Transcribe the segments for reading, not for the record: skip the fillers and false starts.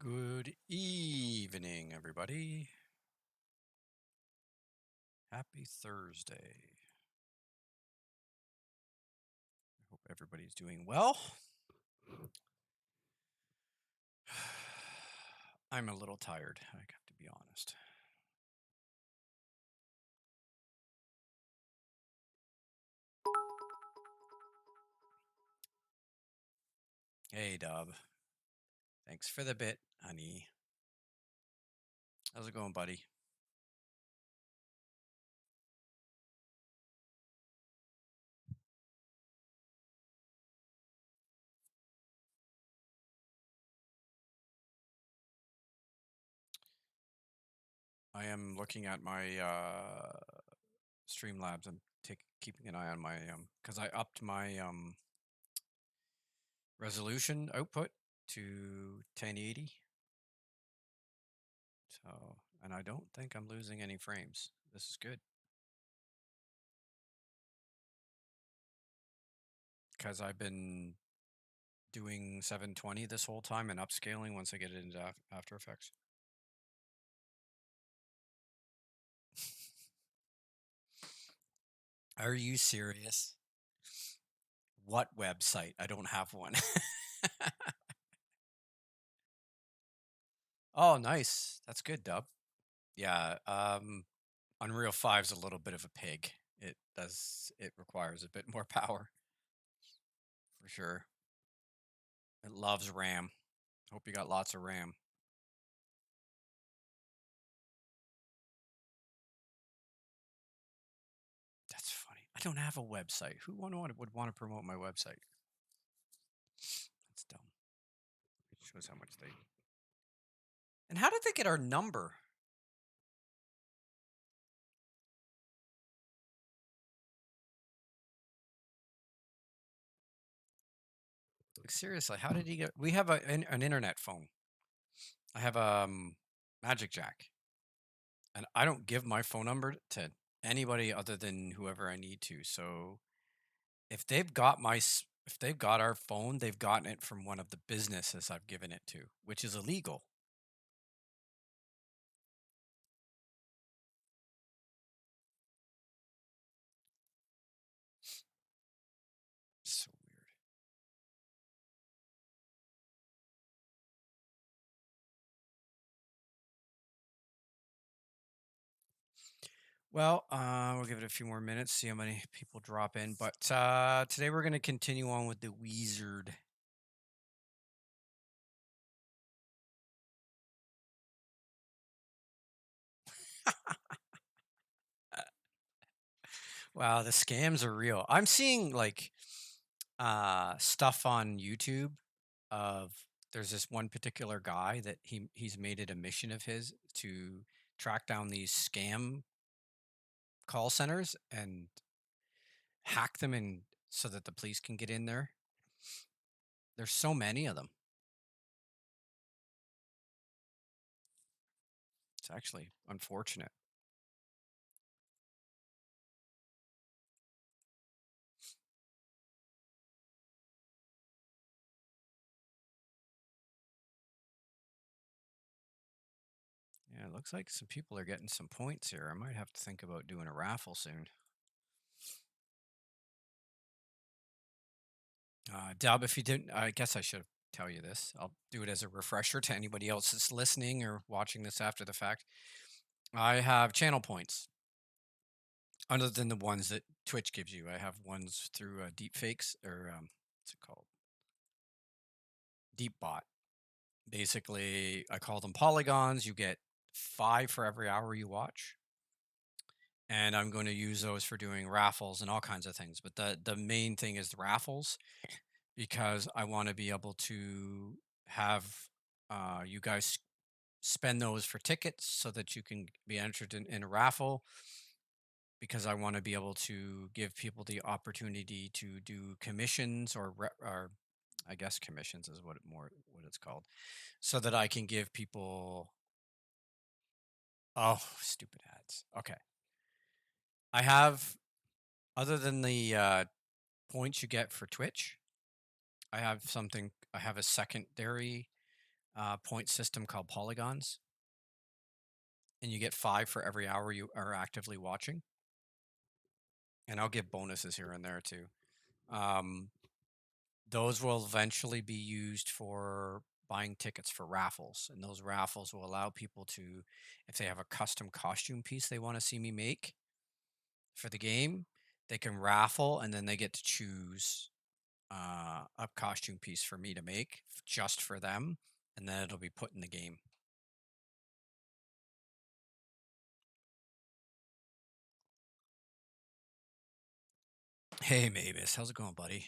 Good evening, everybody. Happy Thursday. I hope everybody's doing well. I'm a little tired, I have to be honest. Hey, Dub. Thanks for the bit, honey. How's it going, buddy? I am looking at my Streamlabs. I'm keeping an eye on my because I upped my resolution output to 1080. So, and I don't think I'm losing any frames. This is good. Because I've been doing 720 this whole time and upscaling once I get it into After Effects. Are you serious? What website? I don't have one. Oh, nice. That's good, Dub. Yeah, Unreal 5 is a little bit of a pig. It requires a bit more power. For sure. It loves RAM. Hope you got lots of RAM. That's funny. I don't have a website. Who would want to promote my website? That's dumb. It shows how much they... And how did they get our number? Like, seriously, how did he get... We have an internet phone. I have a Magic Jack. And I don't give my phone number to anybody other than whoever I need to. So if they've got our phone, they've gotten it from one of the businesses I've given it to, which is illegal. So weird. Well, we'll give it a few more minutes, see how many people drop in. But today we're going to continue on with the Wizard. Wow, the scams are real. I'm seeing like stuff on YouTube of there's this one particular guy that he's made it a mission of his to track down these scam call centers and hack them and so that the police can get in there. There's so many of them. It's actually unfortunate. Yeah, it looks like some people are getting some points here. I might have to think about doing a raffle soon. Deb, if you didn't, I guess I should tell you this. I'll do it as a refresher to anybody else that's listening or watching this after the fact. I have channel points. Other than the ones that Twitch gives you, I have ones through deep fakes or what's it called? Deep bot. Basically, I call them polygons. You get 5 for every hour you watch. And I'm going to use those for doing raffles and all kinds of things. But the main thing is the raffles because I want to be able to have you guys spend those for tickets so that you can be entered in a raffle, because I want to be able to give people the opportunity to do commissions or I guess commissions is what it's called, so that I can give people... Oh, stupid ads. Okay. I have, other than the points you get for Twitch, I have a secondary point system called polygons, and you get 5 for every hour you are actively watching. And I'll give bonuses here and there too. Um, those will eventually be used for buying tickets for raffles, and those raffles will allow people to, if they have a custom costume piece they want to see me make for the game, they can raffle, and then they get to choose a costume piece for me to make just for them, and then it'll be put in the game. Hey, Mavis, how's it going, buddy?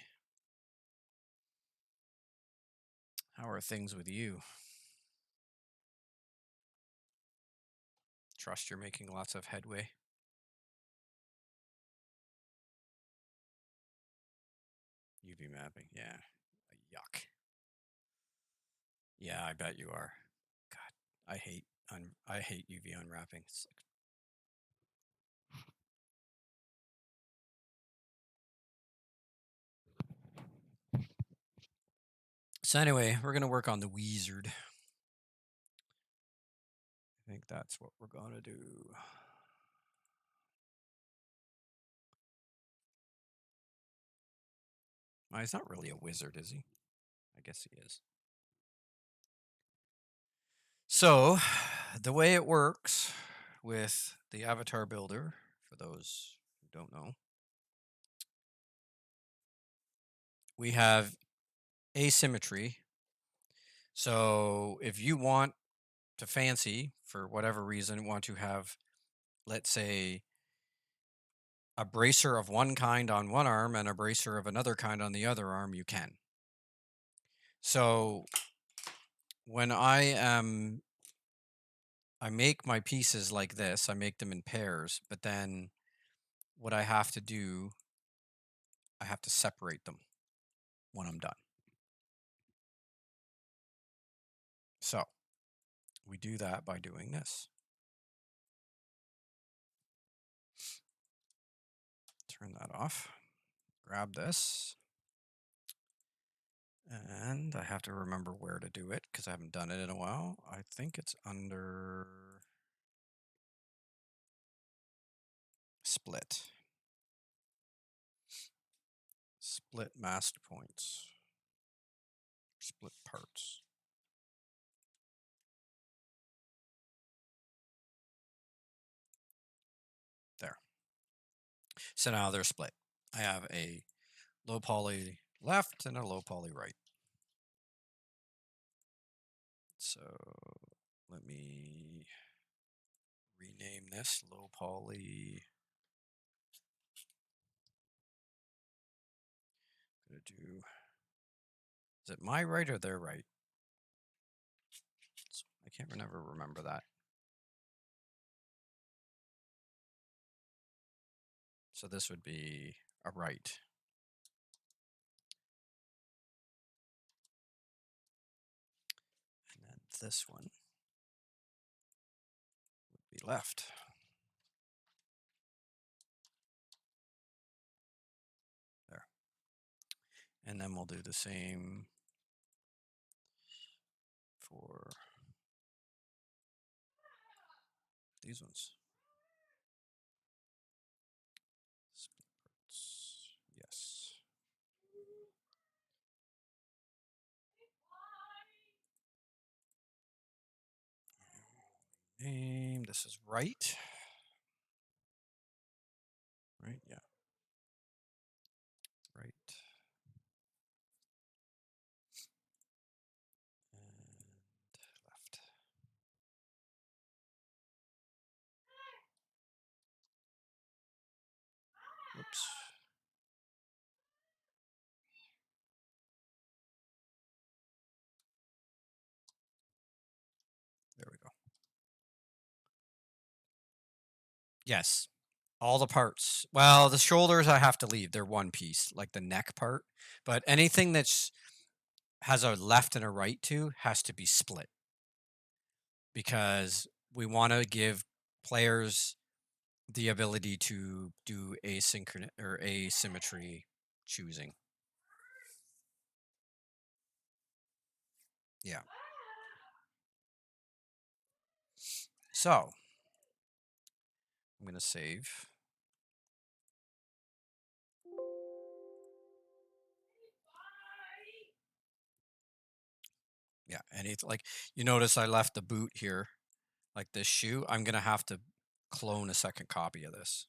How are things with you? Trust you're making lots of headway. UV mapping, yeah. Yuck. Yeah, I bet you are. God, I hate UV unwrapping. It's like, so anyway, we're gonna work on the wizard. I think that's what we're gonna do. Well, he's not really a wizard, is he? I guess he is. So, the way it works with the avatar builder, for those who don't know, we have asymmetry. So, if you want to fancy, for whatever reason, want to have, let's say, a bracer of one kind on one arm and a bracer of another kind on the other arm, you can. So, when I make my pieces like this, I make them in pairs, but then what I have to do, I have to separate them when I'm done. So we do that by doing this. Turn that off. Grab this. And I have to remember where to do it because I haven't done it in a while. I think it's under split. Split masked points. Split parts. There. So now they're split. I have a low poly left and a low poly right. So let me rename this low poly. I'm gonna do, is it my right or their right? I can't never remember that. So this would be a right. And then this one would be left. There. And then we'll do the same for these ones. Split parts. Yes. Name, this is right. Right, yeah. Right. And left. Whoops. There we go. Yes. All the parts. Well, the shoulders I have to leave. They're one piece, like the neck part. But anything that's has a left and a right to has to be split because we want to give players the ability to do asynchronous or asymmetry choosing. Yeah. So I'm going to save. Yeah, and it's like you notice I left the boot here, like this shoe. I'm going to have to clone a second copy of this.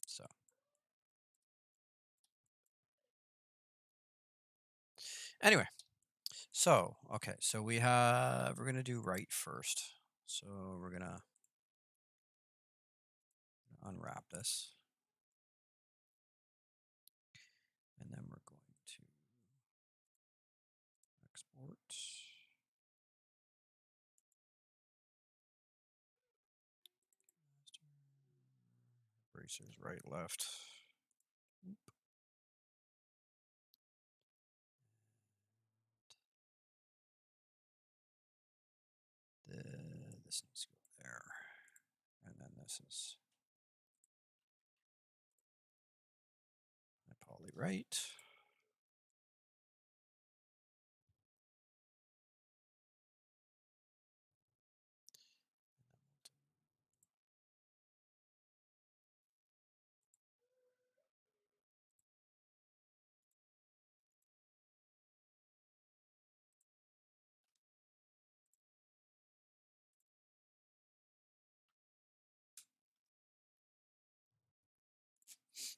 So anyway, so okay, so we're going to do right first. So we're going to unwrap this. And then we're going to export. Bracers right, left. This needs to go there. And then this is my poly right.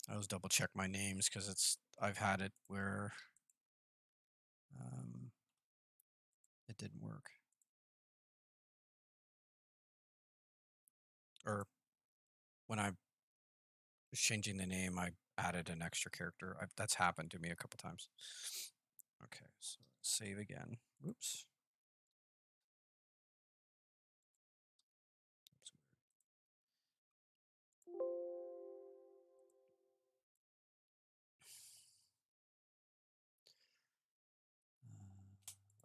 I always double check my names because I've had it where it didn't work. Or when I was changing the name, I added an extra character. That's happened to me a couple times. Okay, so save again. Oops.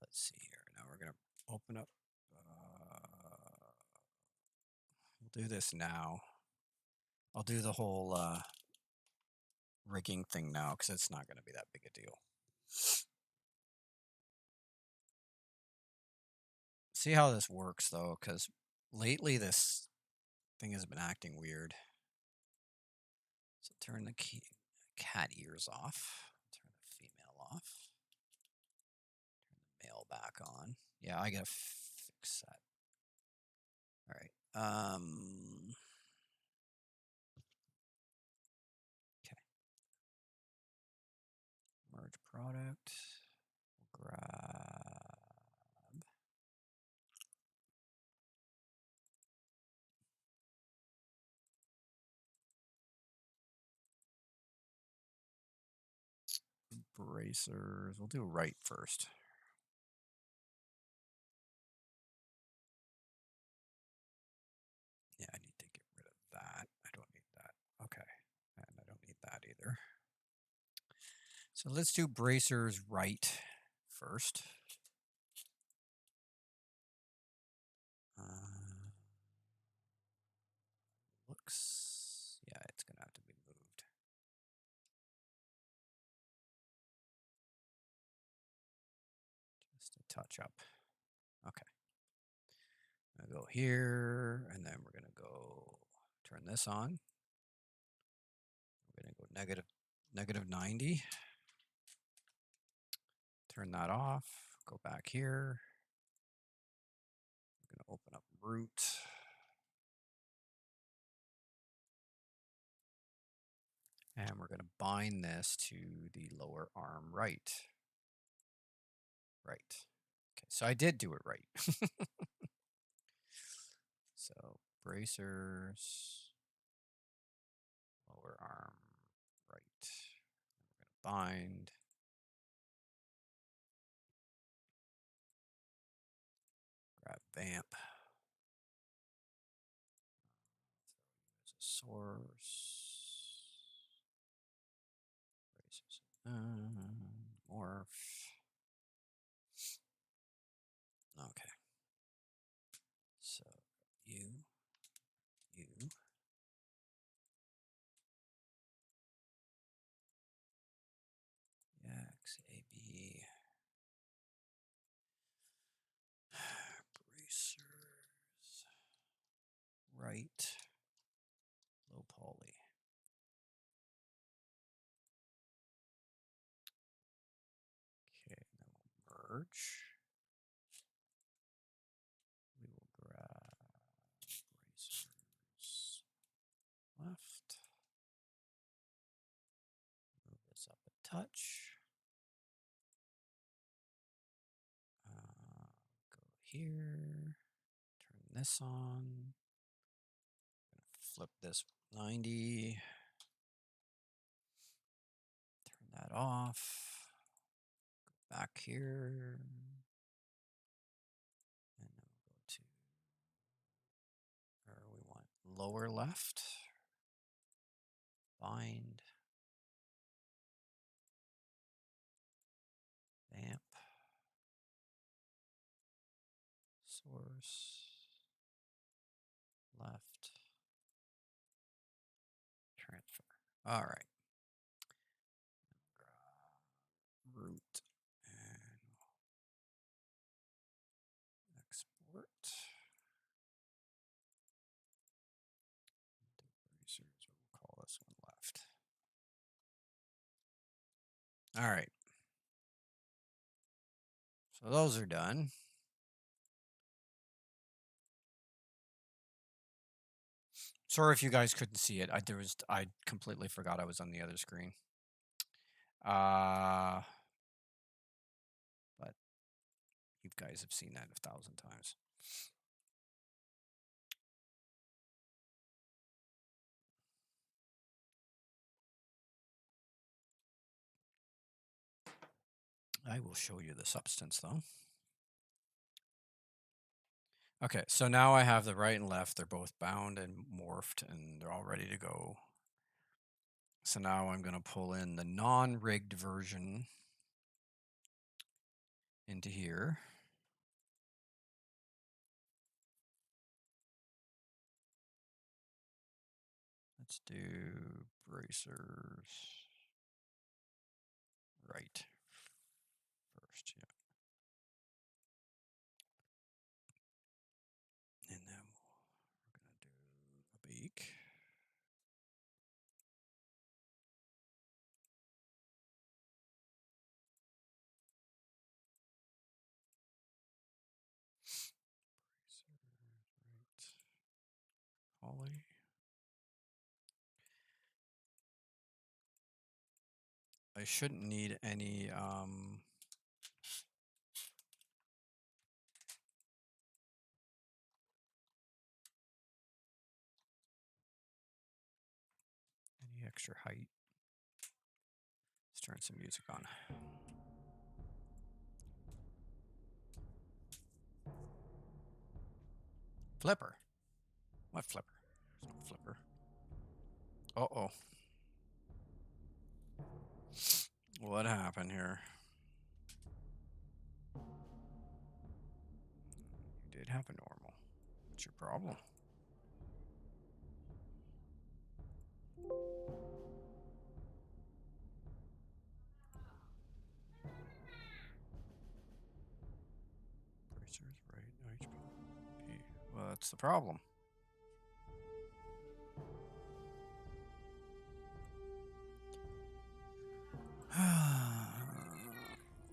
Let's see here. Now we're going to open up. We'll do this now. I'll do the whole rigging thing now because it's not going to be that big a deal. See how this works though, because lately this thing has been acting weird. So turn the cat ears off. Turn the female off. Turn the male back on. Yeah, I gotta fix that. All right. Okay. Merge product. We'll grab. Bracers. We'll do right first. Yeah, I need to get rid of that. I don't need that. Okay. And I don't need that either. So let's do bracers right first. Yeah, it's going to have to be moved. Just a touch up. Okay. I'm going to go here, and then we're going to go turn this on. We're going to go negative 90. Turn that off. Go back here. We're going to open up root. And we're going to bind this to the lower arm right. Right. Okay, so I did do it right. So bracers, lower arm right. We're going to bind. Grab vamp. Use a source. Bracers. Morph. Okay. So you. X, A, B. right, low poly. Okay, then we'll merge. We will grab bracers left. Move this up a touch. Go here. Turn this on. Flip this 90. Turn that off. Go back here. And then we'll go to where we want lower left. Bind. Vamp. Source. Left. Transfer. All right. Root and export. Bracers, we'll call this one left. All right. So those are done. Sorry if you guys couldn't see it. I completely forgot I was on the other screen. But you guys have seen that 1,000 times. I will show you the substance though. Okay, so now I have the right and left. They're both bound and morphed and they're all ready to go. So now I'm going to pull in the non-rigged version into here. Let's do bracers right first, yeah. And then we're going to do a beak. Holly. I shouldn't need any extra height. Let's turn some music on. Flipper. What flipper? There's no flipper. Uh-oh. What happened here? You did have a normal. What's your problem? Bracers right, HP. Well, that's the problem.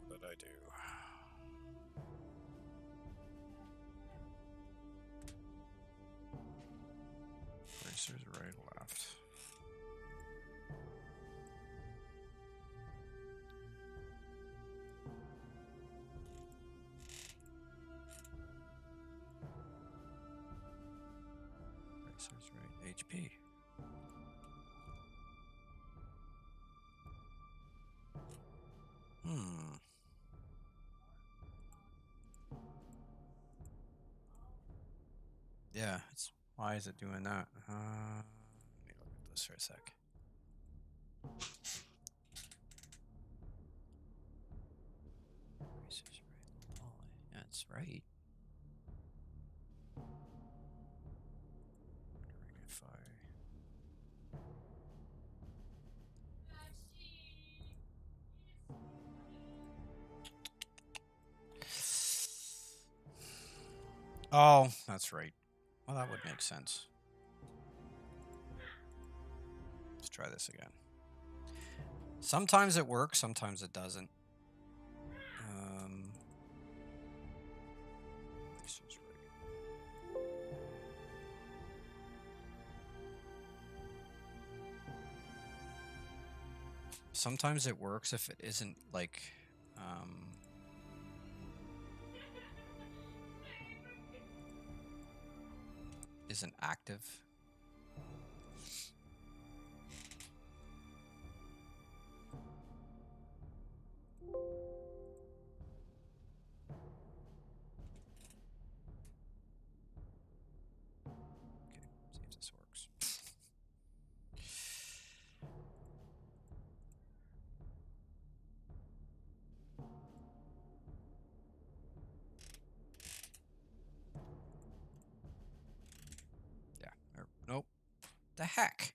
What did I do? Bracers right, left. Bracers right, HP. Yeah, why is it doing that? Let me look at this for a sec. Bracers right, poly. Yeah, it's right. Rigify. Oh, that's right. Well, that would make sense. try this again. Sometimes it works, sometimes it doesn't. Sometimes it works if it isn't like isn't active. Okay, see if this works. Yeah, nope. The heck?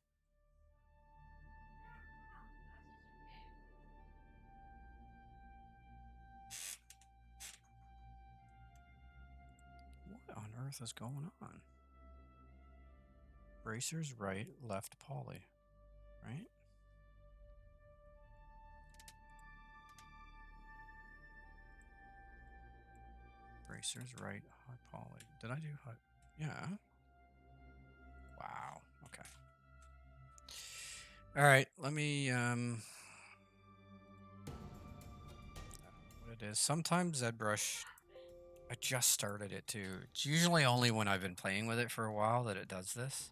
What on earth is going on? Bracers right, left poly, right? Bracers right, high poly. Did I do high? Yeah. Wow. Okay. All right. Let me what it is. Sometimes ZBrush. I just started it too. It's usually only when I've been playing with it for a while that it does this.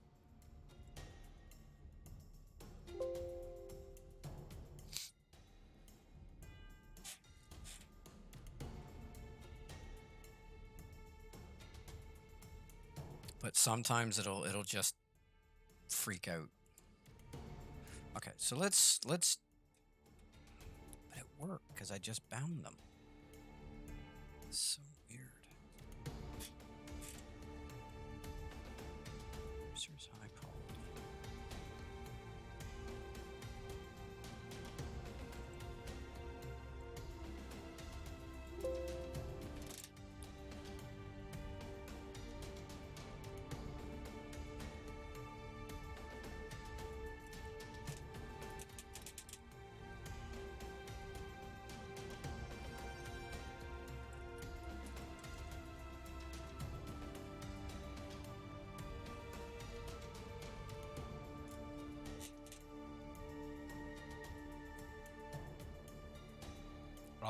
But sometimes it'll just freak out. Okay, so let's but it worked because I just bound them. So weird. Bracers high poly.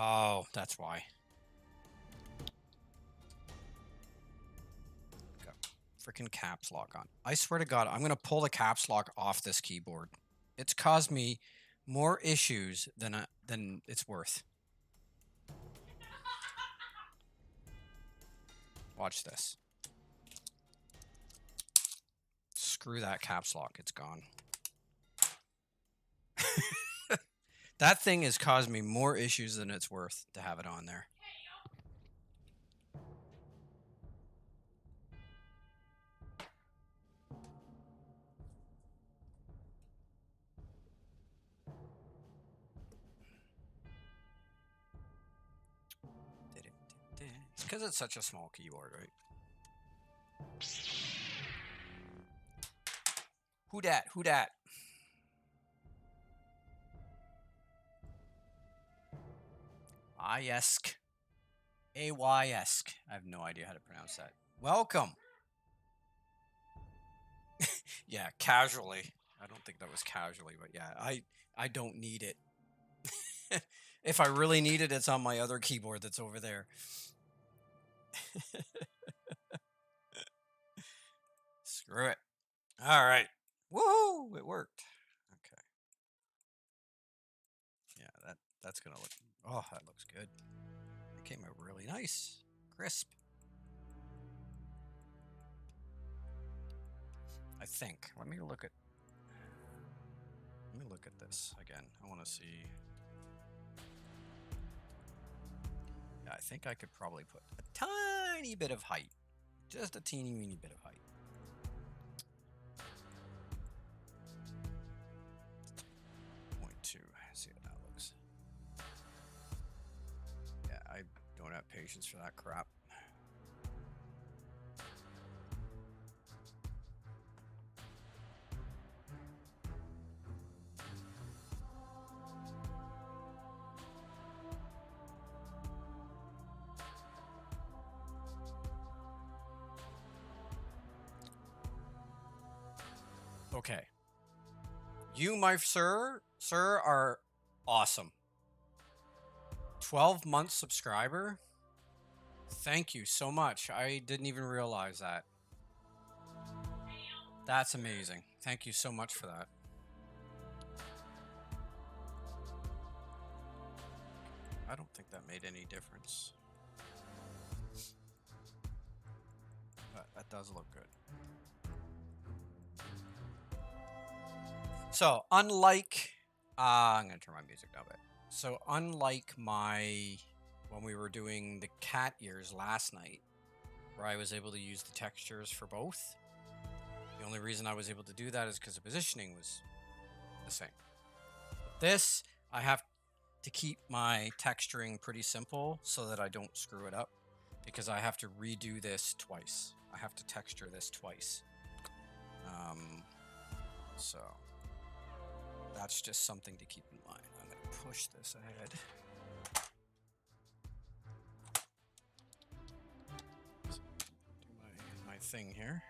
Oh, that's why. Got freaking caps lock on. I swear to God, I'm going to pull the caps lock off this keyboard. It's caused me more issues than it's worth. Watch this. Screw that caps lock. It's gone. That thing has caused me more issues than it's worth to have it on there. It's because it's such a small keyboard, right? Who dat? Who dat? Ayesk. A-Y-esk. I have no idea how to pronounce that. Welcome. Yeah, casually. I don't think that was casually, but yeah, I don't need it. If I really need it, it's on my other keyboard that's over there. Screw it. All right. Woohoo! It worked. Okay. Yeah, that's gonna look. Oh, that looks good. It came out really nice, crisp. I think. Let me look at this again. I want to see. Yeah, I think I could probably put a tiny bit of height, just a teeny weeny bit of height. See how that looks. Yeah, I don't have patience for that crap. Okay. You, my sir, are awesome. 12-month subscriber? Thank you so much. I didn't even realize that. That's amazing. Thank you so much for that. I don't think that made any difference. But that does look good. So, unlike... I'm going to turn my music down a bit. So, unlike when we were doing the cat ears last night, where I was able to use the textures for both, the only reason I was able to do that is because the positioning was the same. This, I have to keep my texturing pretty simple so that I don't screw it up, because I have to redo this twice. I have to texture this twice. So that's just something to keep in mind. I'm going to push this ahead. Do my thing here.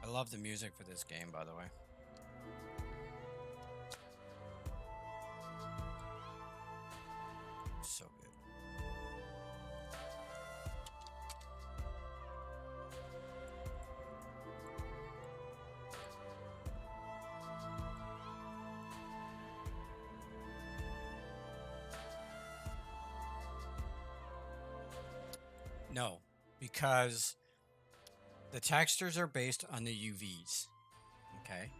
I love the music for this game, by the way. So good. No, because the textures are based on the UVs, okay?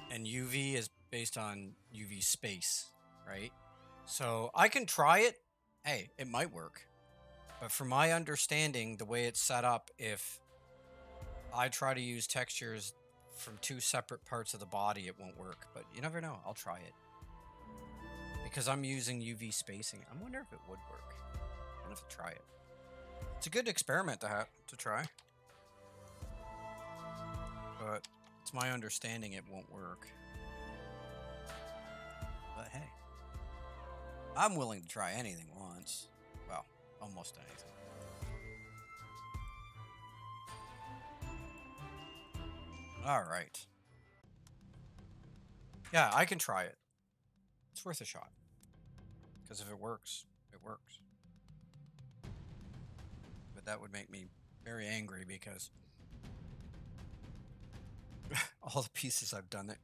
And UV is based on UV space, right? So I can try it. Hey, it might work. But from my understanding, the way it's set up, if I try to use textures from two separate parts of the body, it won't work. But you never know. I'll try it. Because I'm using UV spacing. I wonder if it would work. I'm going to have to try it. It's a good experiment to try. But it's my understanding it won't work. But hey, I'm willing to try anything once. Well, almost anything. All right. Yeah, I can try it. It's worth a shot. Because if it works, it works. But that would make me very angry because all the pieces I've done it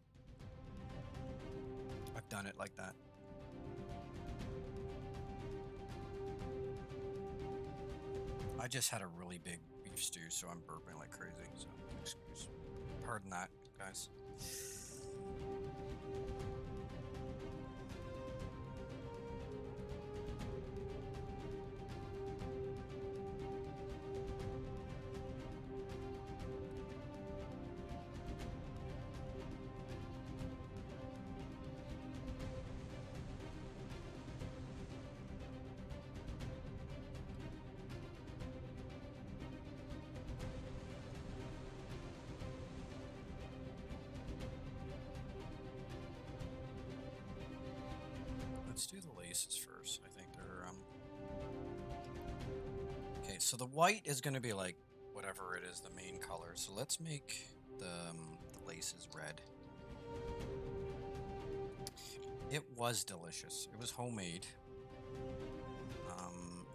like that. I just had a really big beef stew, so I'm burping like crazy. So excuse. Pardon that, guys. Let's do the laces first. I think they're okay, so the white is going to be like whatever it is, the main color. So let's make the laces red. It was delicious. It was homemade.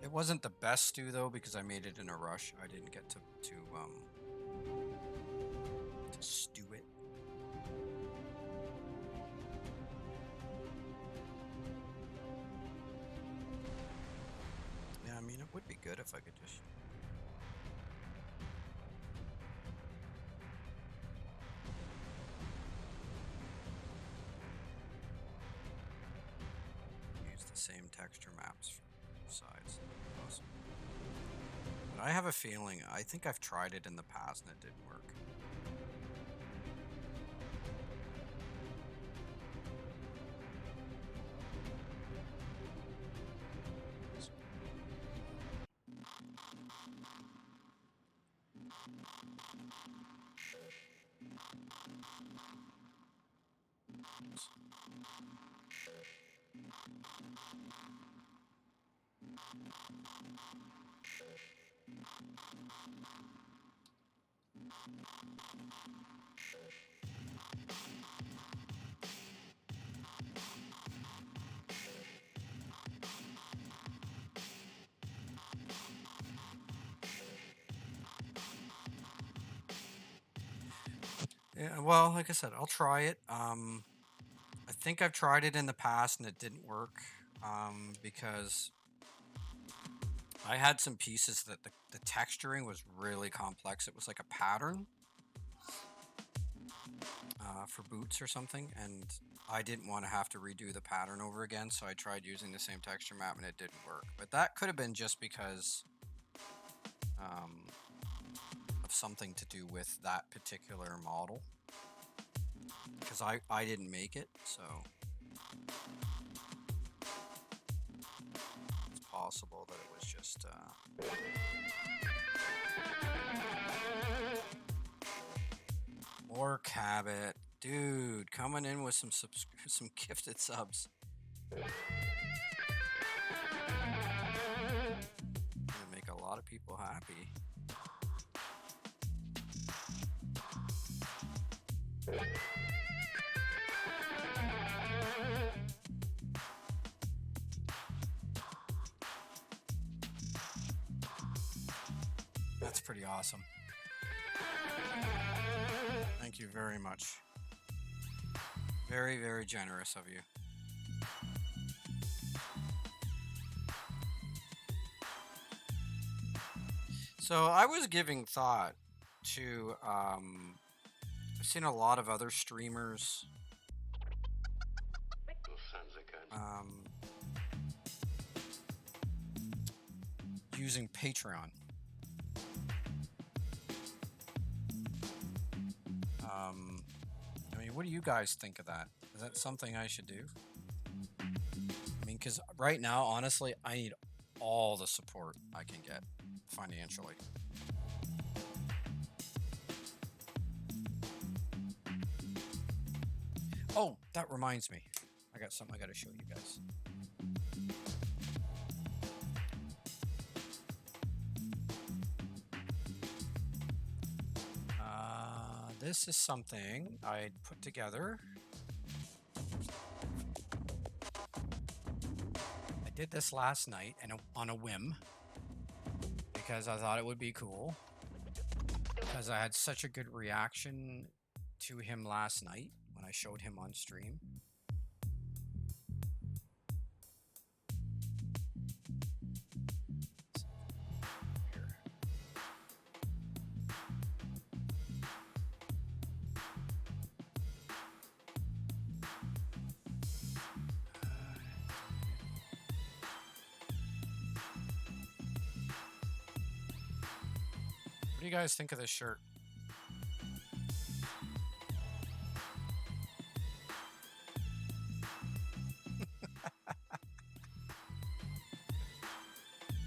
It wasn't the best stew though because I made it in a rush. I didn't get to stew it. Yeah, I mean, it would be good if I could just... same texture maps for both sides. Awesome. But I have a feeling, I think I've tried it in the past and it didn't work. Yeah, well, like I said, I'll try it. I think I've tried it in the past and it didn't work because I had some pieces that the texturing was really complex. It was like a pattern for boots or something, and I didn't want to have to redo the pattern over again, so I tried using the same texture map and it didn't work. But that could have been just because of something to do with that particular model, because I didn't make it, so it's possible that it was just more Cabot, dude, coming in with some gifted subs. Gonna make a lot of people happy. That's pretty awesome. Thank you very much. Very, very generous of you. So I was giving thought to, I've seen a lot of other streamers using Patreon. I mean, what do you guys think of that? Is that something I should do? I mean, because right now, honestly, I need all the support I can get financially. Oh, that reminds me. I got something I got to show you guys. This is something I put together. I did this last night and on a whim because I thought it would be cool, because I had such a good reaction to him last night when I showed him on stream. What do you guys think of this shirt?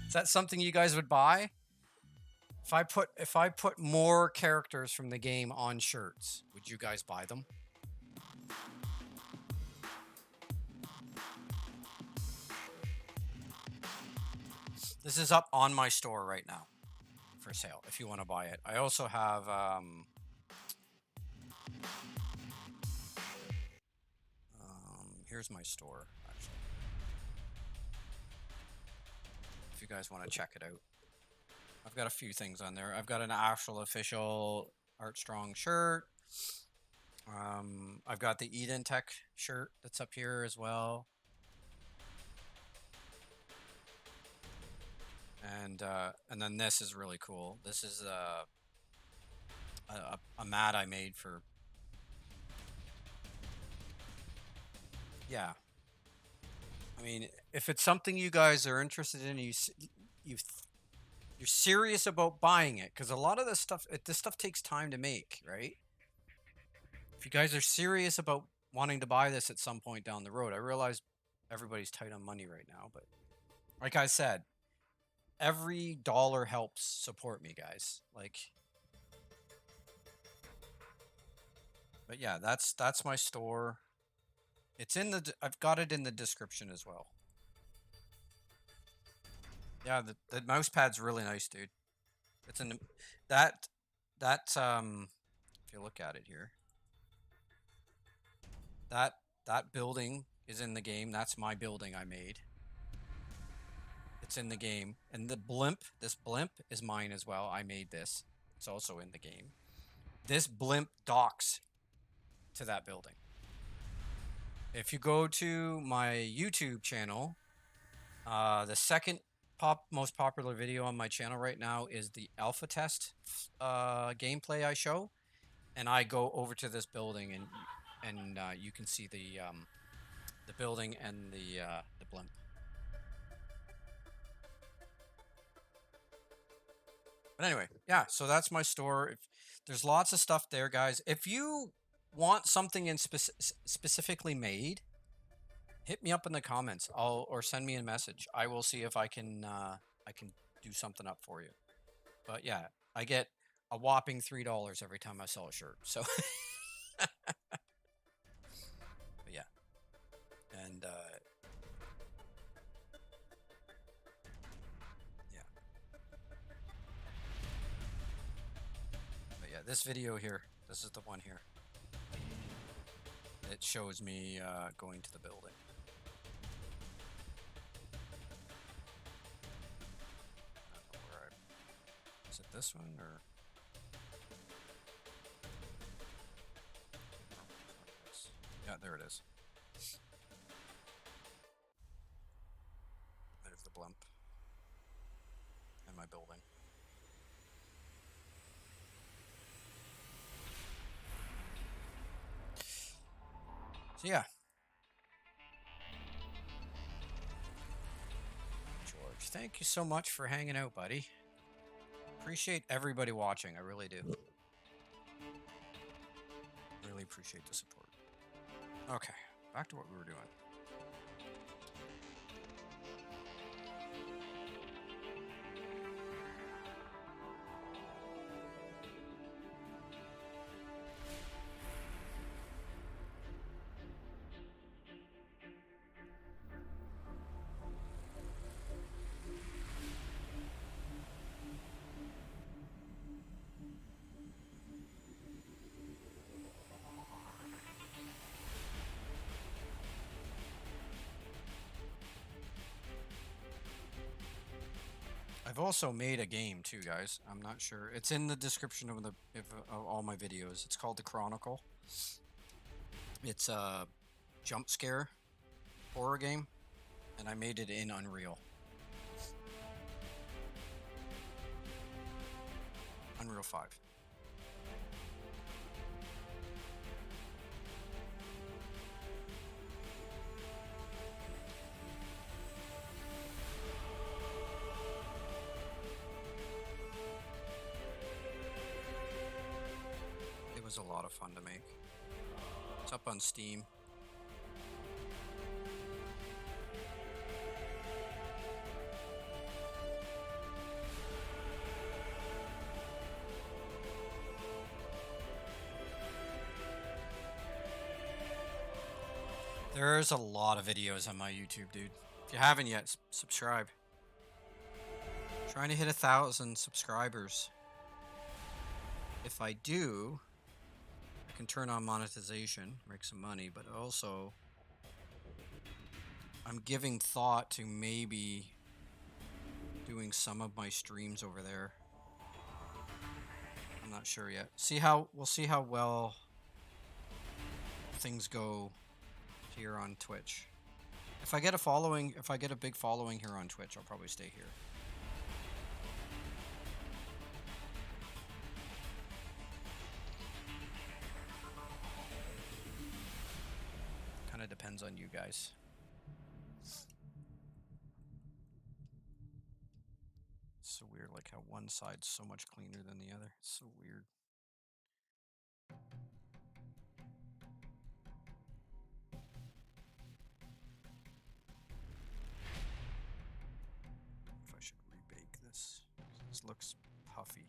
Is that something you guys would buy? If I put more characters from the game on shirts, would you guys buy them? This is up on my store right now for sale if you want to buy it. I also have here's my store, actually, if you guys want to check it out. I've got a few things on there. I've got an actual official Artstrong shirt. I've got the Eden Tech shirt that's up here as well. And then this is really cool. This is a mat I made for, yeah. I mean, if it's something you guys are interested in, you you're serious about buying it, because a lot of this stuff takes time to make, right? If you guys are serious about wanting to buy this at some point down the road, I realize everybody's tight on money right now, but like I said, every dollar helps support me, guys. Like, but yeah, that's my store. It's in I've got it in the description as well. Yeah, the mouse pad's really nice, dude. It's in that that if you look at it here, that that building is in the game. That's my building I made. It's in the game. And this blimp is mine as well. I made this. It's also in the game. This blimp docks to that building. If you go to my YouTube channel, the second most popular video on my channel right now is the alpha test gameplay I show, and I go over to this building and you can see the building and the blimp. But anyway, yeah, so that's my store. There's lots of stuff there, guys. If you want something specifically made, hit me up in the comments. Or send me a message. I will see if I can do something up for you. But yeah, I get a whopping $3 every time I sell a shirt. So, but yeah, and yeah, but yeah, this video here, this is the one here. It shows me going to the building. I don't know where is it this one or? Yeah, there it is. There's the blimp and my building. So yeah. George, thank you so much for hanging out, buddy. Appreciate everybody watching. I really do. Really appreciate the support. Okay, back to what we were doing. I've also made a game too, guys. I'm not sure. It's in the description of of all my videos. It's called the Chronicle. It's a jump scare horror game, and I made it in Unreal. Unreal 5. It was a lot of fun to make. It's up on Steam. There's a lot of videos on my YouTube, dude. If you haven't yet, subscribe. Trying to hit 1,000 subscribers. If I do, I can turn on monetization, make some money, but also I'm giving thought to maybe doing some of my streams over there. I'm not sure yet. We'll see how well things go here on Twitch. If I get a big following here on Twitch, I'll probably stay here. Kind of depends on you guys. side's so much cleaner than the other. It's so weird. If I should rebake this. This looks puffy.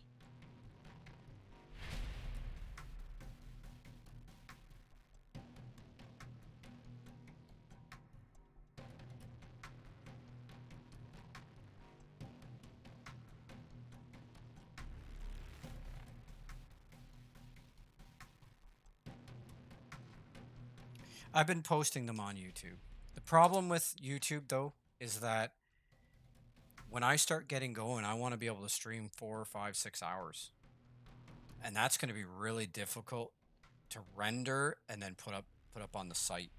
I've been posting them on YouTube. The problem with YouTube, though, is that when I start getting going, I want to be able to stream 4, 5, 6 hours. And that's going to be really difficult to render and then put up on the site.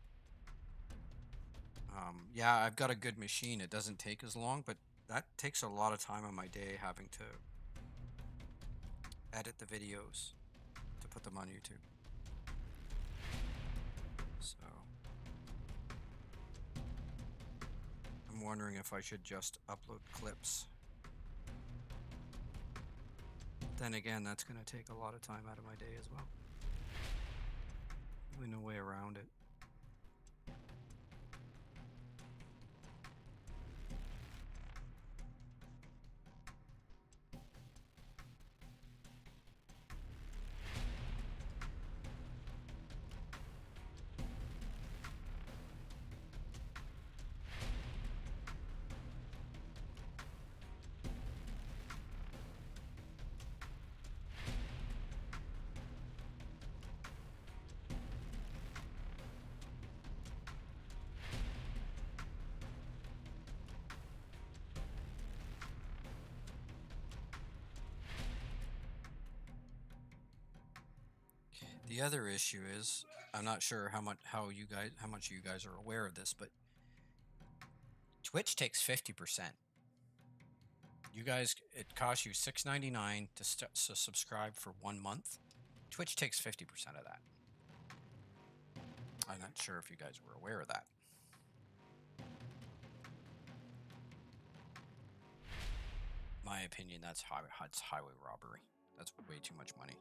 Yeah, I've got a good machine. It doesn't take as long, but that takes a lot of time on my day having to edit the videos to put them on YouTube. So I'm wondering if I should just upload clips. Then again, that's going to take a lot of time out of my day as well. Really no way around it. The other issue is, I'm not sure how much you guys are aware of this, but Twitch takes 50%. You guys, it costs you $6.99 to subscribe for 1 month. Twitch takes 50% of that. I'm not sure if you guys were aware of that. My opinion, that's highway robbery. That's way too much money.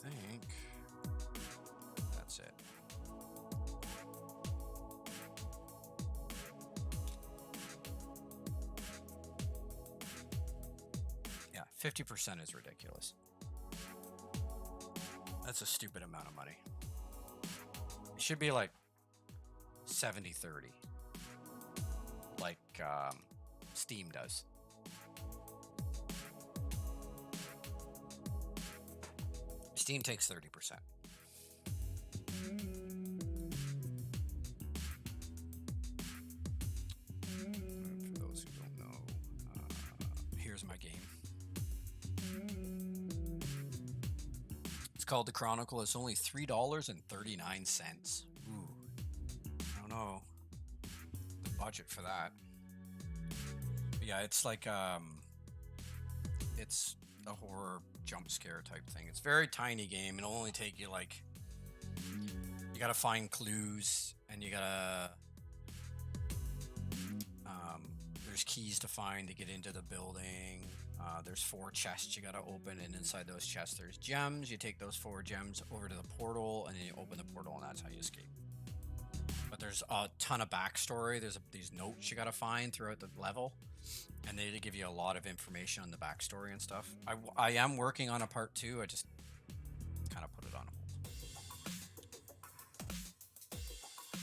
I think that's it. Yeah, 50% is ridiculous. That's a stupid amount of money. It should be like 70-30, like Steam does. Steam takes 30%. For those who don't know, here's my game. It's called the Chronicle. It's only $3.39. Ooh, I don't know the budget for that. But yeah, it's like it's a horror jump scare type thing. It's a very tiny game. It'll only take you like, you gotta find clues, and you gotta there's keys to find to get into the building. There's 4 chests you gotta open, and inside those chests there's gems. You take those 4 gems over to the portal, and then you open the portal, and that's how you escape. But there's a ton of backstory. There's these notes you gotta find throughout the level, and they give you a lot of information on the backstory and stuff. I am working on a part 2. I just kind of put it on hold.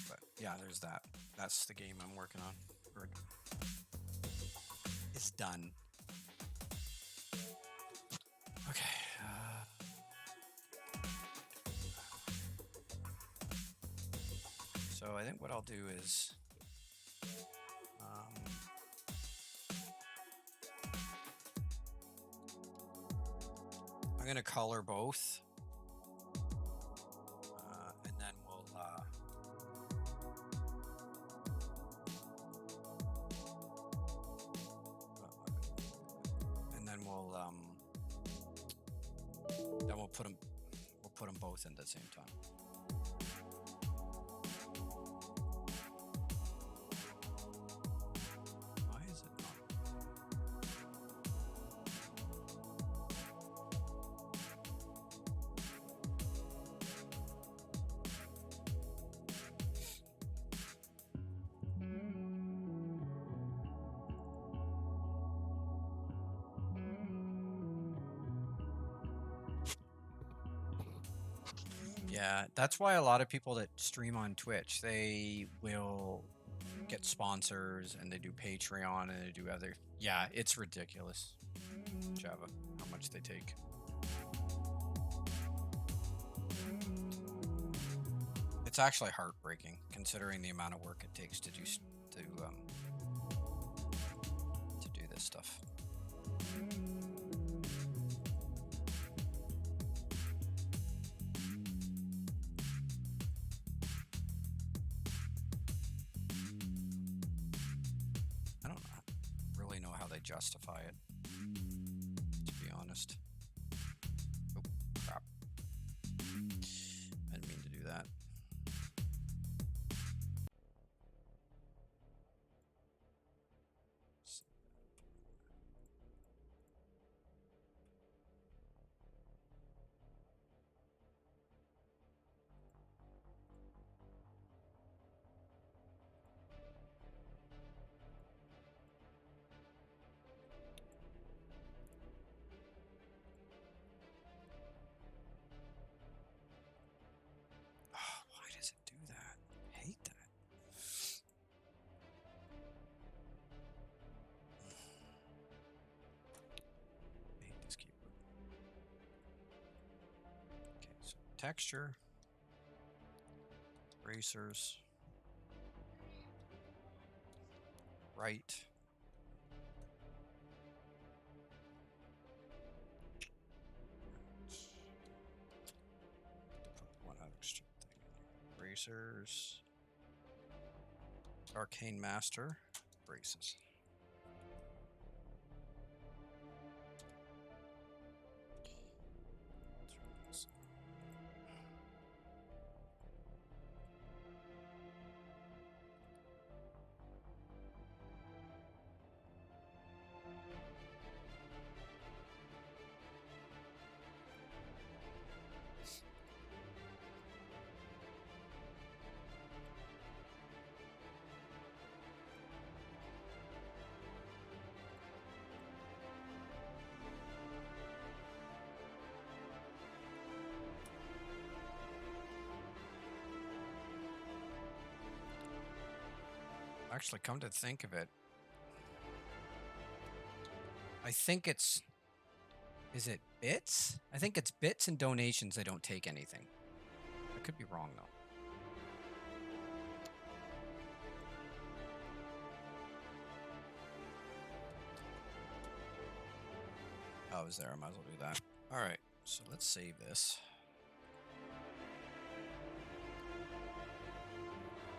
But yeah, there's that. That's the game I'm working on. It's done. So I think what I'll do is I'm going to color both, and then we'll put them both in at the same time. Why is it not? Yeah, that's why a lot of people that stream on Twitch, they will get sponsors and they do Patreon and they do other. Yeah, it's ridiculous, Java, how much they take. It's actually heartbreaking considering the amount of work it takes to do this stuff. I don't really know how they justify it, to be honest. Oh, crap. I didn't mean to do that. Why does it do that? I hate that. I hate this keyboard. Okay, so texture, racers, right. Put one extra thing in here. Racers, Arcane Master, braces. Actually, come to think of it, I think it's, is it bits? I think it's bits and donations. They don't take anything. I could be wrong, though. Oh, it was there. I might as well do that. All right, so let's save this.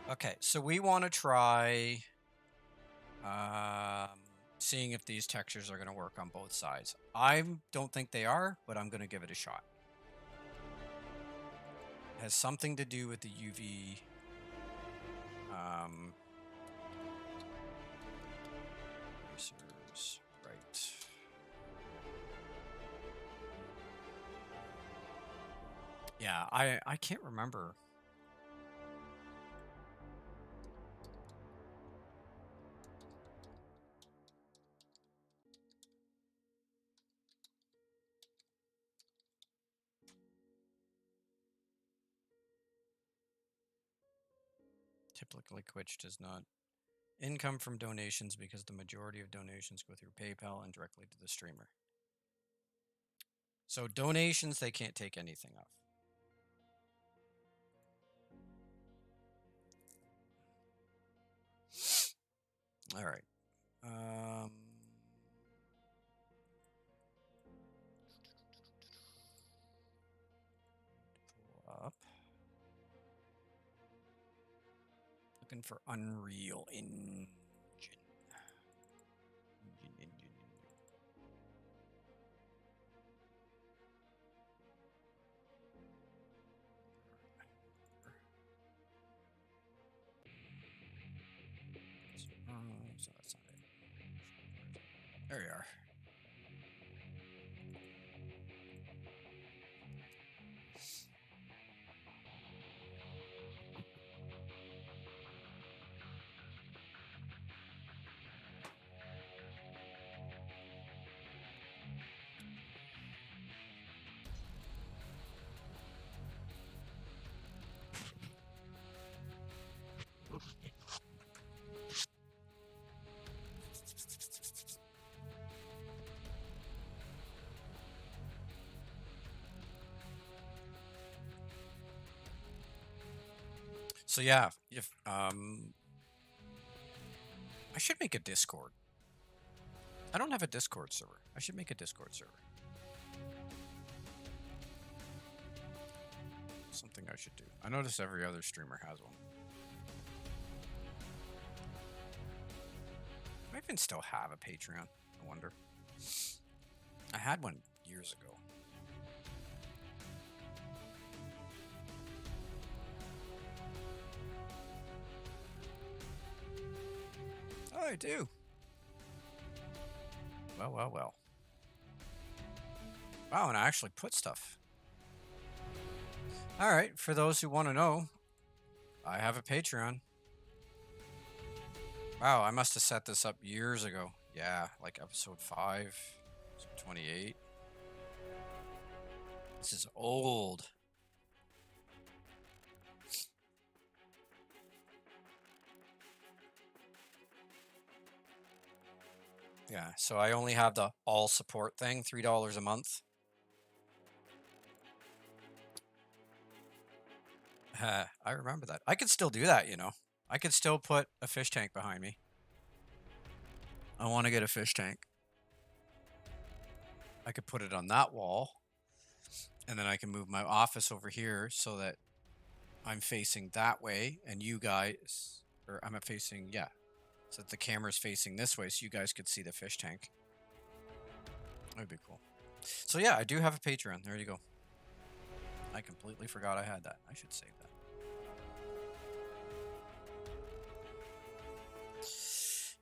Okay, so we want to try seeing if these textures are going to work on both sides. I don't think they are, but I'm going to give it a shot. It has something to do with the UV. Racers, right. Yeah, I can't remember. Typically, Twitch does not income from donations because the majority of donations go through PayPal and directly to the streamer. So donations, they can't take anything off. All right. Pull up. Looking for Unreal Engine. Engine. So that's not it. There you are. So yeah, if I should make a Discord. I don't have a Discord server. I should make a Discord server. Something I should do. I notice every other streamer has one. I even still have a Patreon. I wonder. I had one years ago. Oh, I do. Well. Wow, and I actually put stuff. All right, for those who want to know, I have a Patreon. Wow, I must have set this up years ago. Yeah, like episode 5, 28. This is old. Yeah, so I only have the all support thing, $3 a month. I remember that. I could still do that, you know. I could still put a fish tank behind me. I want to get a fish tank. I could put it on that wall. And then I can move my office over here so that I'm facing that way and you guys, or I'm facing, yeah. So that the camera's facing this way so you guys could see the fish tank. That'd be cool. So yeah, I do have a Patreon. There you go. I completely forgot I had that. I should save that.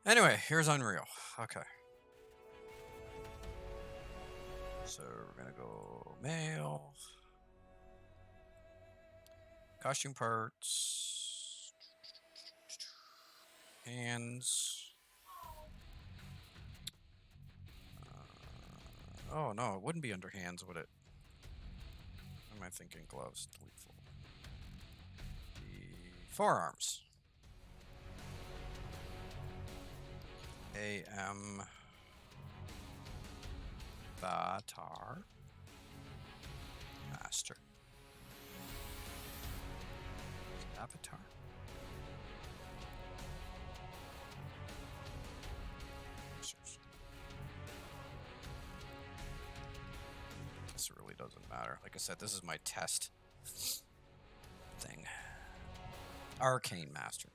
Anyway, here's Unreal. Okay. So we're gonna go mail. Costume parts. Hands. Oh no, it wouldn't be under hands, would it? What am I thinking? Gloves. Delete full. The forearms. AM Avatar Master. Avatar. This really doesn't matter. Like I said, this is my test thing. Arcane Master.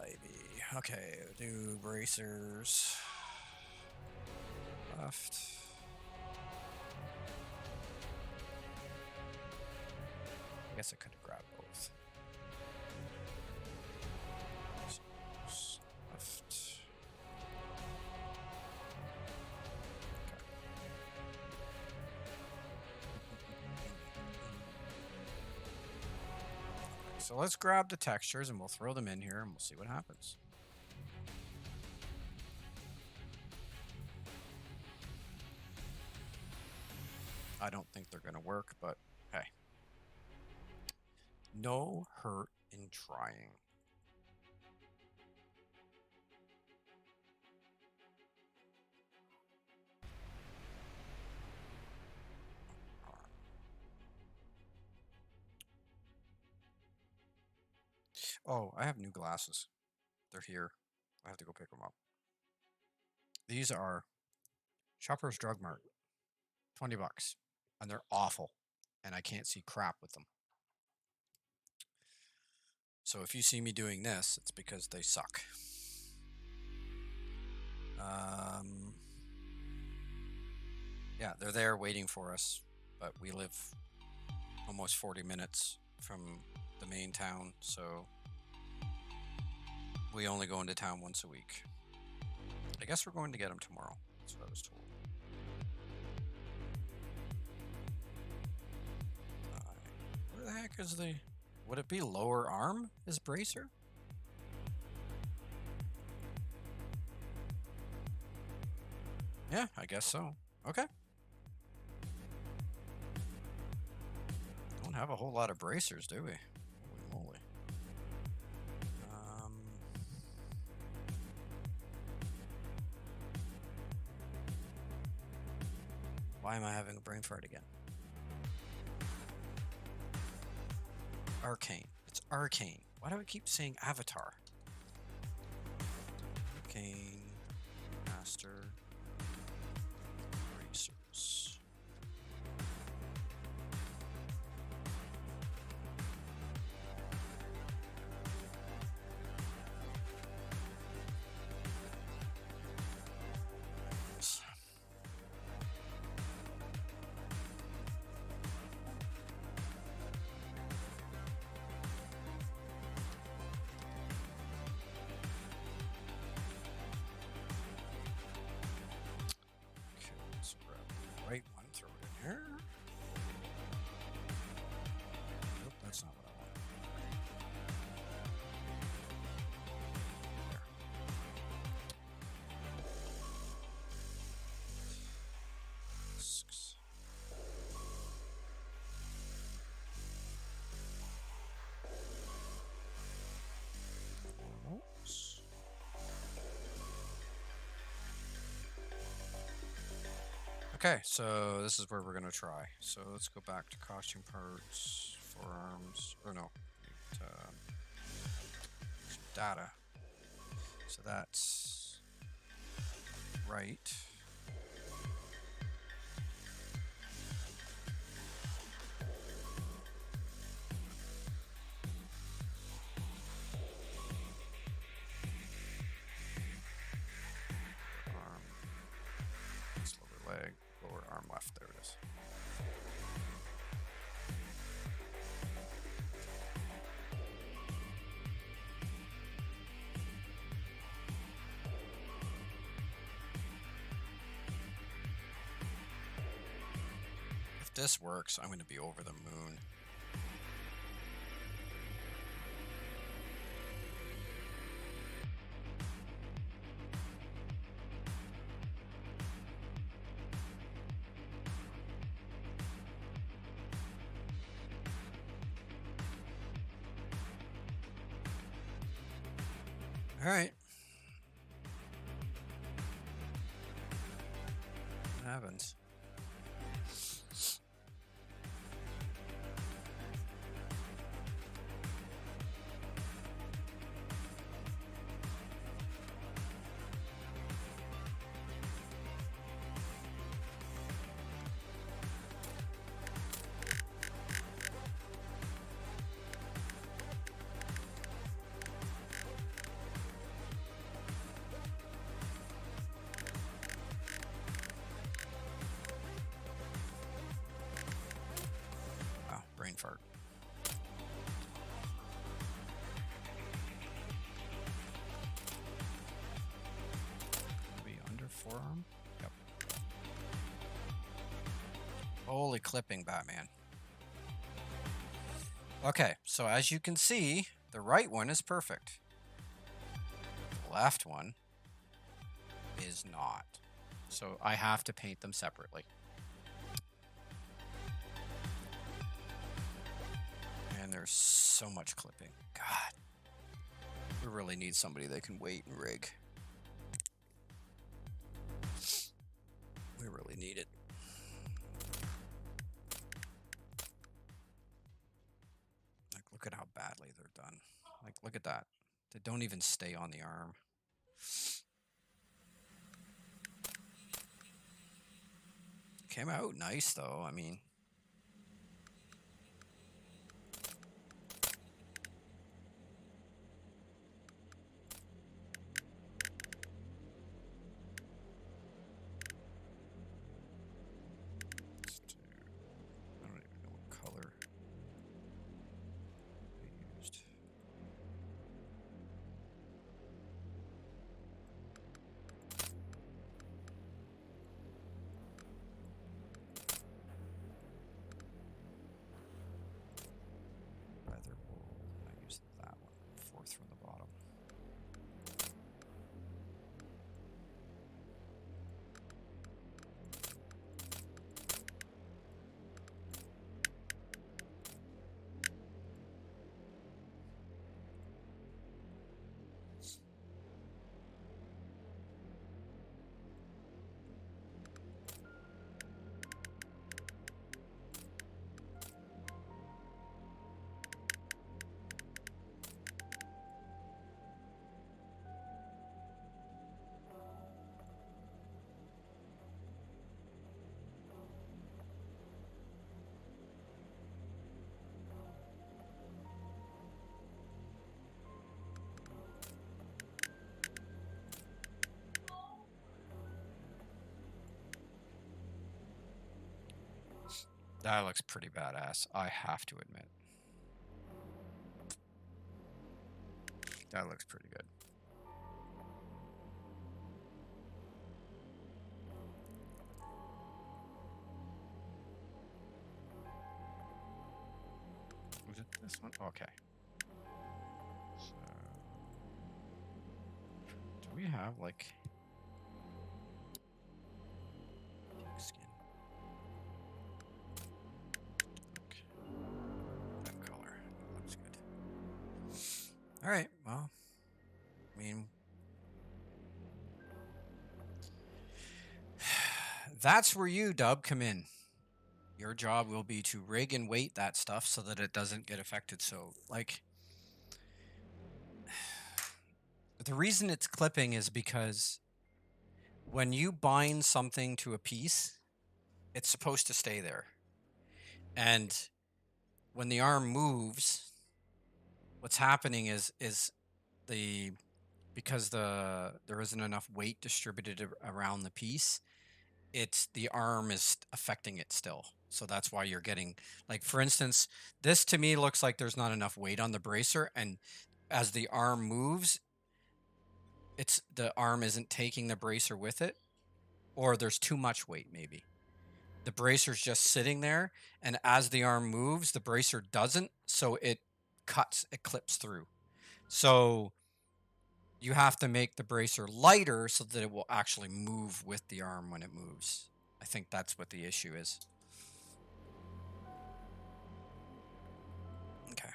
Maybe. Okay, do bracers. Left. I guess I could have grabbed both. Left. So let's grab the textures and we'll throw them in here and we'll see what happens. I don't think they're going to work, but hey. No hurt in trying. Oh, I have new glasses. They're here. I have to go pick them up. These are Shoppers Drug Mart, $20, and they're awful, and I can't see crap with them. So if you see me doing this, it's because they suck. Yeah, they're there waiting for us, but we live almost 40 minutes from the main town, so we only go into town once a week. I guess we're going to get them tomorrow. That's what I was told. Where the heck is the... Would it be lower arm is bracer? Yeah, I guess so. Okay. Don't have a whole lot of bracers, do we? Holy moly. Why am I having a brain fart again? Arcane. It's Arcane. Why do I keep saying Avatar? Arcane. Master. Bracers. Right one, throw it in here. Nope, that's not what I want. There. Discs. Oops. Okay, so this is where we're going to try. So let's go back to costume parts, forearms, or no, some data. So that's right. Arm, this lower leg. Lower arm left, there it is. If this works, I'm going to be over the moon. All right. What happens? Brain fart. Maybe under forearm? Yep. Holy clipping, Batman. Okay, so as you can see, the right one is perfect. The left one is not. So I have to paint them separately. And there's so much clipping. God. We really need somebody that can wait and rig. We really need it. Like, look at how badly they're done. Like, Look at that. They don't even stay on the arm. Came out nice though. I mean, I don't even know what color I used. Leather wool. I used that one. Fourth from the bottom. That looks pretty badass, I have to admit. That looks pretty good. Was it this one? Okay. So, do we have like skin? Okay. That color. That looks good. All right. Well, I mean, that's where you, Dub, come in. Your job will be to rig and weight that stuff so that it doesn't get affected. So, like, the reason it's clipping is because when you bind something to a piece, it's supposed to stay there. And when the arm moves, what's happening is because there isn't enough weight distributed around the piece, it's the arm is affecting it still. So that's why you're getting, like, for instance, this to me looks like there's not enough weight on the bracer, and as the arm moves, it's the arm isn't taking the bracer with it, or there's too much weight maybe. The bracer's just sitting there, and as the arm moves, the bracer doesn't, so it clips through. So you have to make the bracer lighter so that it will actually move with the arm when it moves. I think that's what the issue is. Okay.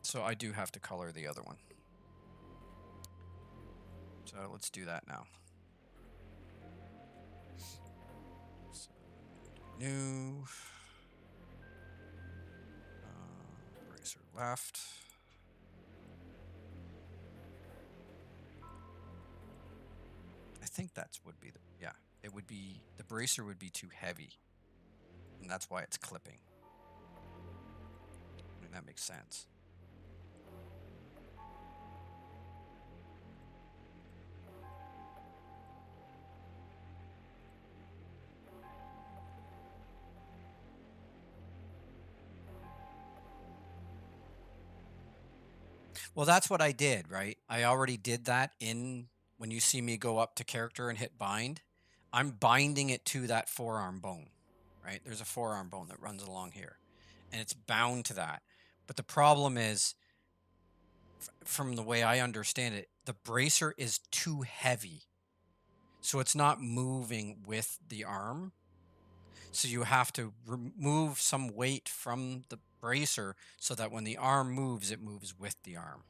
So I do have to color the other one. So let's do that now. So, new. Bracer left. I think that would be yeah, it would be, the bracer would be too heavy, and that's why it's clipping. I mean, that makes sense. Well, that's what I did, right? I already did that when you see me go up to character and hit bind, I'm binding it to that forearm bone, right? There's a forearm bone that runs along here, and it's bound to that. But the problem is, from the way I understand it, the bracer is too heavy. So it's not moving with the arm. So you have to remove some weight from the bracer so that when the arm moves, it moves with the arm.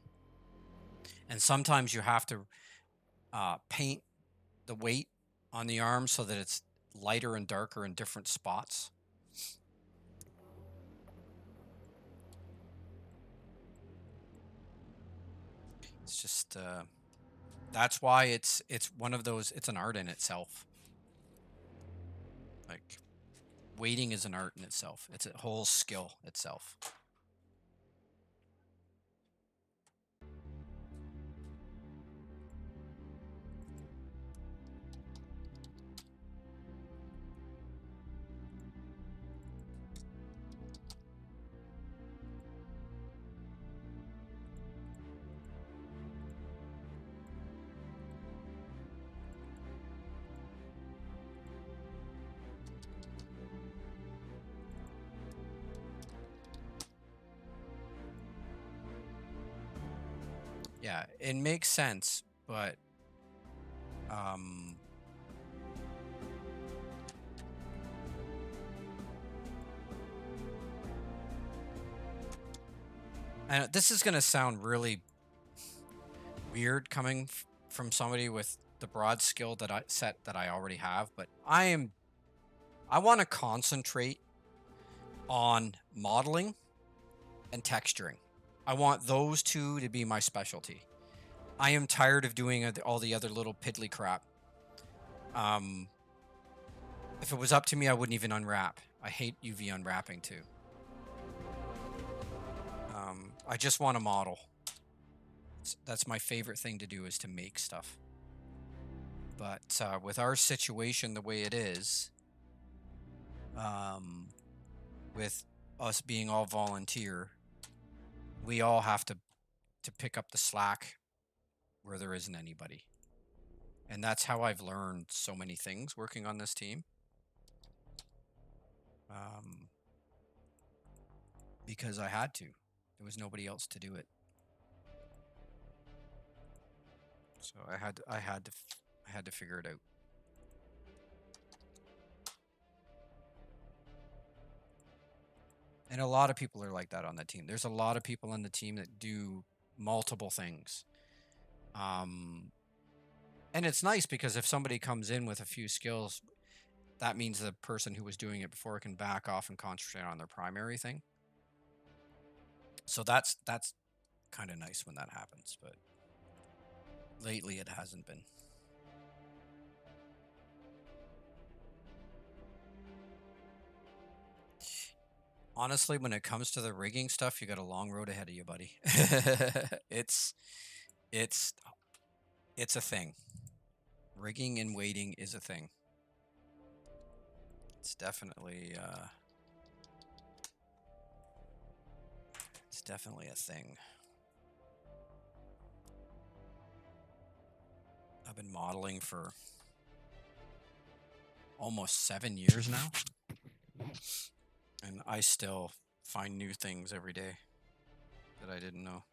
And sometimes you have to paint the weight on the arm so that it's lighter and darker in different spots. It's just that's why it's one of those. It's an art in itself. Like waiting is an art in itself. It's a whole skill itself. Yeah, it makes sense, but and this is gonna sound really weird coming from somebody with the broad skill that I already have, but I want to concentrate on modeling and texturing. I want those two to be my specialty. I am tired of doing all the other little piddly crap. If it was up to me, I wouldn't even unwrap. I hate UV unwrapping too. I just want to model. That's my favorite thing to do, is to make stuff. But with our situation the way it is, with us being all volunteer, we all have to pick up the slack where there isn't anybody. And that's how I've learned so many things working on this team. Because I had to. There was nobody else to do it. So I had to figure it out. And a lot of people are like that on the team. There's a lot of people on the team that do multiple things. And it's nice because if somebody comes in with a few skills, that means the person who was doing it before can back off and concentrate on their primary thing. So that's kind of nice when that happens, but lately it hasn't been. Honestly, when it comes to the rigging stuff, you got a long road ahead of you, buddy. It's a thing. Rigging and waiting is a thing. It's definitely a thing. I've been modeling for almost 7 years now, and I still find new things every day that I didn't know.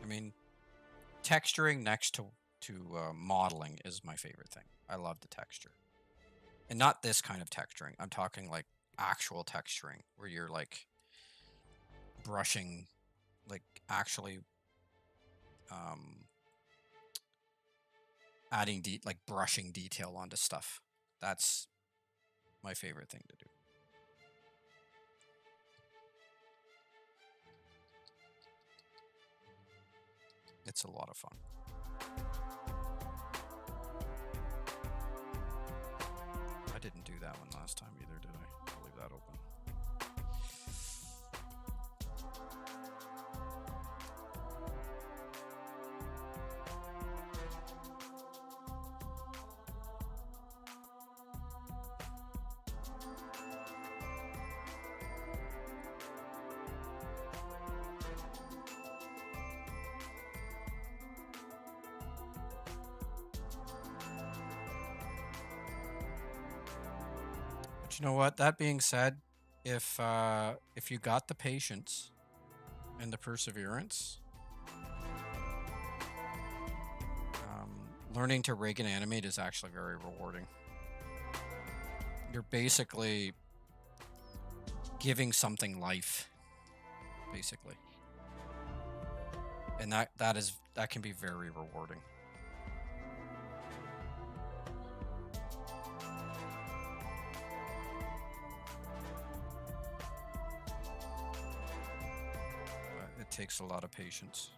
I mean, texturing next to modeling is my favorite thing. I love the texture, and not this kind of texturing. I'm talking like actual texturing, where you're like brushing, like actually adding like brushing detail onto stuff. That's my favorite thing to do. It's a lot of fun. I didn't do that one last time either, did I? I'll leave that open. But you know what? That being said, if you got the patience and the perseverance, learning to rig and animate is actually very rewarding. You're basically giving something life, basically. And that can be very rewarding. It takes a lot of patience.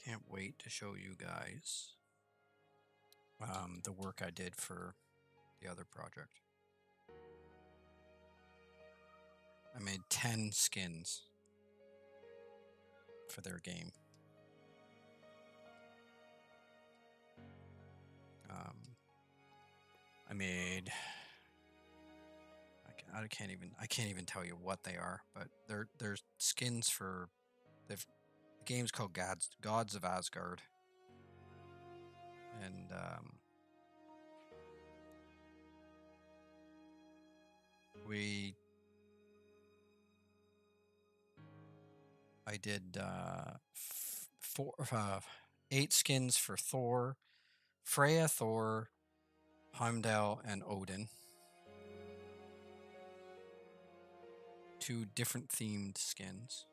Can't wait to show you guys the work I did for the other project. I made 10 skins for their game. I made. I can't even tell you what they are, but they're skins for. The game's called Gods of Asgard, and I did 8 skins for Thor, Freya, Thor, Heimdall, and Odin. 2 different themed skins.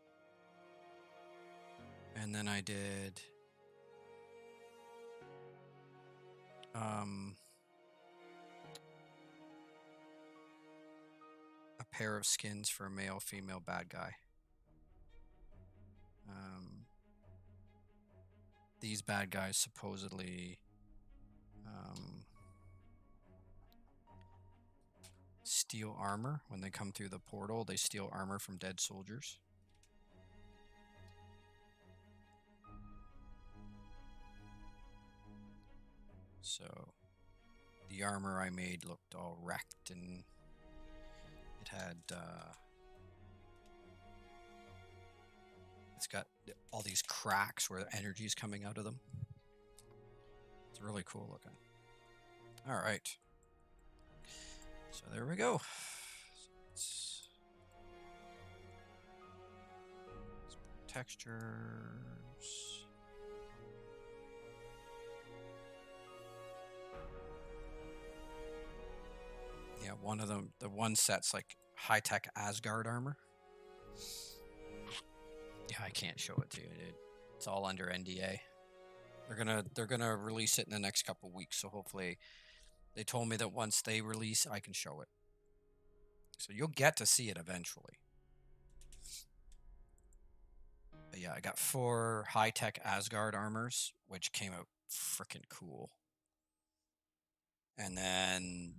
And then I did a pair of skins for a male, female bad guy. These bad guys supposedly steal armor. When they come through the portal, they steal armor from dead soldiers. So the armor I made looked all wrecked, and it had it's got all these cracks where the energy is coming out of them. It's really cool looking. All right. So there we go. Textures. Yeah, one of them, the one set's like high-tech Asgard armor. Yeah, I can't show it to you, dude. It's all under NDA. They're gonna release it in the next couple weeks, so hopefully they told me that once they release, I can show it. So you'll get to see it eventually. Yeah, I got 4 high-tech Asgard armors, which came out freaking cool. And then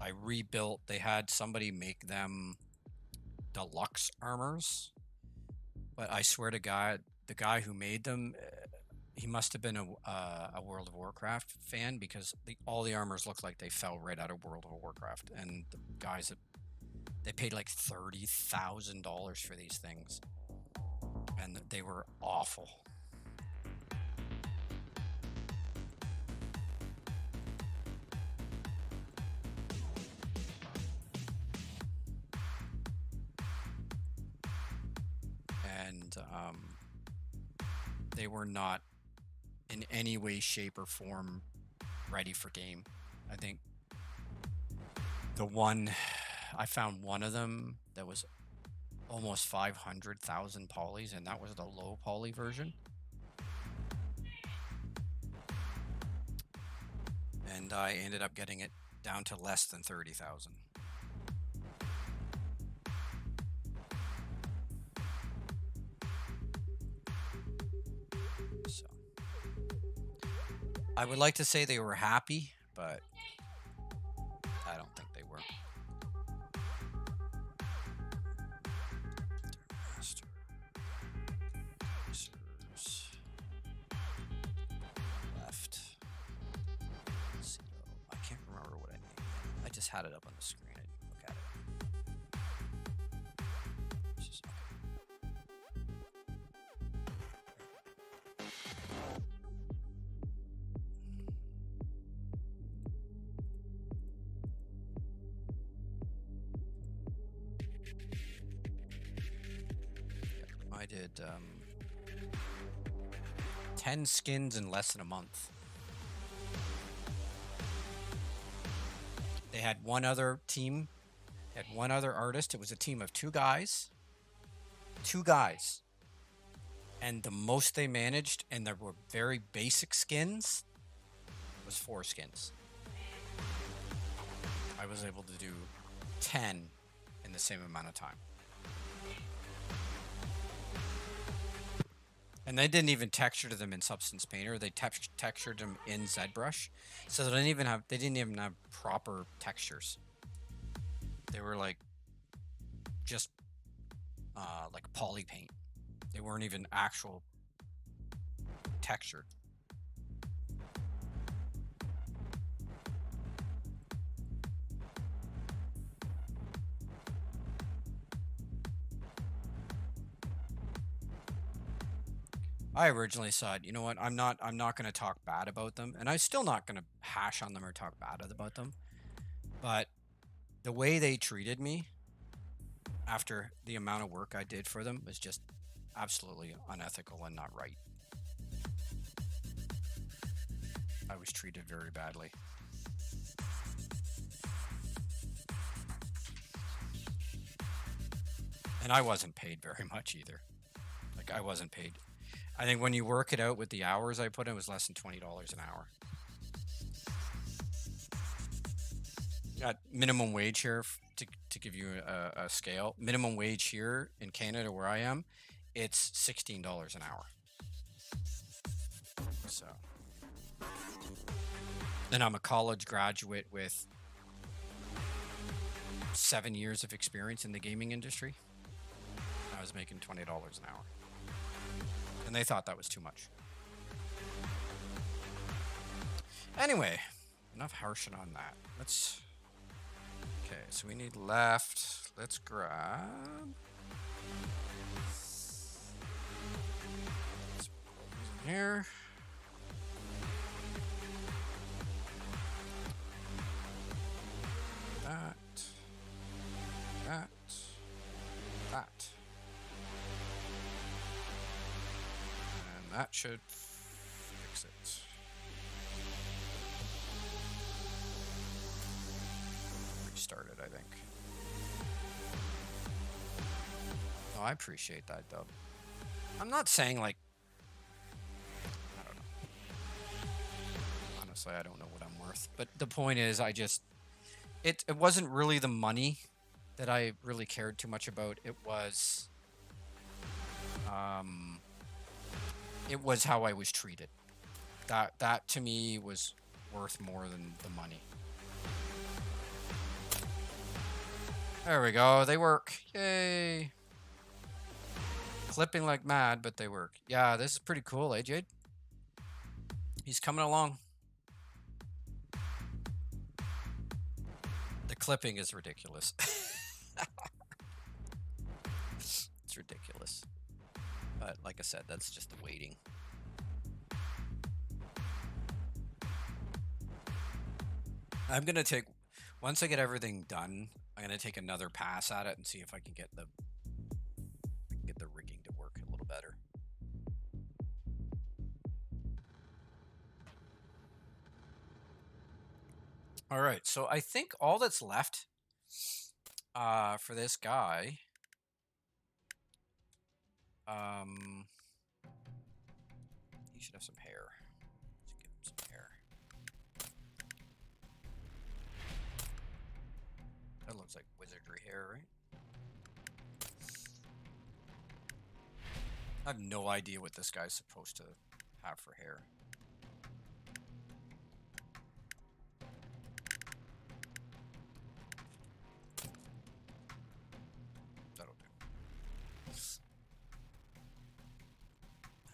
I rebuilt. They had somebody make them deluxe armors, but I swear to God, the guy who made them, he must have been a World of Warcraft fan, because all the armors look like they fell right out of World of Warcraft. And the guys that they paid like $30,000 for these things, and they were awful. And they were not in any way, shape, or form ready for game. I think I found one of them that was almost 500,000 polys, and that was the low poly version. And I ended up getting it down to less than 30,000. So I would like to say they were happy, but I don't think they were. Master Racers left. I can't remember what I named it. I just had it up on the screen. I didn't look at it. I did 10 skins in less than a month. They had one other team, had one other artist. It was a team of 2 guys. 2 guys. And the most they managed, and there were very basic skins, was 4 skins. I was able to do 10 in the same amount of time. And they didn't even texture them in Substance Painter. They textured them in ZBrush, so they didn't even have proper textures. They were like just like poly paint. They weren't even actual textured. I originally said, you know what, I'm not going to talk bad about them, and I'm still not going to hash on them or talk bad about them. But the way they treated me after the amount of work I did for them was just absolutely unethical and not right. I was treated very badly. And I wasn't paid very much either. Like, I wasn't paid. I think when you work it out with the hours I put in, it was less than $20 an hour. Got minimum wage here to give you a scale. Minimum wage here in Canada, where I am, it's $16 an hour. So, and I'm a college graduate with 7 years of experience in the gaming industry. I was making $20 an hour, and they thought that was too much. Anyway, enough harshing on that. Okay, so we need left. Let's grab. Let's put these in here. That. And that should fix it. Restarted, I think. Oh, I appreciate that, though. I'm not saying, like, I don't know. Honestly, I don't know what I'm worth. But the point is, it wasn't really the money that I really cared too much about. It was It was how I was treated. That to me was worth more than the money. There we go. They work. Yay. Clipping like mad, but they work. Yeah, this is pretty cool, eh, Jade? He's coming along. The clipping is ridiculous. It's ridiculous. But like I said, that's just the waiting. I'm going to take, once I get everything done, I'm going to take another pass at it and see if I can get the rigging to work a little better. All right, so I think all that's left for this guy, he should have some hair. Let's give him some hair. That looks like wizardry hair, right? I have no idea what this guy's supposed to have for hair. That'll do.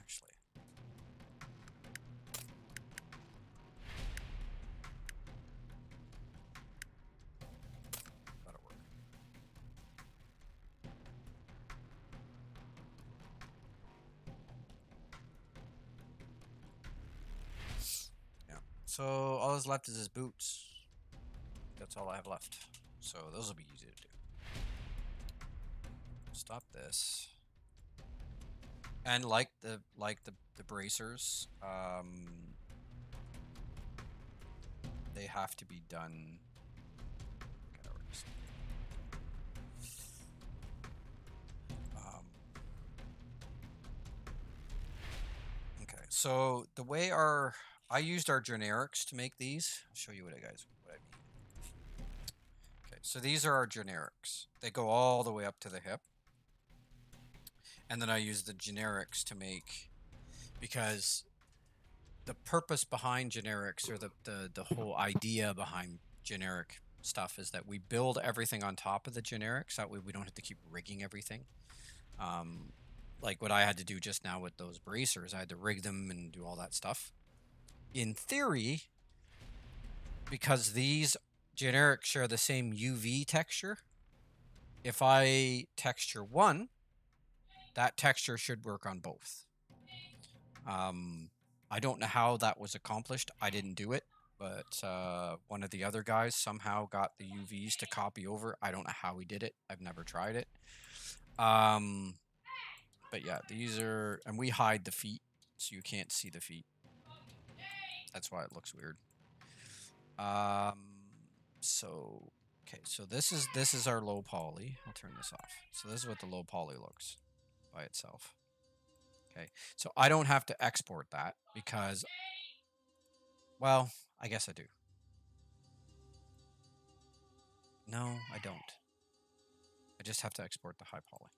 Actually. That'll work. Yeah. So all that's left is his boots. That's all I have left. So those will be easy to do. Stop this. And like the bracers, they have to be done. Okay, so the way I used our generics to make these. I'll show you what I mean. Okay, so these are our generics. They go all the way up to the hip. And then I use the generics to make, because the purpose behind generics, or the whole idea behind generic stuff, is that we build everything on top of the generics. That way we don't have to keep rigging everything. Like what I had to do just now with those bracers, I had to rig them and do all that stuff. In theory, because these generics share the same UV texture, if I texture one, that texture should work on both. I don't know how that was accomplished. I didn't do it, but one of the other guys somehow got the UVs to copy over. I don't know how he did it. I've never tried it. But yeah, these are, and we hide the feet, so you can't see the feet. That's why it looks weird. So, okay, so this is our low poly. I'll turn this off. So this is what the low poly looks by itself. Okay, so I don't have to export that because, well, I guess I do. No, I don't. I just have to export the high poly.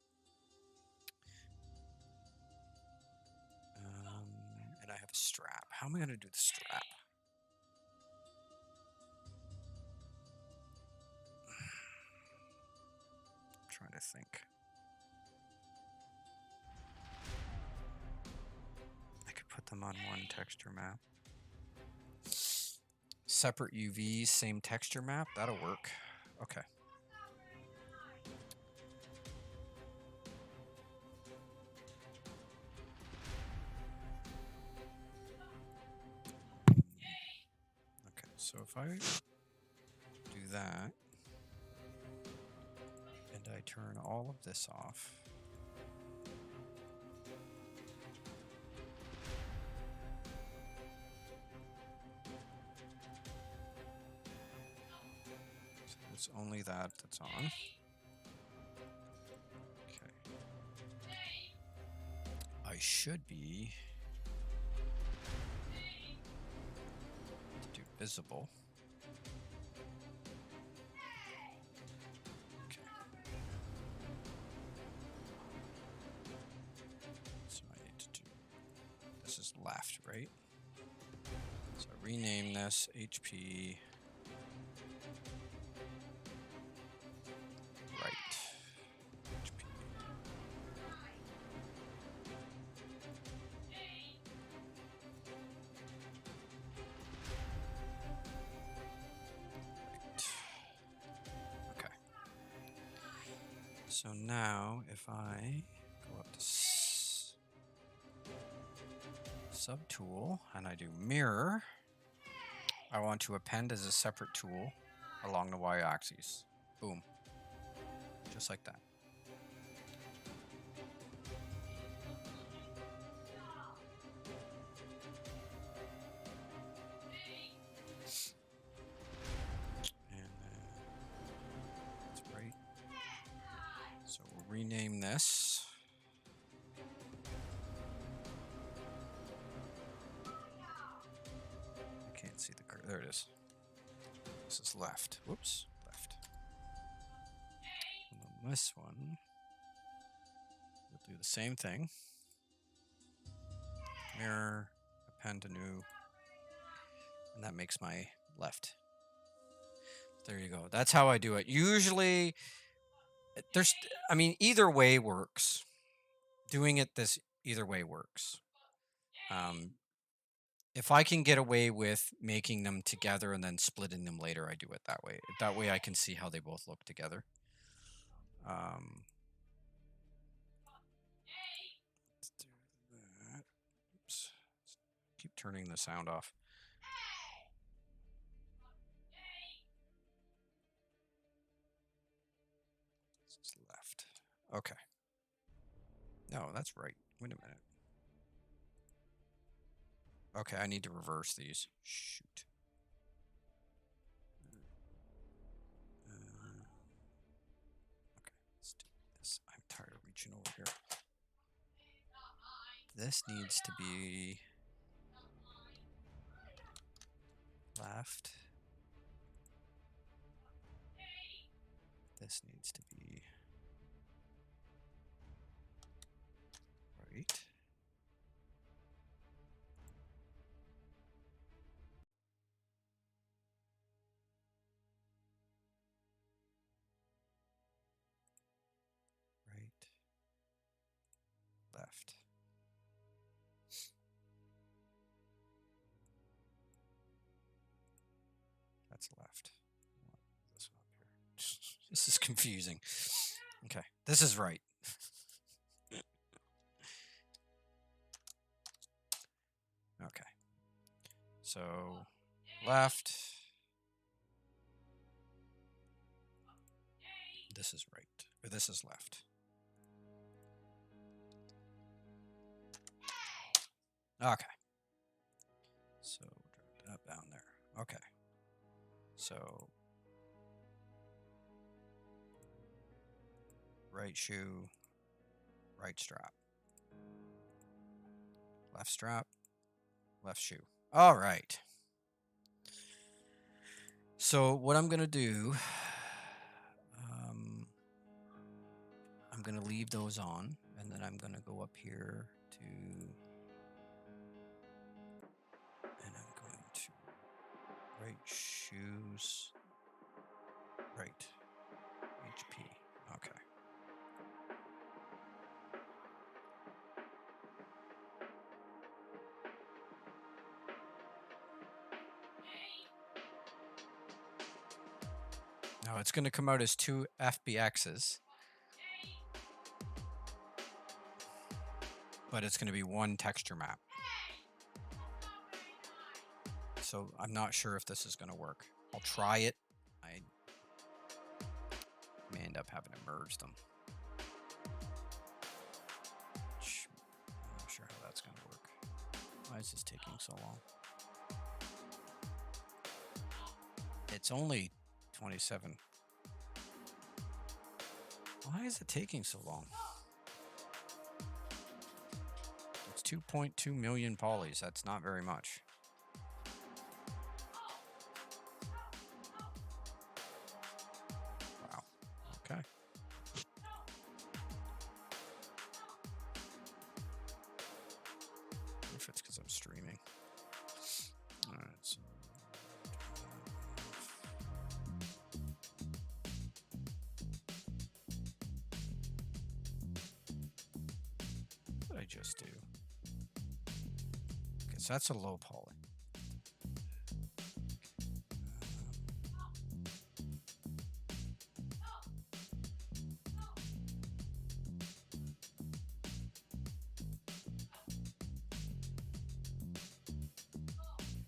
And I have a strap. How am I going to do the strap? I'm trying to think. I could put them on one texture map. Separate UVs, same texture map. That'll work. Okay. Okay, so if I do that, and I turn all of this off, so it's only that's on. Okay. I should be to do visible. right? So rename this HP right. HP. Okay. So now if I go up to subtool and I do mirror, I want to append as a separate tool along the y-axis. Boom. Just like that. And then that's right. So we'll rename this. I can't see the curve. There it is. This is left. Whoops. Left. And then this one, we'll do the same thing. Mirror, append to new, and that makes my left. There you go. That's how I do it. Usually, either way works. Doing it this either way works. If I can get away with making them together and then splitting them later, I do it that way. That way I can see how they both look together. Let's do that. Oops. Keep turning the sound off. This is left. Okay. No, that's right. Wait a minute. Okay, I need to reverse these. Shoot. Okay, let's do this. I'm tired of reaching over here. This needs to be left. This needs to be right. Right. Left. That's left. This one up here. This is confusing. Okay, this is right. Okay. So left. This is right. Or this is left. Okay. So drop that down there. Okay. So right shoe, right strap. Left strap, left shoe. All right. So what I'm going to do, I'm going to leave those on, and then I'm going to go up here to, and I'm going to right shoes, right, HP. Okay. Now it's going to come out as two FBXs, but it's going to be one texture map. So I'm not sure if this is going to work. I'll try it. I may end up having to merge them. I'm not sure how that's going to work. Why is this taking so long? It's only 27. Why is it taking so long? It's 2.2 million polys. That's not very much. Wow. Okay. If it's because I'm streaming. I just do? Because that's a low poly.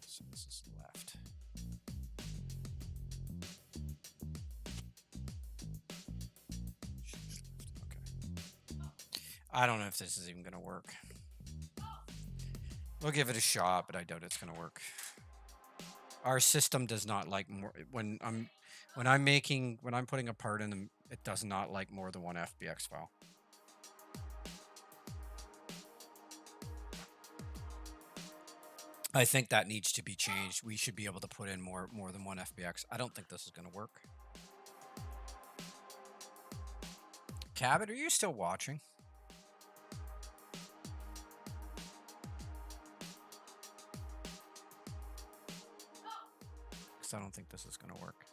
So this is left. Okay. I don't know if this is even going to work. We'll give it a shot, but I doubt it's going to work. Our system does not like more when I'm putting a part in them, it does not like more than one FBX file. I think that needs to be changed. We should be able to put in more than one FBX. I don't think this is going to work. Cabot, are you still watching? Because I don't think this is going to work.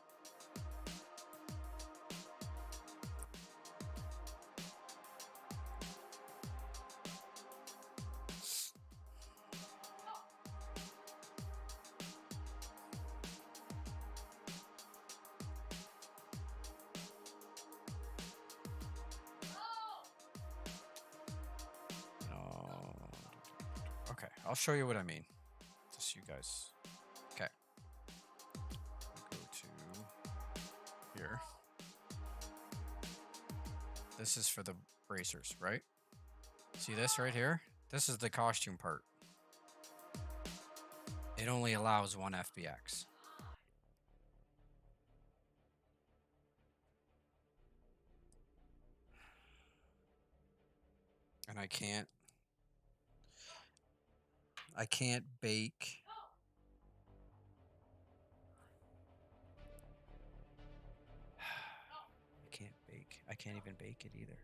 Okay, I'll show you what I mean. Just so you guys. Okay. Go to here. This is for the bracers, right? See this right here? This is the costume part. It only allows one FBX. And I can't bake. I can't bake. I can't even bake it either.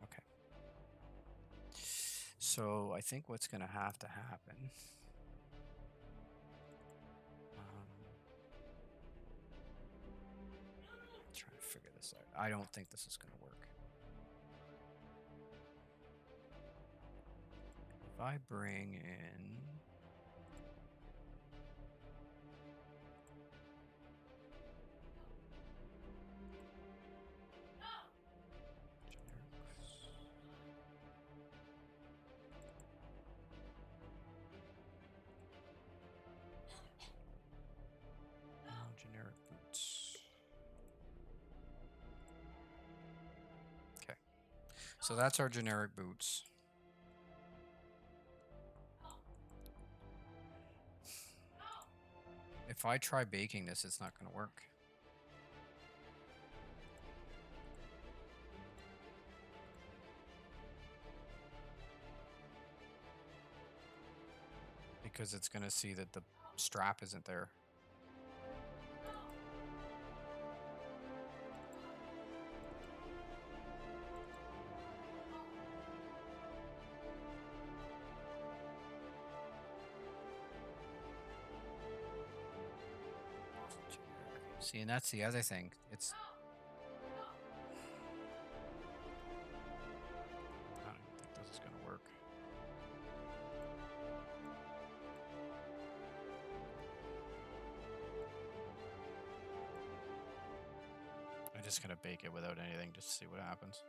Okay. So I think what's going to happen. Trying to figure this out. I don't think this is going to work. If I bring in generic boots. Okay. So that's our generic boots. If I try baking this, it's not going to work. Because it's going to see that the strap isn't there. See, and that's the other thing. It's... I don't think this is going to work. I'm just going to bake it without anything just to see what happens.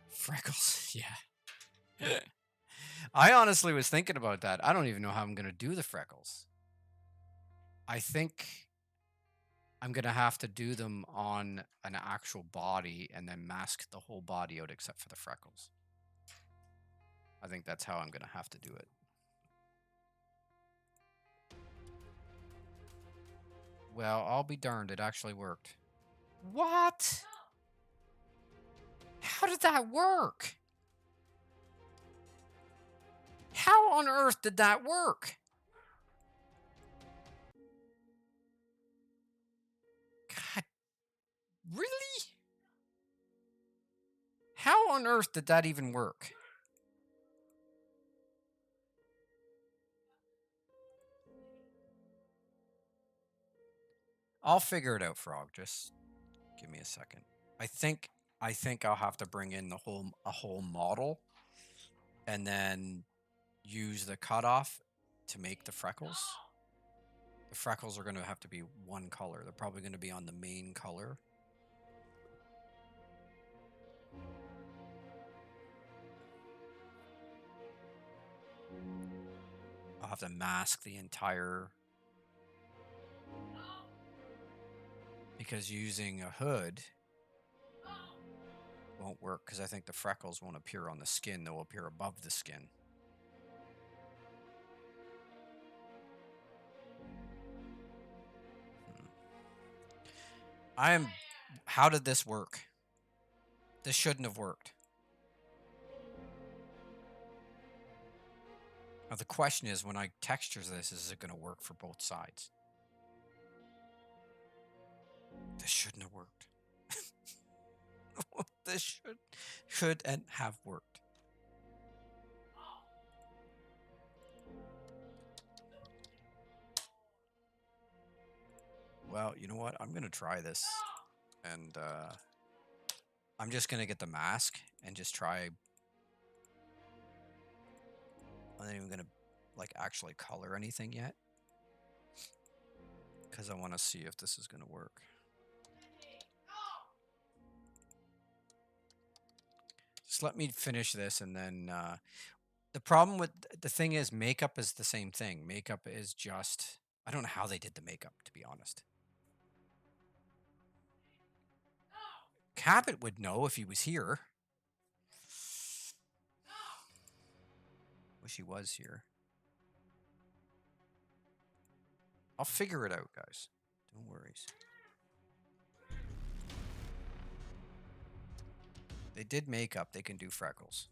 Freckles, yeah. I honestly was thinking about that. I don't even know how I'm going to do the freckles. I think I'm going to have to do them on an actual body and then mask the whole body out except for the freckles. I think that's how I'm going to have to do it. Well, I'll be darned. It actually worked. What? How did that work? How on earth did that work? God, really? How on earth did that even work? I'll figure it out, Frog. Just give me a second. I think I'll have to bring in a whole model and then use the cutoff to make the freckles. The freckles are going to have to be one color. They're probably going to be on the main color. I'll have to mask the entire, because using a hood won't work, because I think the freckles won't appear on the skin. They'll appear above the skin. How did this work? This shouldn't have worked. Now the question is, when I texture this, is it going to work for both sides? This shouldn't have worked. This should and have worked. Well, you know what? I'm going to try this. And I'm just going to get the mask and just try. I'm not even going to like actually color anything yet, because I want to see if this is going to work. Just let me finish this, and then the problem with the thing is, makeup is the same thing. Makeup is just, I don't know how they did the makeup, to be honest. Cabot would know if he was here. Wish he was here. I'll figure it out, guys. Don't worry. They did makeup. They can do freckles.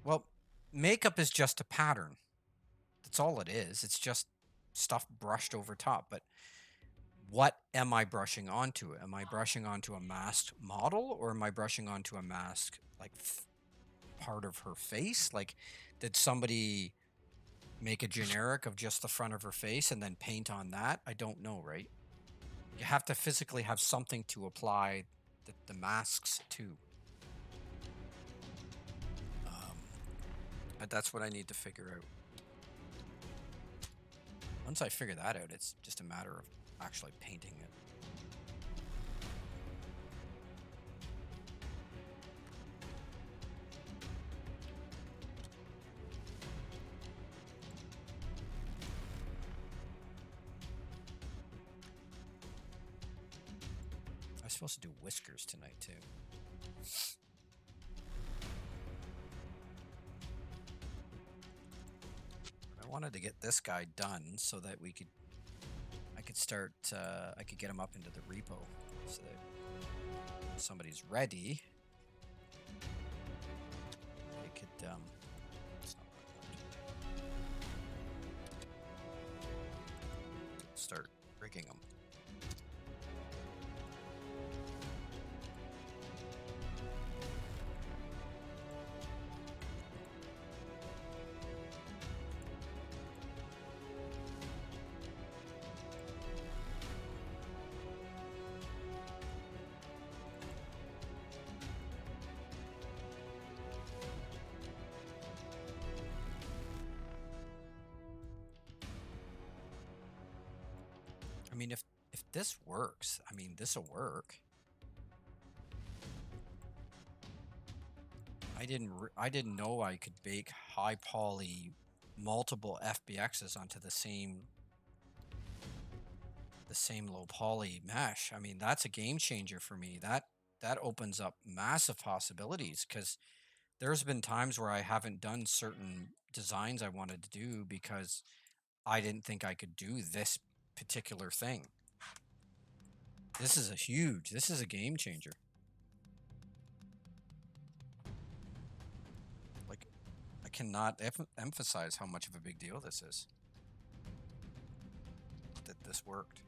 Well, makeup is just a pattern. That's all it is. It's just stuff brushed over top. But what am I brushing onto? Am I brushing onto a masked model, or am I brushing onto a mask, like part of her face? Like, did somebody make a generic of just the front of her face and then paint on that? I don't know, right? You have to physically have something to apply the masks to. But that's what I need to figure out. Once I figure that out, it's just a matter of actually painting it. I was supposed to do whiskers tonight too. I wanted to get this guy done so that I could start, I could get him up into the repo so that when somebody's ready, they could, it's not what I wanted. Start rigging them. I mean, if this works, I mean, this will work. I didn't know I could bake high poly multiple FBXs onto the same low poly mesh. I mean, that's a game changer for me. That opens up massive possibilities, because there's been times where I haven't done certain designs I wanted to do because I didn't think I could do this particular thing. This is a game changer. Like, I cannot emphasize how much of a big deal this is. That this worked.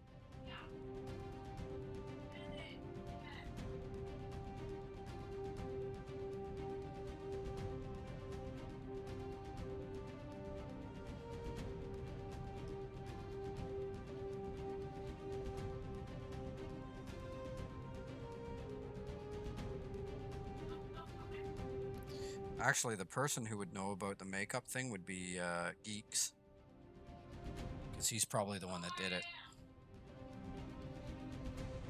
Actually, the person who would know about the makeup thing would be Geeks. Because he's probably the one that did it.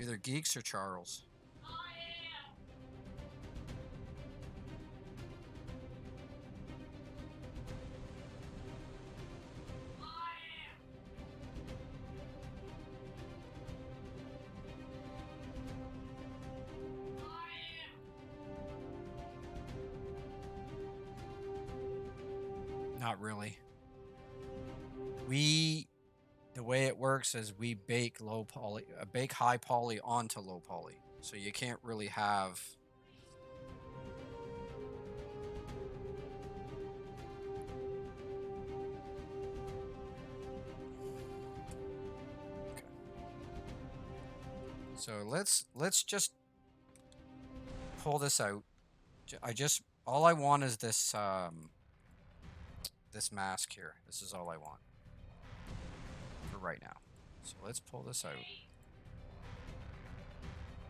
Either Geeks or Charles. Not really. The way it works is we bake bake high poly onto low poly. So you can't really have. Okay. So let's just pull this out. All I want is this this mask here. This is all I want for right now. So let's pull this out.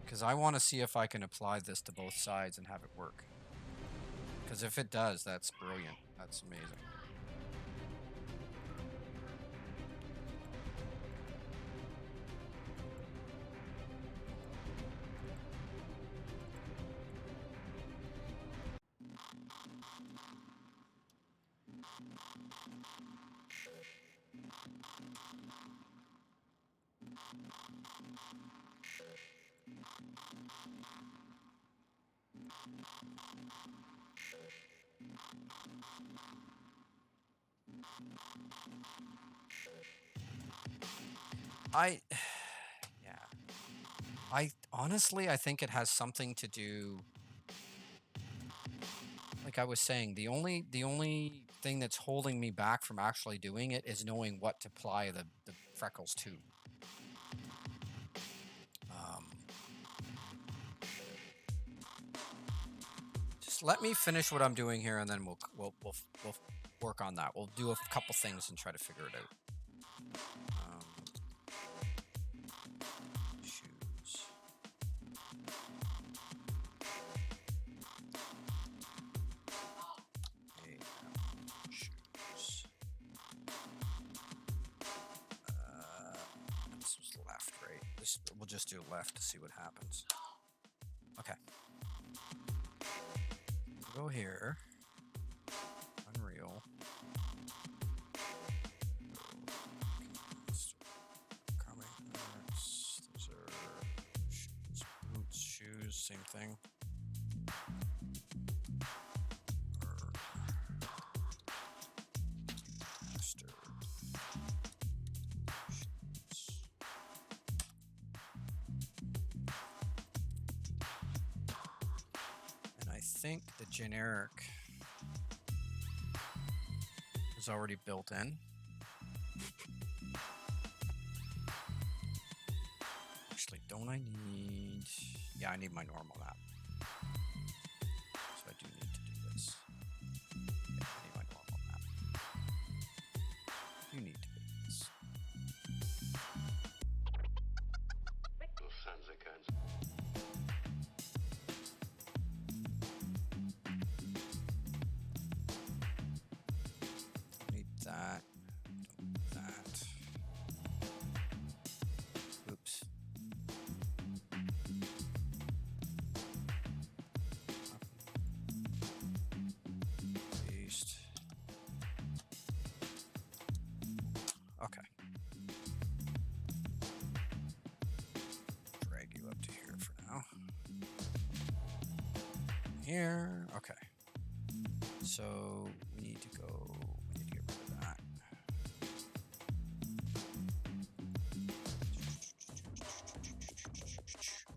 Because I want to see if I can apply this to both sides and have it work. Because if it does, that's brilliant. That's amazing. Yeah. I think it has something to do. Like I was saying, the only thing that's holding me back from actually doing it is knowing what to apply the freckles to. Just let me finish what I'm doing here, and then we'll work on that. We'll do a couple things and try to figure it out. Shoes. Okay, shoes. This was left, right? We'll just do left to see what happens. Okay. Go here. Unreal. Comic arts. Those are shoes, boots, shoes, same thing. I think the generic is already built in. Actually, don't I need... Yeah, I need my normal map. So I do need to do this. Yeah, I need my normal map. You need to do this. That. Oops. Paste. Okay. Drag you up to here for now. Here. Okay. So we need to get rid of that.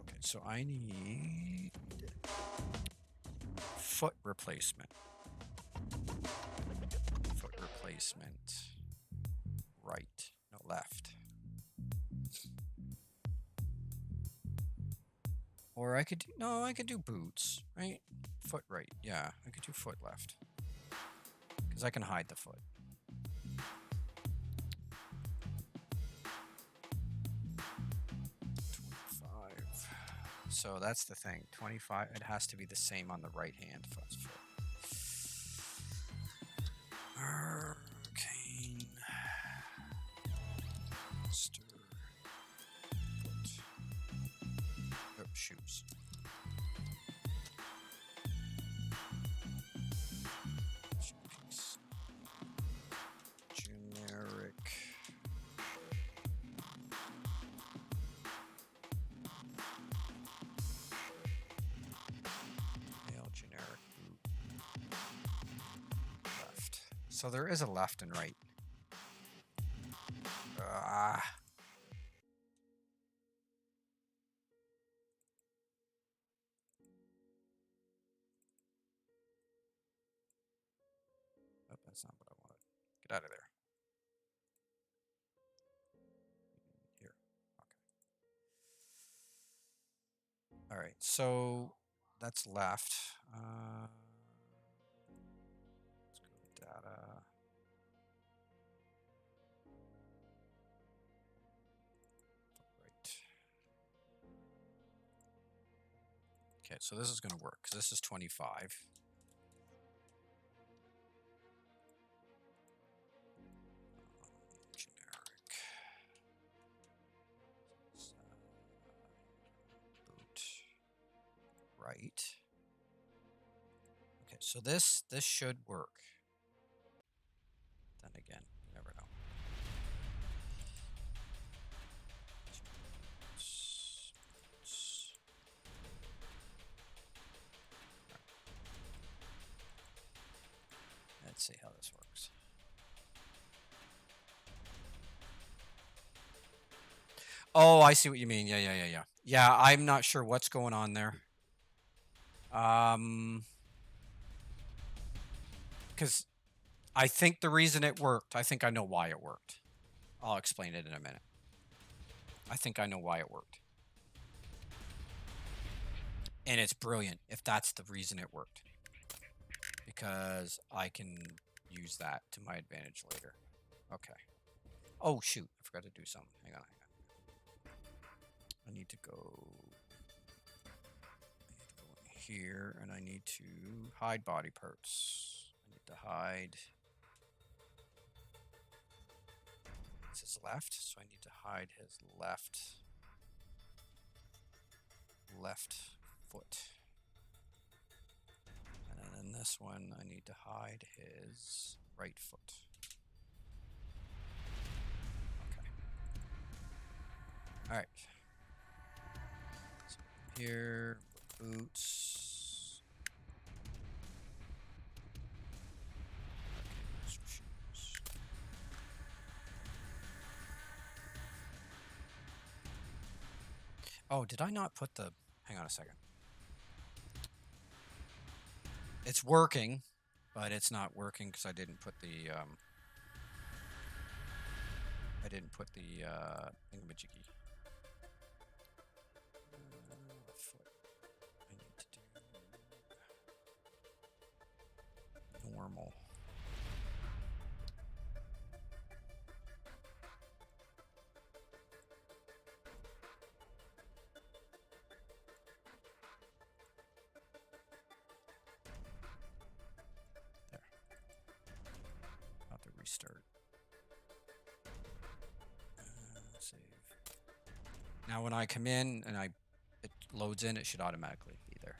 Okay, so I need foot replacement. Foot replacement. Right. No, left. Or I could do boots, right? Foot right. Yeah, I could do foot left. Because I can hide the foot. So that's the thing. 25. It has to be the same on the right hand foot. Arcane Master Foot. Oh, shoes. Piece. Generic. Male generic boot. Left. So there is a left and right. Oh, that's not what I wanted. Get out of there. Here. Okay. All right. So that's left. Let's go to data. Right. Okay, so this is going to work because this is 25. Generic. Boot. Right. Okay, so this should work. Then again, you never know. Let's see how this works. Oh, I see what you mean. Yeah. Yeah, I'm not sure what's going on there. Because I think the reason it worked, I think I know why it worked. I'll explain it in a minute. I think I know why it worked. And it's brilliant if that's the reason it worked. Because I can use that to my advantage later. Okay. Oh, shoot. I forgot to do something. Hang on. I need to go in here, and I need to hide body parts. I need to hide. This is left, so I need to hide his left foot. And then in this one, I need to hide his right foot. Okay. All right. So here, boots. Shoes. Oh, did I not put the... Hang on a second. It's working, but it's not working because I didn't put the thingamajiggy. Foot. I need to do normal. Restart. Save. Now when I come in and it loads in, it should automatically be there.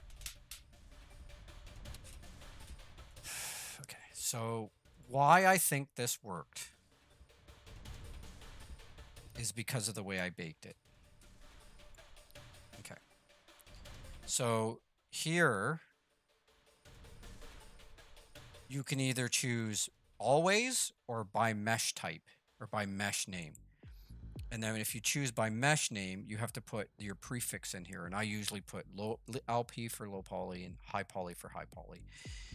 Okay, so why I think this worked is because of the way I baked it. Okay. So here you can either choose always or by mesh type or by mesh name. And then if you choose by mesh name, you have to put your prefix in here. And I usually put LP for low poly and high poly for high poly.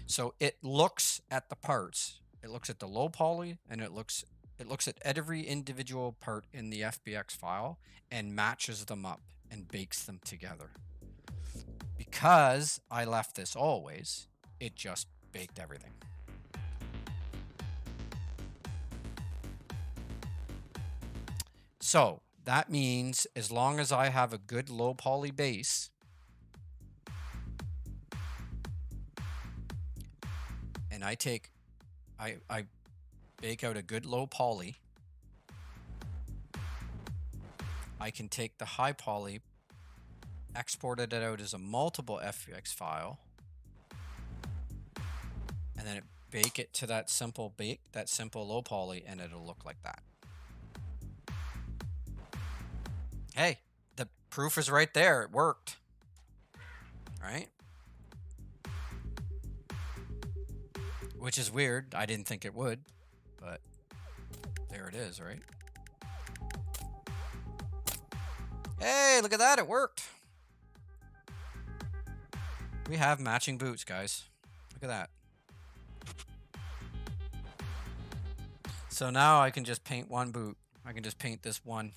So it looks at the parts. It looks at the low poly and it looks at every individual part in the FBX file and matches them up and bakes them together. Because I left this always, it just baked everything. So that means as long as I have a good low poly base, and I bake out a good low poly. I can take the high poly, export it out as a multiple FX file, and then bake it to that simple low poly, and it'll look like that. Hey, the proof is right there. It worked. Right? Which is weird. I didn't think it would, but there it is, right? Hey, look at that. It worked. We have matching boots, guys. Look at that. So now I can just paint one boot. I can just paint this one.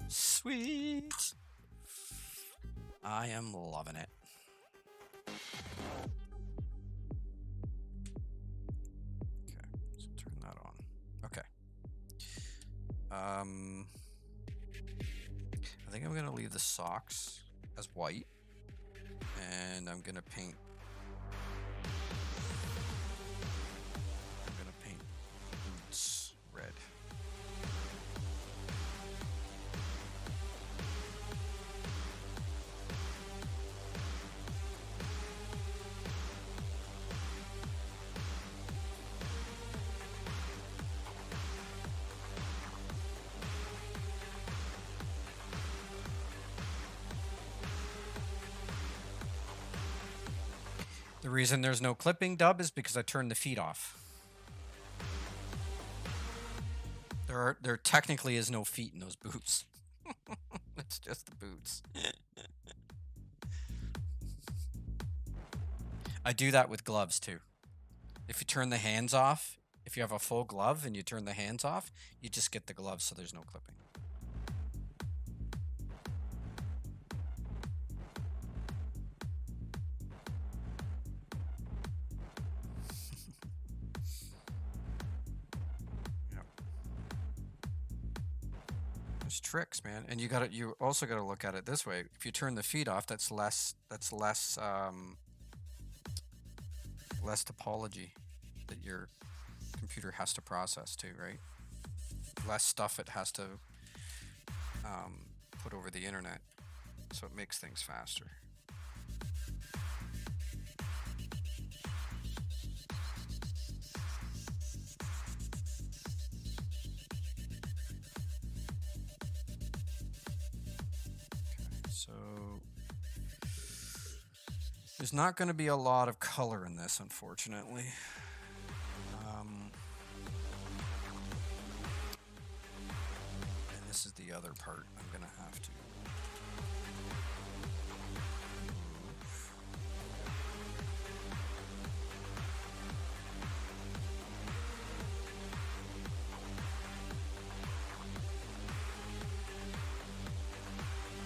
Sweet. I am loving it. Okay, so turn that on. Okay. I think I'm going to leave the socks as white. And I'm going to paint boots red. The reason there's no clipping, Dub, is because I turned the feet off. There technically is no feet in those boots. It's just the boots. I do that with gloves too. If you turn the hands off, if you have a full glove and you turn the hands off, you just get the gloves so there's no clipping. There's tricks, man, and you also gotta look at it this way. If you turn the feet off, that's less topology that your computer has to process too, right? Less stuff it has to put over the internet, so it makes things faster. So there's not going to be a lot of color in this, unfortunately. And this is the other part I'm going to have to move.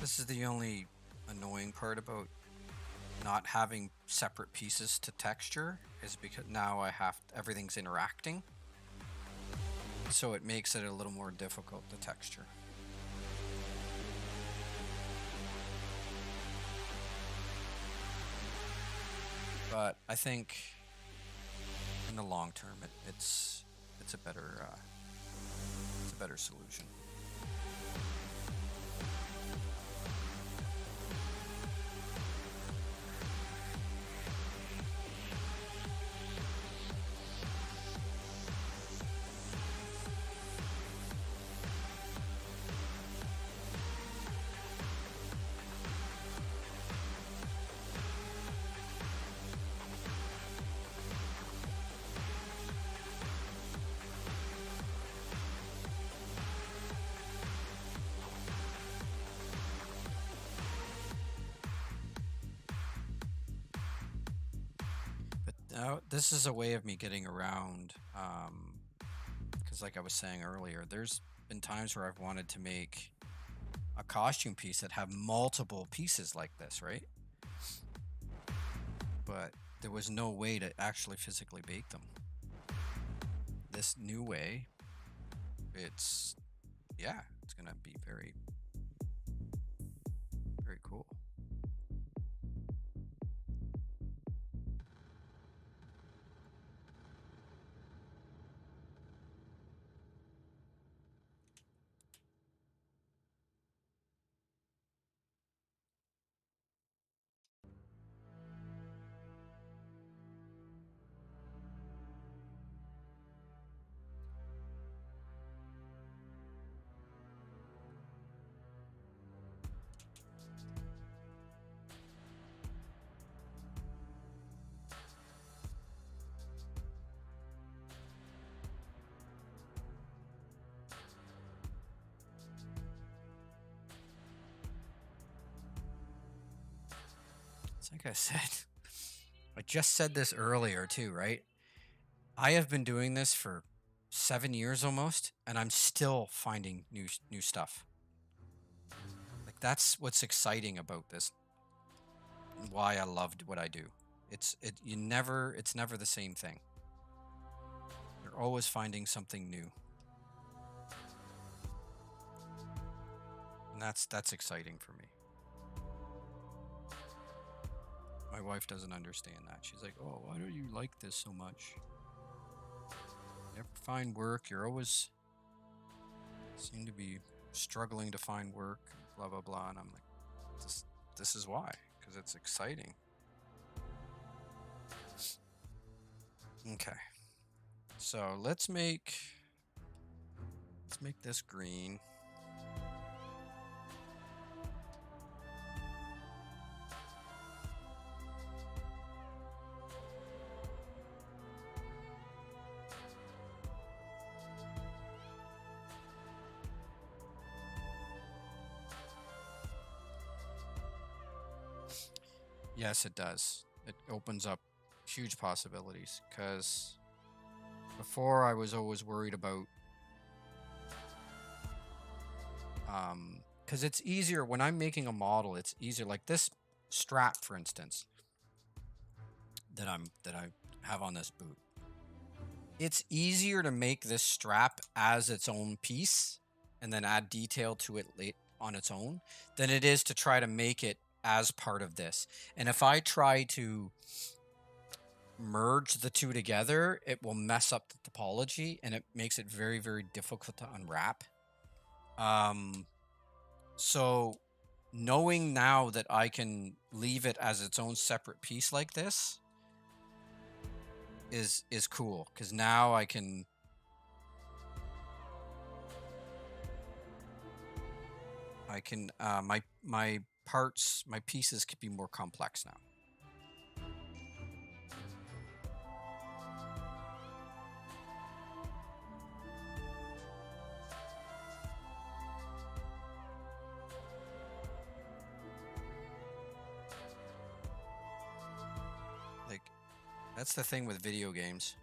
This is the only annoying part about not having separate pieces to texture, is because now everything's interacting, so it makes it a little more difficult to texture. But I think in the long term, it's a better solution. Now, this is a way of me getting around, because like I was saying earlier, there's been times where I've wanted to make a costume piece that have multiple pieces like this, right? But there was no way to actually physically bake them. This new way, it's gonna be very, very cool. It's like I said, I just said this earlier too, right? I have been doing this for 7 years almost, and I'm still finding new stuff. Like that's what's exciting about this. Why I loved what I do. It's never the same thing. You're always finding something new. And that's exciting for me. My wife doesn't understand that. She's like, "Oh, why do you like this so much? You never find work. You're always seem to be struggling to find work, blah blah blah." And I'm like, this is why, because it's exciting. Okay. So let's make this green. Yes, it does. It opens up huge possibilities, because before I was always worried about because it's easier when I'm making a model. It's easier, like this strap, for instance, that I have on this boot. It's easier to make this strap as its own piece and then add detail to it late on its own than it is to try to make it as part of this. And if I try to merge the two together, it will mess up the topology and it makes it very, very difficult to unwrap. So knowing now that I can leave it as its own separate piece like this is cool, because now I can my parts, my pieces could be more complex now. Like, that's the thing with video games.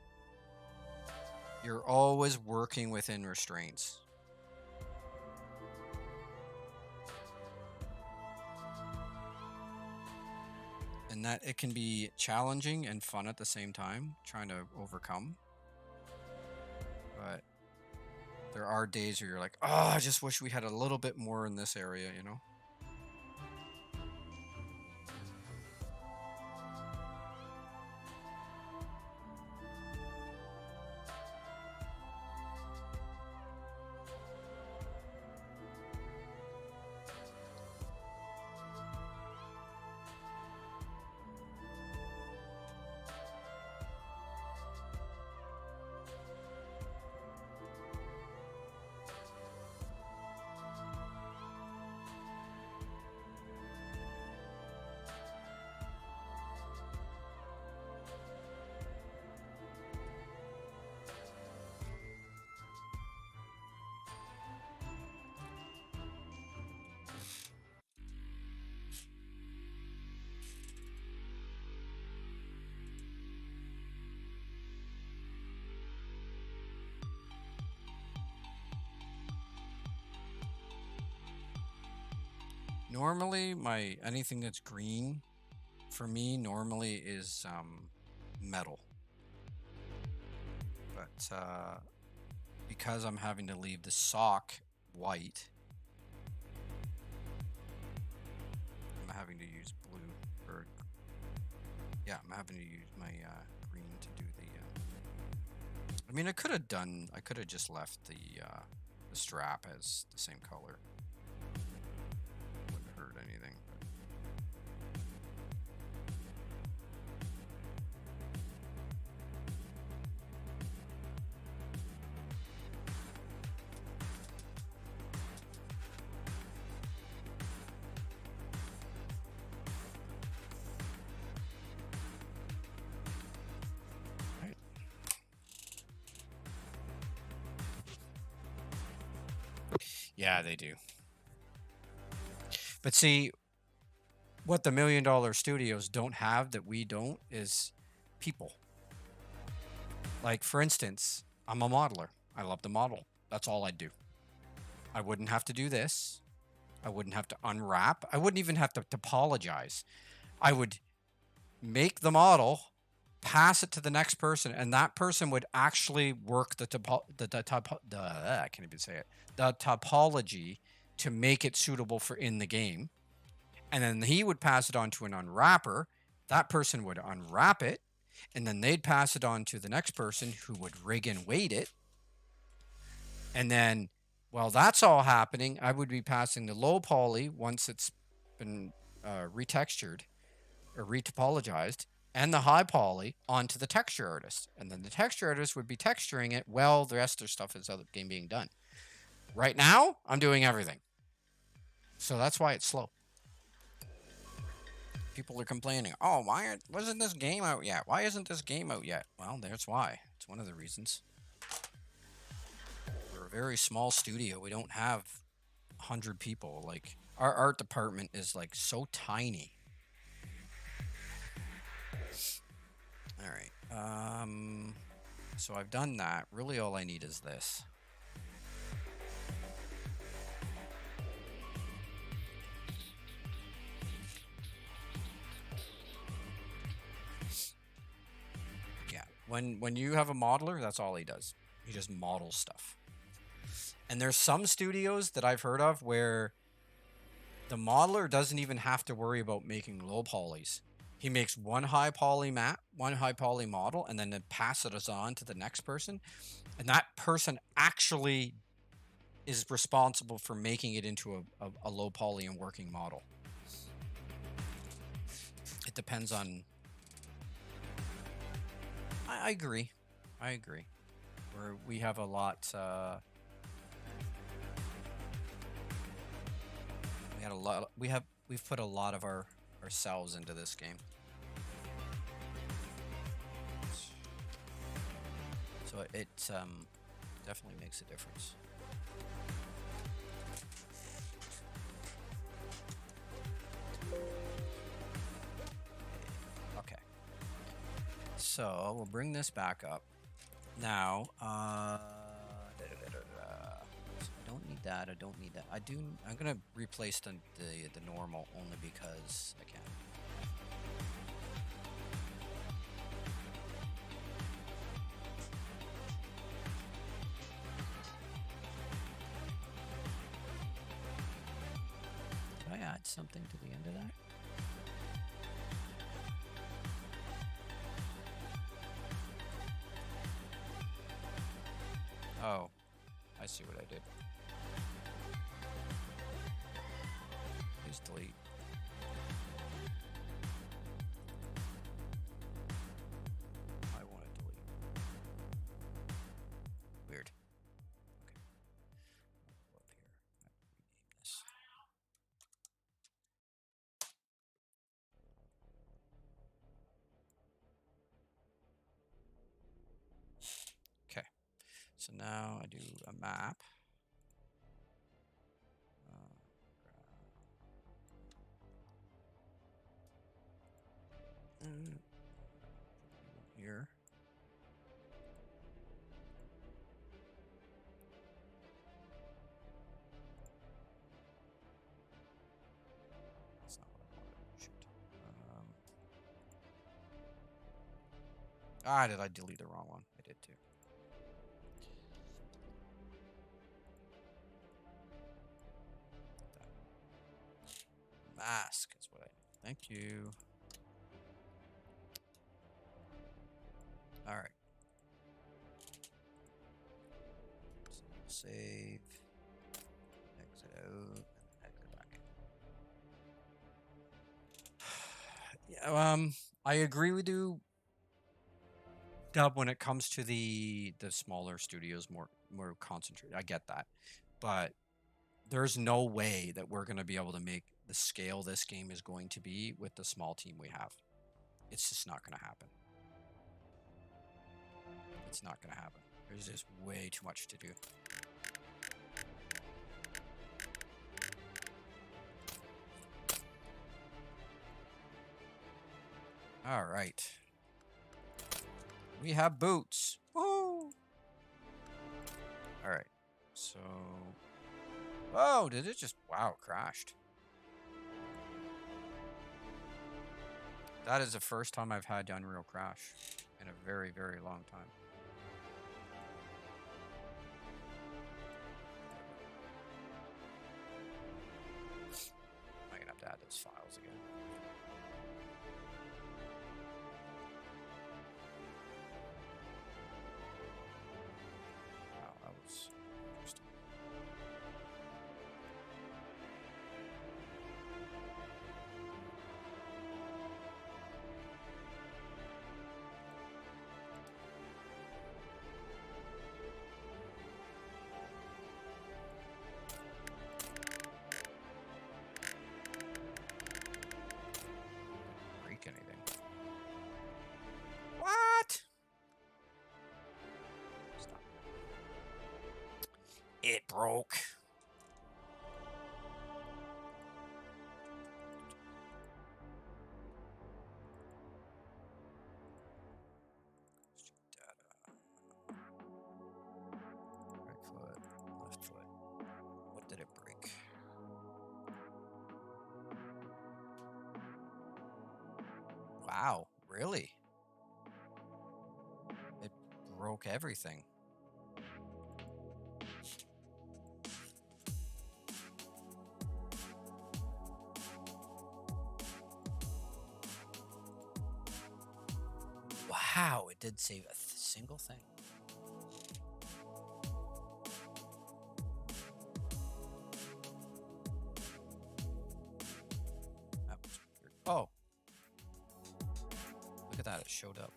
You're always working within restraints. And that it can be challenging and fun at the same time, trying to overcome. But there are days where you're like, oh, I just wish we had a little bit more in this area, you know? Normally, anything that's green for me normally is metal. But because I'm having to leave the sock white, I'm having to use blue. Or yeah, I'm having to use my green to do the. I mean, I could have just left the strap as the same color. Wouldn't hurt anything. Right. Yeah, they do. But see, What the $1 million studios don't have that we don't is people. Like, for instance, I'm a modeler. I love to model. That's all I do. I wouldn't have to do this. I wouldn't have to unwrap. I wouldn't even have to topologize. I would make the model, pass it to the next person, and that person would actually work the I can't even say it. The topology to make it suitable for in the game. And then he would pass it on to an unwrapper. That person would unwrap it, and then they'd pass it on to the next person who would rig and weight it. And then while that's all happening, I would be passing the low poly once it's been retextured or retopologized, and the high poly onto the texture artist. And then the texture artist would be texturing it while the rest of the stuff is out of the game being done. Right now, I'm doing everything. So that's why it's slow. People are complaining, oh, why wasn't this game out yet? Why isn't this game out yet? Well, there's why. It's one of the reasons. We're a very small studio. We don't have 100 people. Like, our art department is like so tiny. All right. So I've done that. Really all I need is this. Yeah. When you have a modeler, that's all he does. He just models stuff. And there's some studios that I've heard of where the modeler doesn't even have to worry about making low polys. He makes one high poly model, and then passes it on to the next person. And that person actually is responsible for making it into a low poly and working model. It depends on... I agree. We have a lot... We've put a lot of ourselves into this game. So it definitely makes a difference. Okay. So we'll bring this back up. Now, I don't need that. I'm gonna replace the normal only because I can. Did I add something to the end of that? Oh, I see what I did. Please delete. I want to delete. Weird. Okay. I'll go up here. Rename this. Okay. So now I do a map. Here. That's not what I wanted. Shoot. Did I delete the wrong one? I did too. Mask is what I need. Thank you. All right. So save. Exit out and exit back in. Yeah. I agree with you, Dub, when it comes to the smaller studios, more concentrated. I get that, but there's no way that we're going to be able to make the scale this game is going to be with the small team we have. It's just not going to happen. It's not going to happen. There's just way too much to do. All right. We have boots. Woo! All right. So. Oh, did it just. Wow, crashed. That is the first time I've had Unreal crash in a very, very long time. I'm gonna have to add those files again. Wow, that was interesting. Break anything? What? Stop. It broke. Right foot, left foot. What did it break? Wow, really? It broke everything. Wow, it did save a single thing. That was weird. Oh. Look at that, it showed up.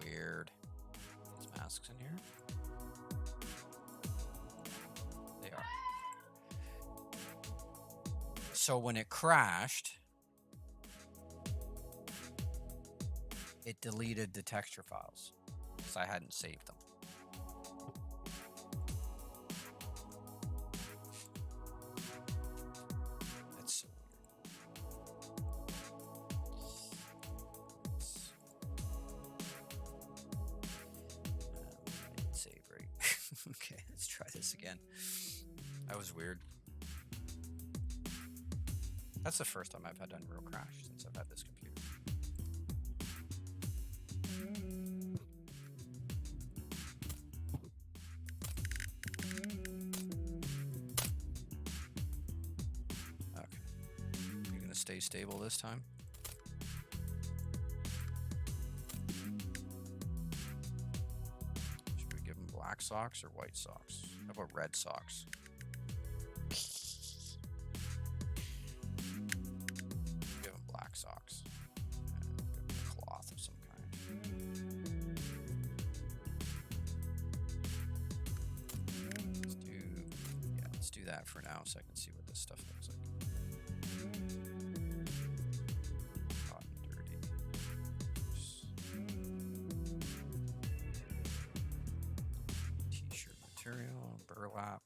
Weird. These masks in here? They are. So when it crashed, it deleted the texture files because I hadn't saved them. That's so weird. I didn't save right. Okay, let's try this again. That was weird. That's the first time I've had Unreal crash since I've had this computer. Stay stable this time. Should we give him black socks or white socks? How about red socks? Give him black socks. And give him a cloth of some kind. Let's do that for now so I can see what this stuff looks like. Material, burlap.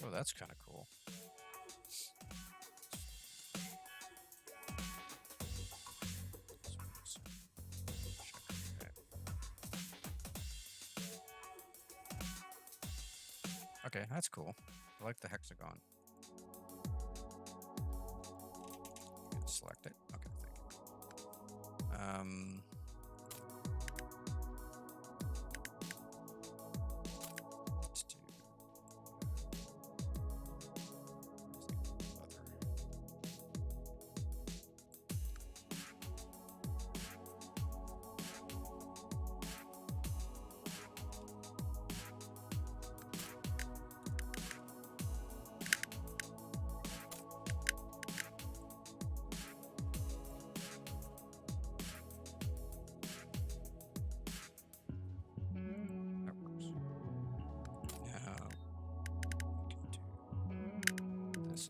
Oh, that's kind of cool. Okay, that's cool. I like the hexagon. Select it. Okay, thank you. Let's do leather.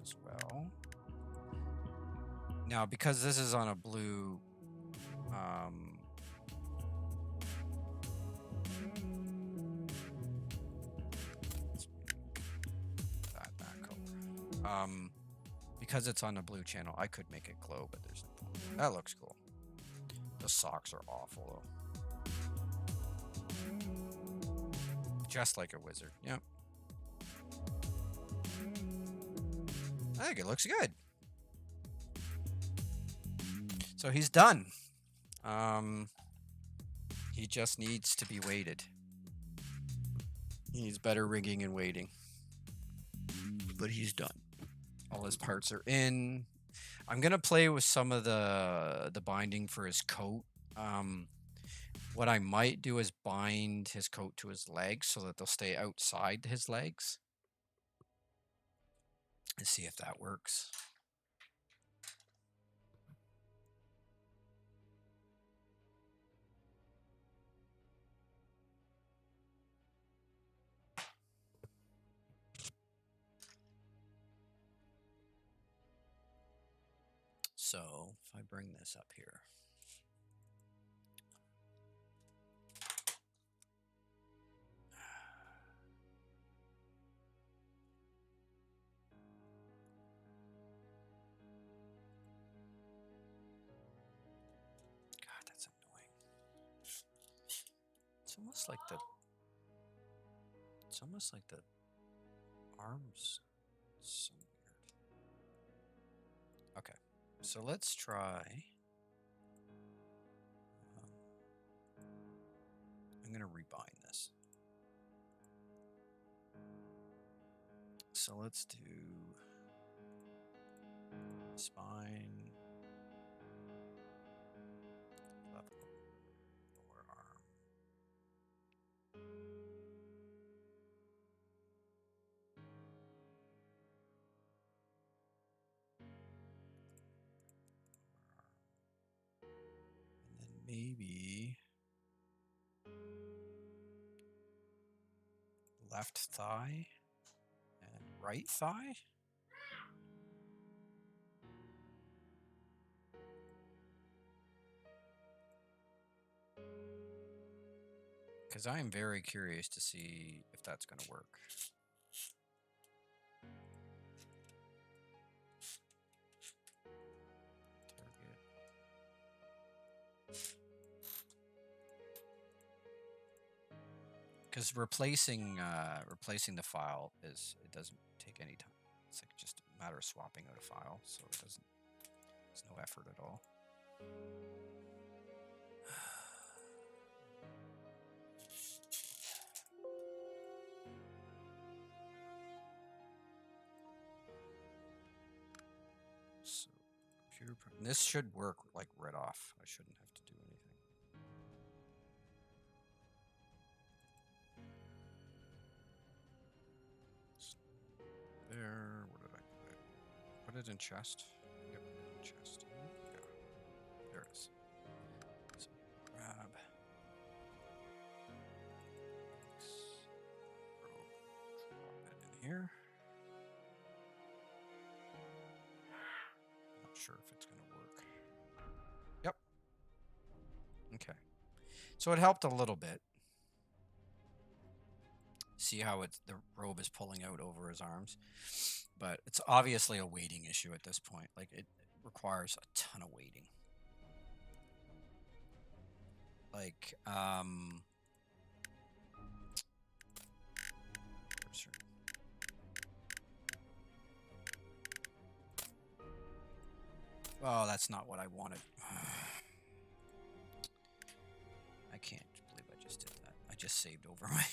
As well. Now, because this is on a blue let's Because it's on the blue channel, I could make it glow, but there's no point. That looks cool. The socks are awful, though. Just like a wizard. Yep. I think it looks good. So he's done. He just needs to be weighted. He needs better rigging and weighting. But he's done. All his parts are in. I'm gonna play with some of the binding for his coat. What I might do is bind his coat to his legs so that they'll stay outside his legs. And see if that works. So if I bring this up here. God, that's annoying. It's almost like the arms. So weird. Okay, so let's try. I'm gonna rebind this. So let's do spine, left lower arm. And then maybe left thigh and right thigh. Because I am very curious to see if that's going to work. Target. Because replacing the file it doesn't take any time. It's like just a matter of swapping out a file, so it's no effort at all. So this should work like right off. I shouldn't have to do anything. There, where did I put it? Put it in chest. Yep, in chest. Yeah, there it is. So grab. Drop it in here. Not sure if it's going to work. Yep. Okay. So it helped a little bit. See how the robe is pulling out over his arms, but it's obviously a weighting issue at this point. Like it requires a ton of weighting. Like oh, that's not what I wanted. I can't believe I just did that. I just saved over my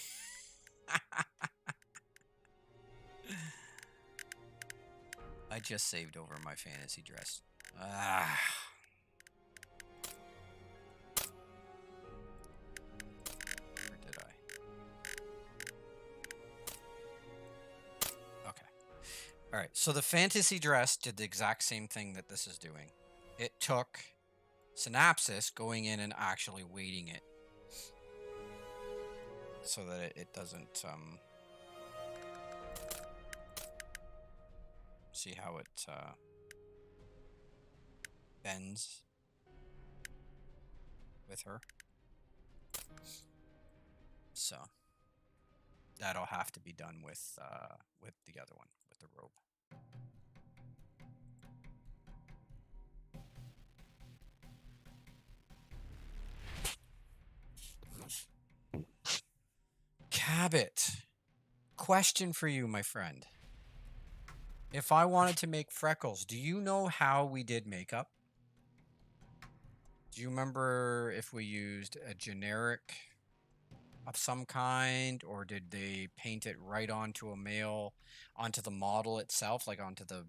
I just saved over my fantasy dress. Ah. Or did I? Okay. All right. So the fantasy dress did the exact same thing that this is doing. It took Synapsis going in and actually weighting it so that it doesn't see how it bends with her. So that'll have to be done with the other one, with the robe. Cabot, question for you, my friend. If I wanted to make Freckles, do you know how we did makeup? Do you remember if we used a generic of some kind, or did they paint it right onto a male, onto the model itself, like onto the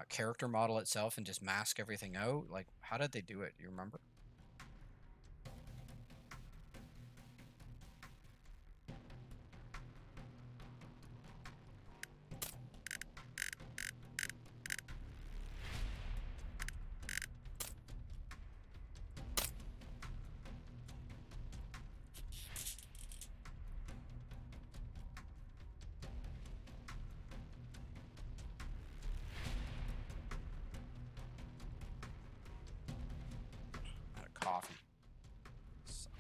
character model itself, and just mask everything out? Like, how did they do it? Do you remember? Out of coffee. Sucks.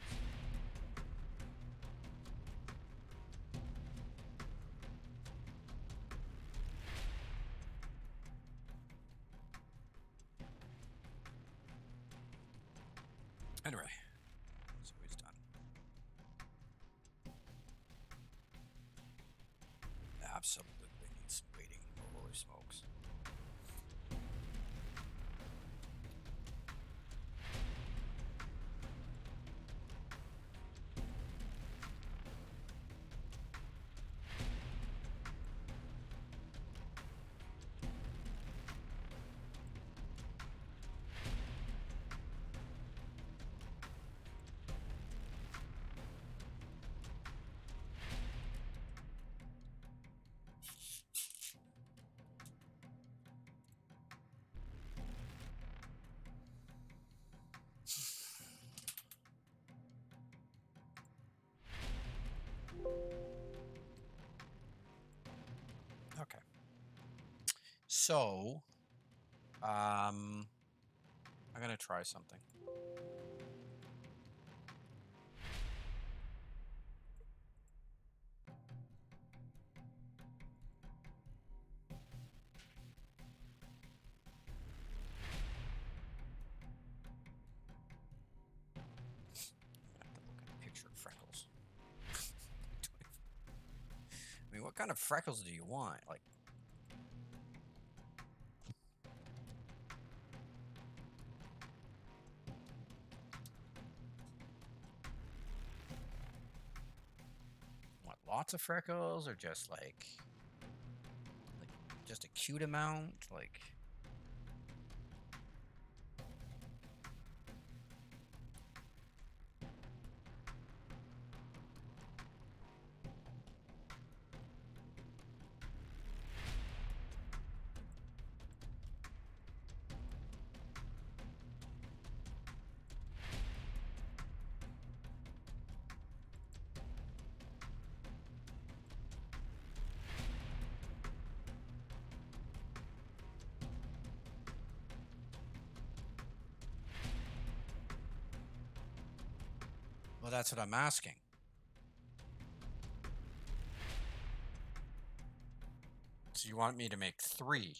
Anyway, so he's done. Absolutely needs waiting. Holy smokes. Okay. So, I'm gonna try something. I'm gonna have to look at a picture of Freckles. I mean, what kind of freckles do you want? Like, what? Lots of freckles, or just like just a cute amount? Like, well, that's what I'm asking. So you want me to make 3?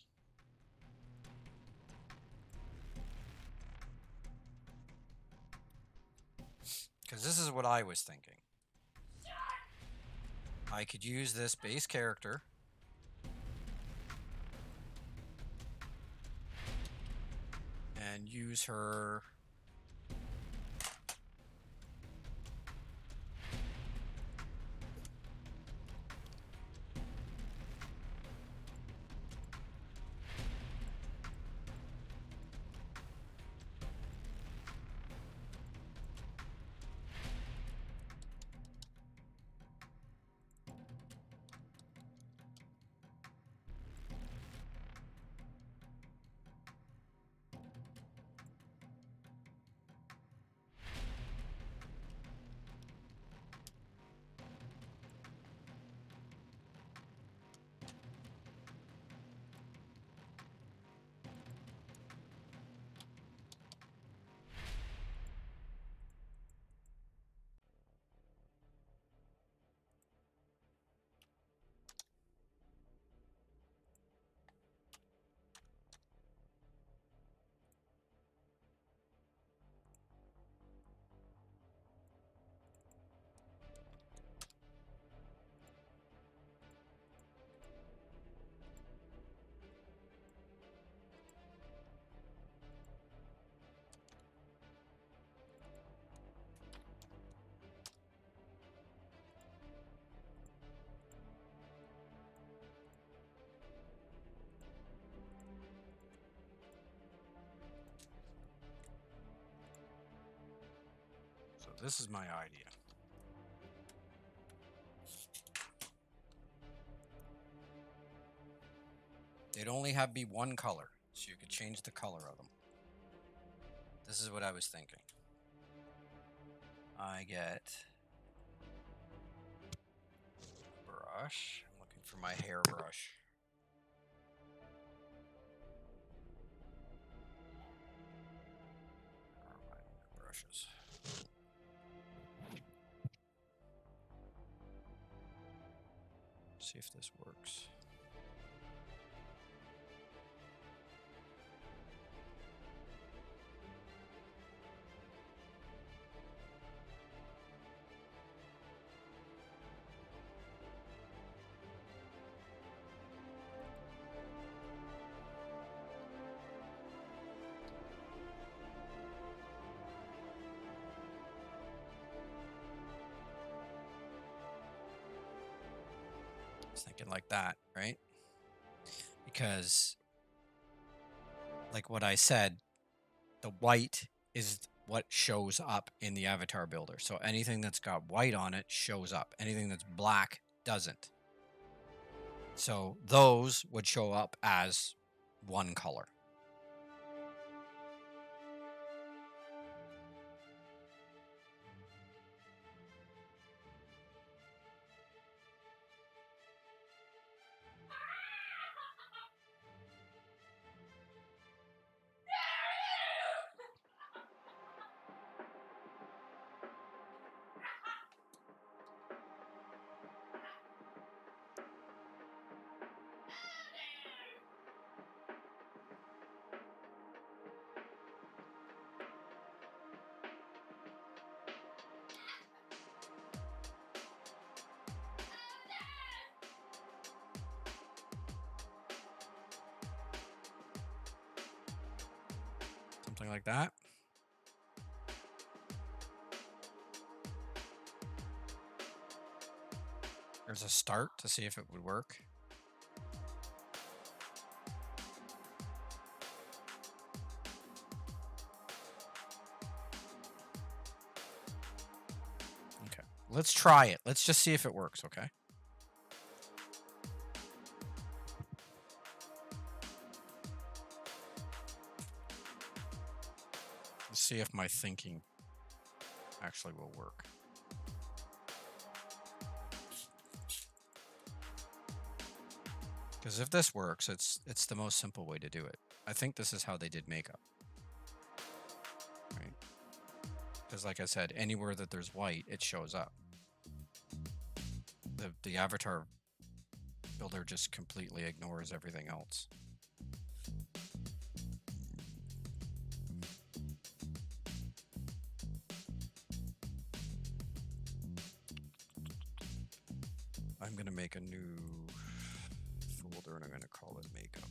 Because this is what I was thinking. I could use this base character and use her this is my idea. They'd only have be one color, so you could change the color of them. This is what I was thinking. I get a brush. I'm looking for my hairbrush. Where are my brushes? See if this works. Thinking like that, right? Because like what I said, the white is what shows up in the avatar builder. So anything that's got white on it shows up. Anything that's black doesn't. So those would show up as one color. Something like that. There's a start to see if it would work. Okay, let's try it. Let's just see if it works, okay? Let's see if my thinking actually will work. Because if this works, it's the most simple way to do it. I think this is how they did makeup. Right? Because like I said, anywhere that there's white, it shows up. The avatar builder just completely ignores everything else. I'm going to make a new folder and I'm going to call it makeup.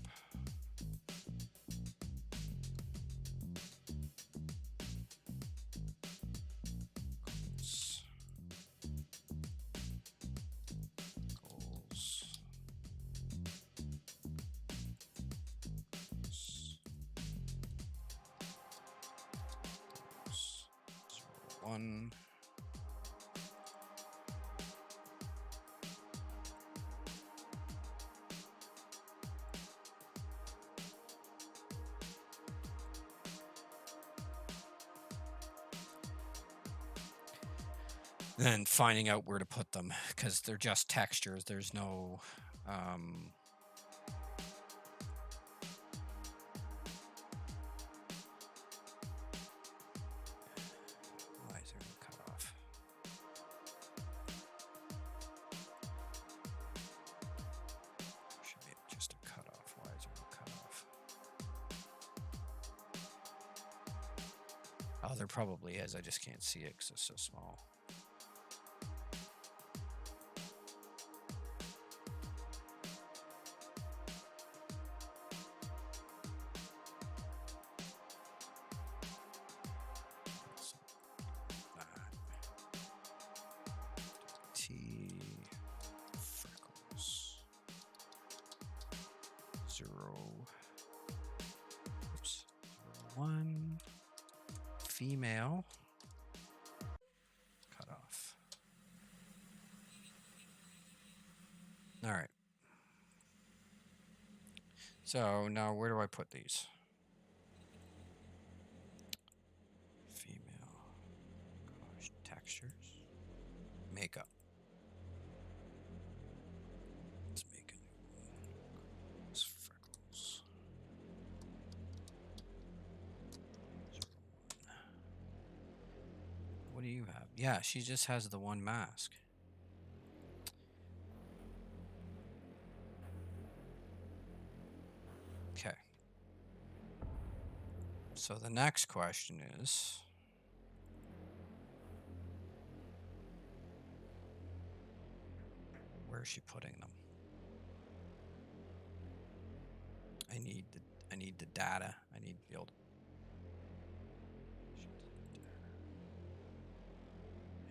One. Then finding out where to put them, because they're just textures. There's no why is there no cutoff? Should be just a cutoff. Why is there no cutoff? Oh, there probably is. I just can't see it because it's so small. Freckles 01 female So now where do I put these? Female. Gosh, textures. Makeup. Let's make a new one. It's Freckles. 01. What do you have? Yeah, she just has the one mask. Okay. So the next question is, where is she putting them? I need the data. I need to be able to.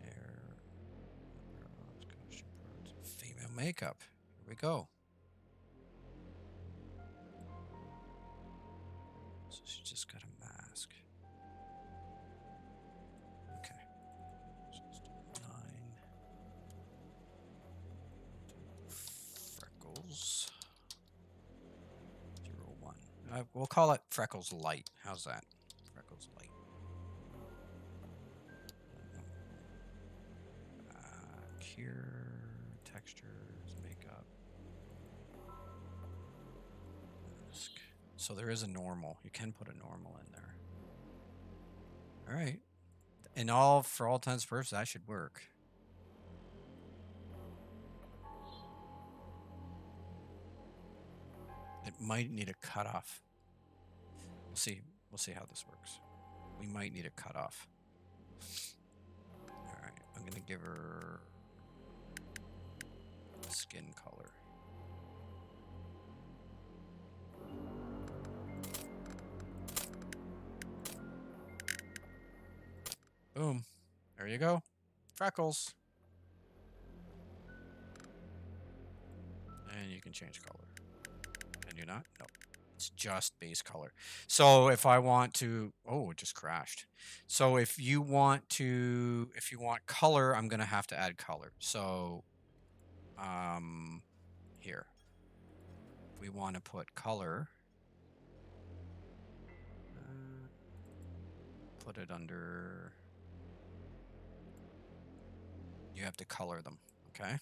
Hair, eyebrows, costume parts, female makeup. Here we go. So she just got a mask. Okay. So let's do 9. Freckles. 01. We'll call it Freckles Light. How's that? Freckles Light. Here, textures, makeup. Mask. So there is a normal. You can put a normal in there. All right. For all intents and purposes, that should work. It might need a cutoff. We'll see. We'll see how this works. We might need a cutoff. All right. I'm gonna give her skin color. Boom. There you go. Freckles. And you can change color. Can you not? No. It's just base color. So if I want to, oh, it just crashed. So if you want color, I'm going to have to add color. So here, if we want to put color, put it under, you have to color them. Okay.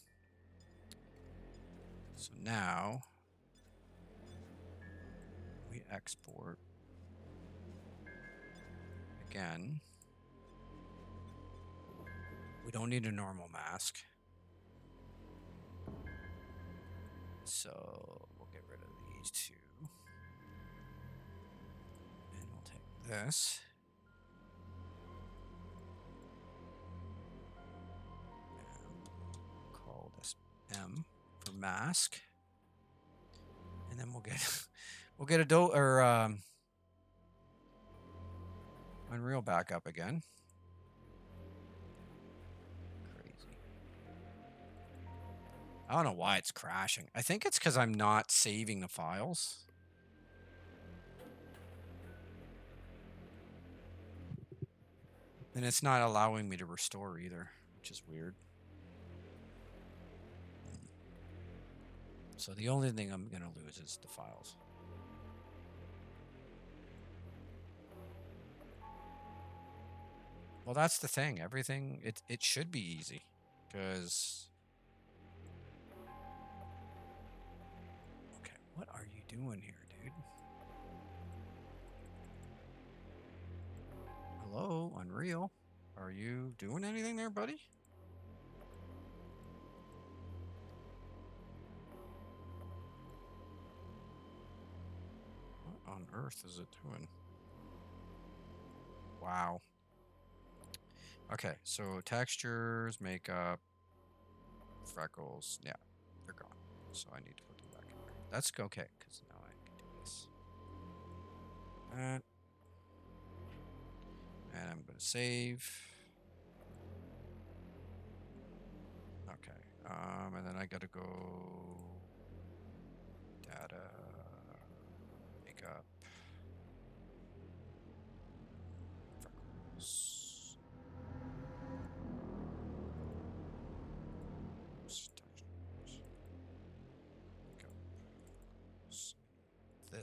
So now we export again. We don't need a normal mask. So we'll get rid of these two. And we'll take this. And we'll call this M for mask. And then we'll get Unreal back up again. Crazy. I don't know why it's crashing. I think it's because I'm not saving the files. And it's not allowing me to restore either, which is weird. So the only thing I'm going to lose is the files. Well, that's the thing. Everything, it should be easy because... Okay, what are you doing here, dude? Hello, Unreal. Are you doing anything there, buddy? What on earth is it doing? Wow. Okay, so textures, makeup, Freckles. Yeah, they're gone. So I need to put them back in there. That's okay, because now I can do this. And I'm going to save. Okay, and then I got to go data, makeup, Freckles, textures, makeup,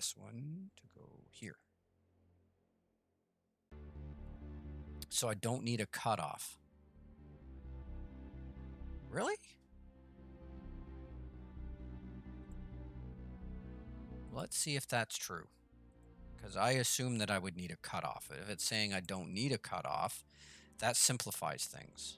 this one to go here. So I don't need a cutoff. Really? Let's see if that's true. Because I assume that I would need a cutoff. If it's saying I don't need a cutoff, that simplifies things.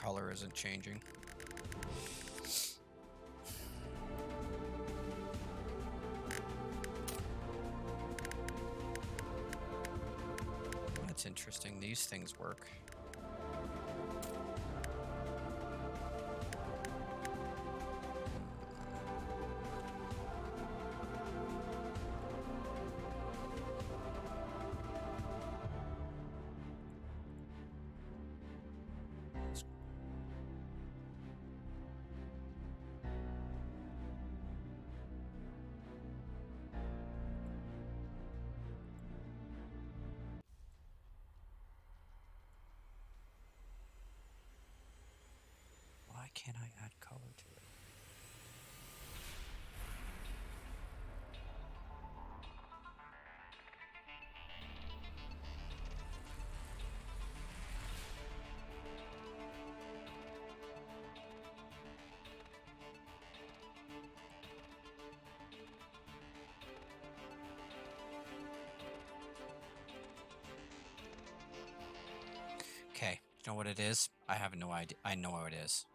Color isn't changing. That's interesting. These things work. Why can't I add color to it? Okay, you know what it is? I have no idea. I know what it is.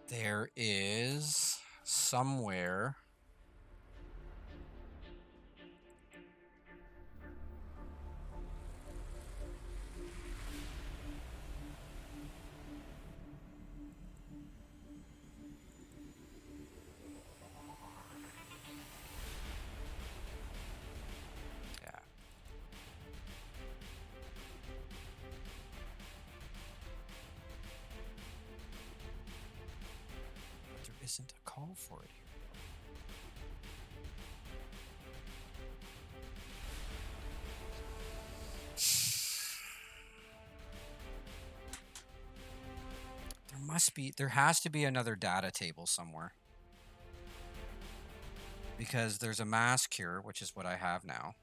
There is somewhere. Isn't a call for it here. There has to be another data table somewhere. Because there's a mask here, which is what I have now.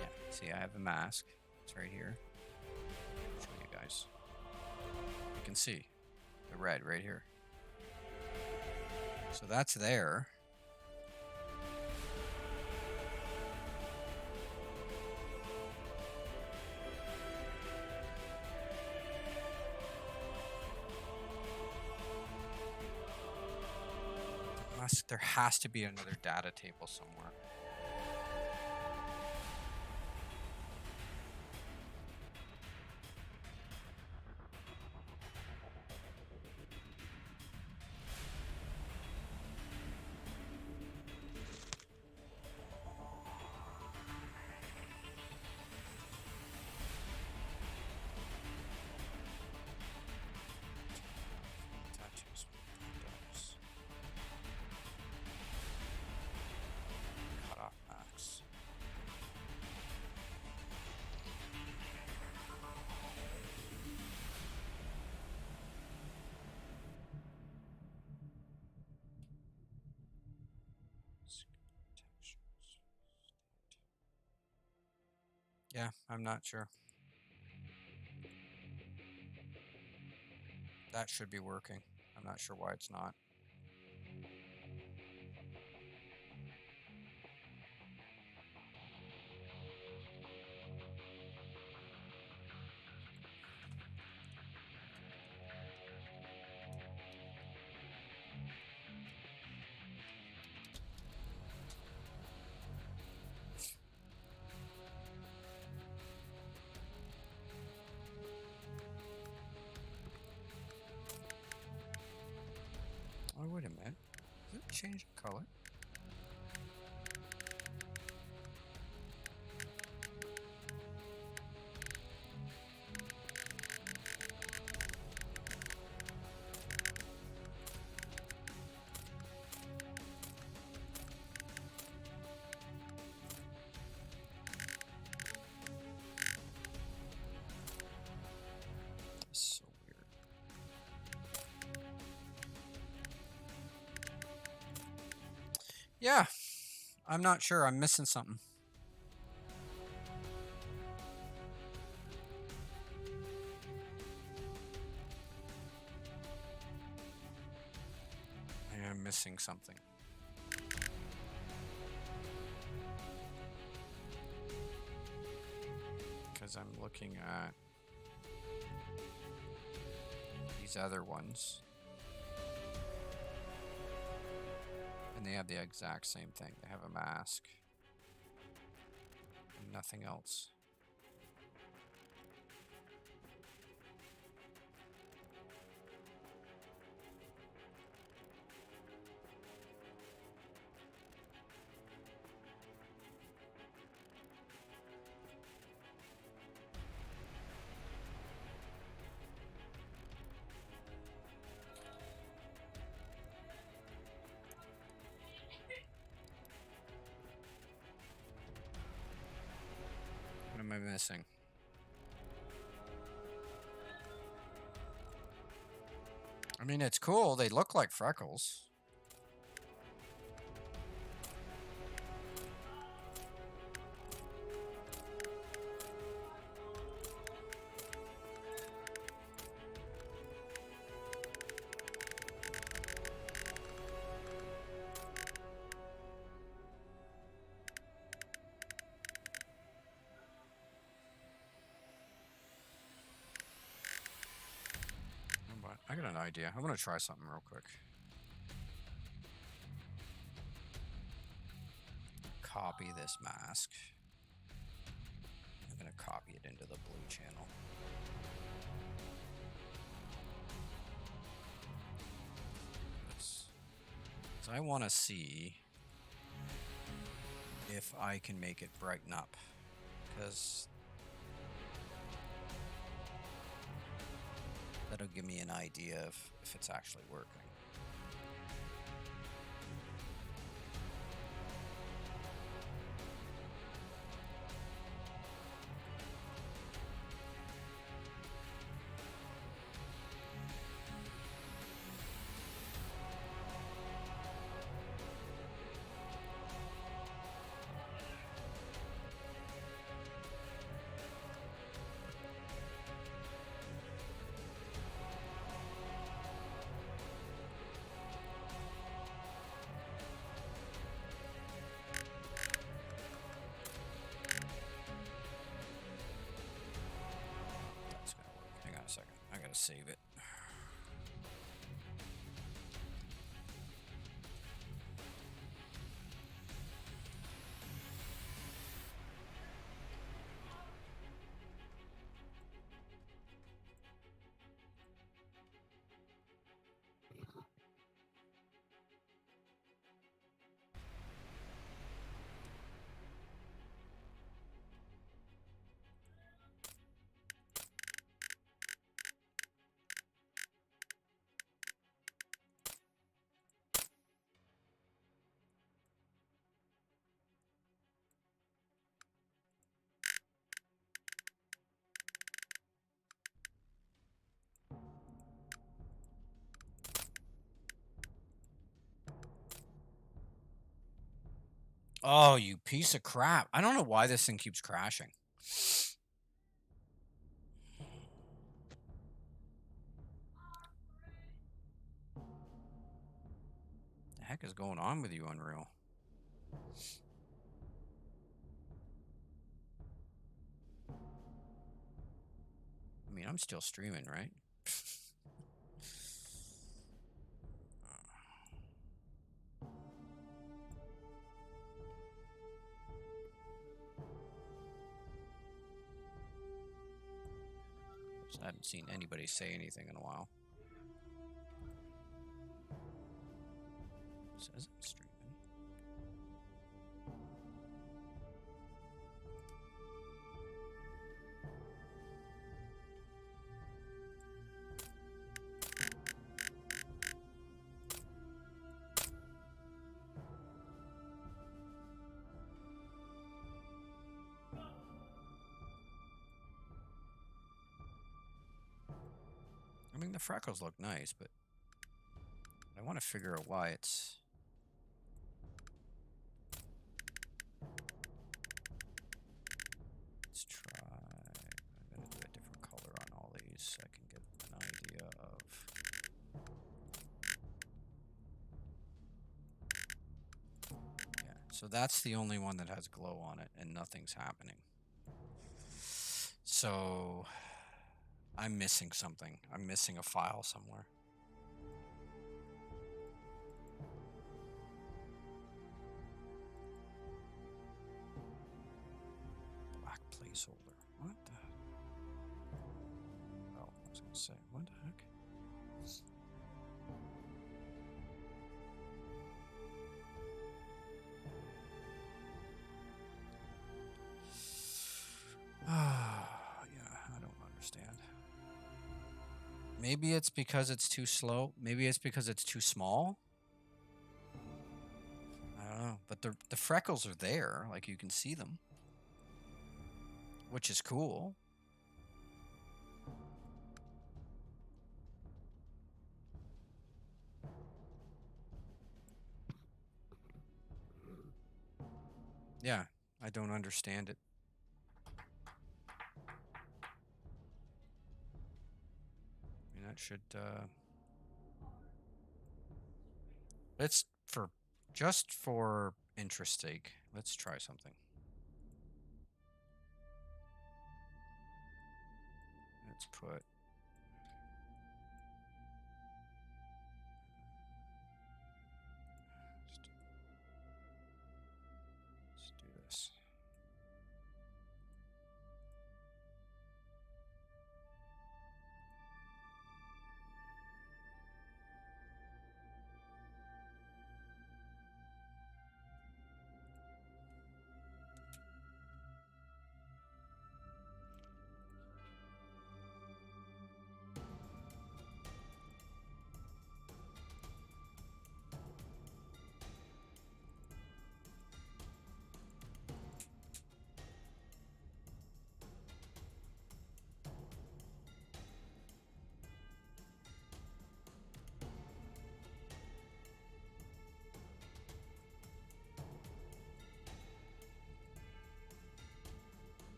Yeah, see, I have a mask. It's right here. I'll show you guys. You can see the red right here. So that's there. There has to be another data table somewhere. Yeah, I'm not sure. That should be working. I'm not sure why it's not. Oh, wait a minute. Did it change the color? So weird. Yeah, I'm not sure. I'm missing something. I am missing something. Because I'm looking at these other ones. And they have the exact same thing. They have a mask. And nothing else. What am I missing? I mean, it's cool. They look like Freckles. But I got an idea. I'm gonna try something real quick. Copy this mask. I'm gonna copy it into the blue channel. So I want to see if I can make it brighten up, because that'll give me an idea of if it's actually working. That's gonna work. Hang on a second. I gotta save it. Oh, you piece of crap. I don't know why this thing keeps crashing. The heck is going on with you, Unreal? I mean, I'm still streaming, right? I haven't seen anybody say anything in a while. Says I'm streaming. I mean, the freckles look nice, but I want to figure out why it's... Let's try... I'm going to do a different color on all these so I can get an idea of... Yeah, so that's the only one that has glow on it and nothing's happening. So... I'm missing something. I'm missing a file somewhere. Black placeholder. What the? Oh, I was going to say, what the heck? Yeah, I don't understand. Maybe it's because it's too slow. Maybe it's because it's too small. I don't know. But the freckles are there. Like, you can see them. Which is cool. Yeah, I don't understand it. I mean, that should... Let's... Just for interest sake, let's try something. Let's put... Let's do this.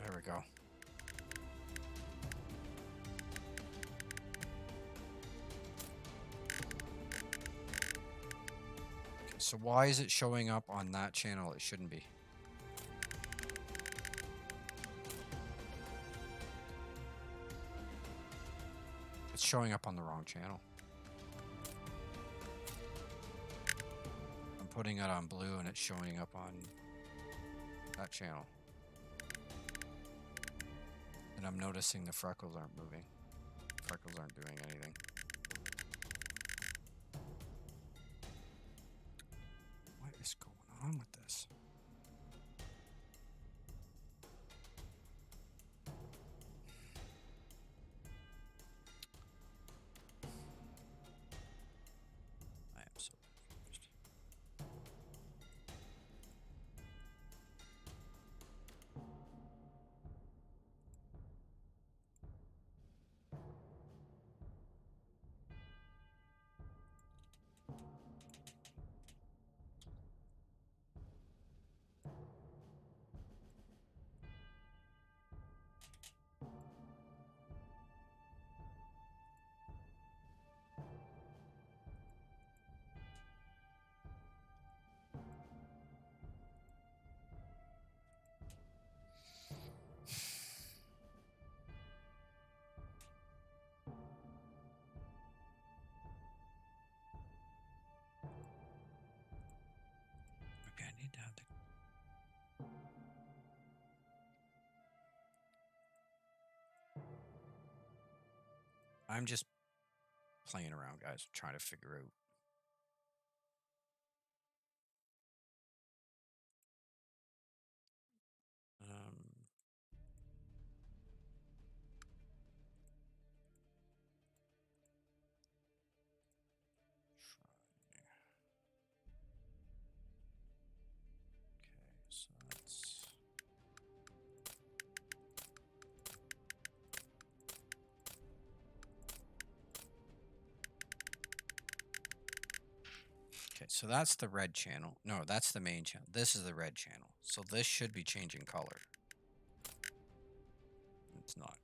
There we go. Okay, so why is it showing up on that channel? It shouldn't be. It's showing up on the wrong channel. I'm putting it on blue and it's showing up on that channel. And I'm noticing the freckles aren't moving. Freckles aren't doing anything. What is going on with this? I am so confused. I'm just playing around, guys, trying to figure out. So that's okay. So that's the red channel. No, that's the main channel. This is the red channel. So this should be changing color. It's not.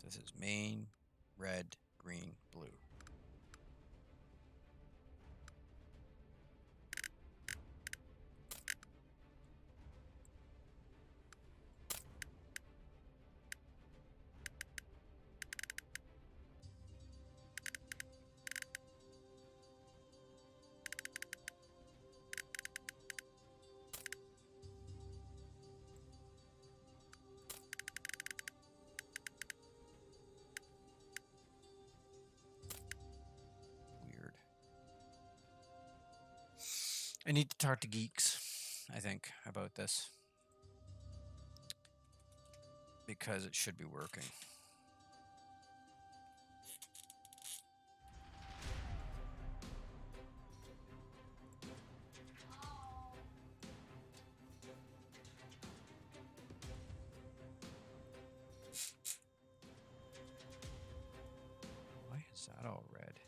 This is main, red, green, blue. Weird. I need to talk to geeks, I think, about this. Because it should be working. Why is that all red?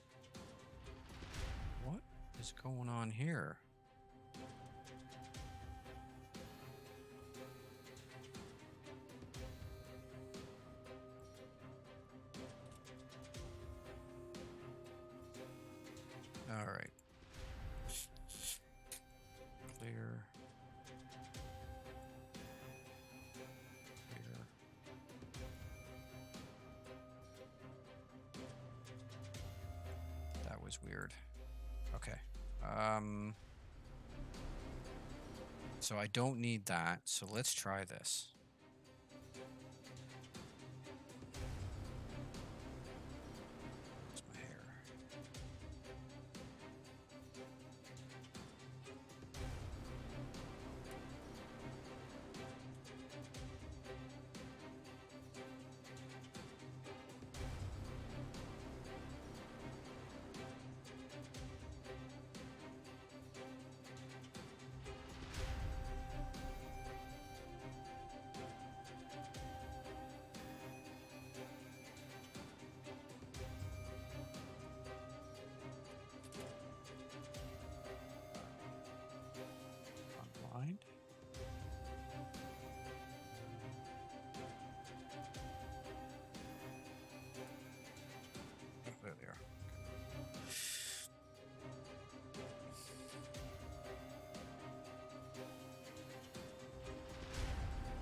What is going on here? All right. Clear. Clear. That was weird. Okay. So I don't need that. So let's try this. Where's my hair? Blind? Oh, there they are.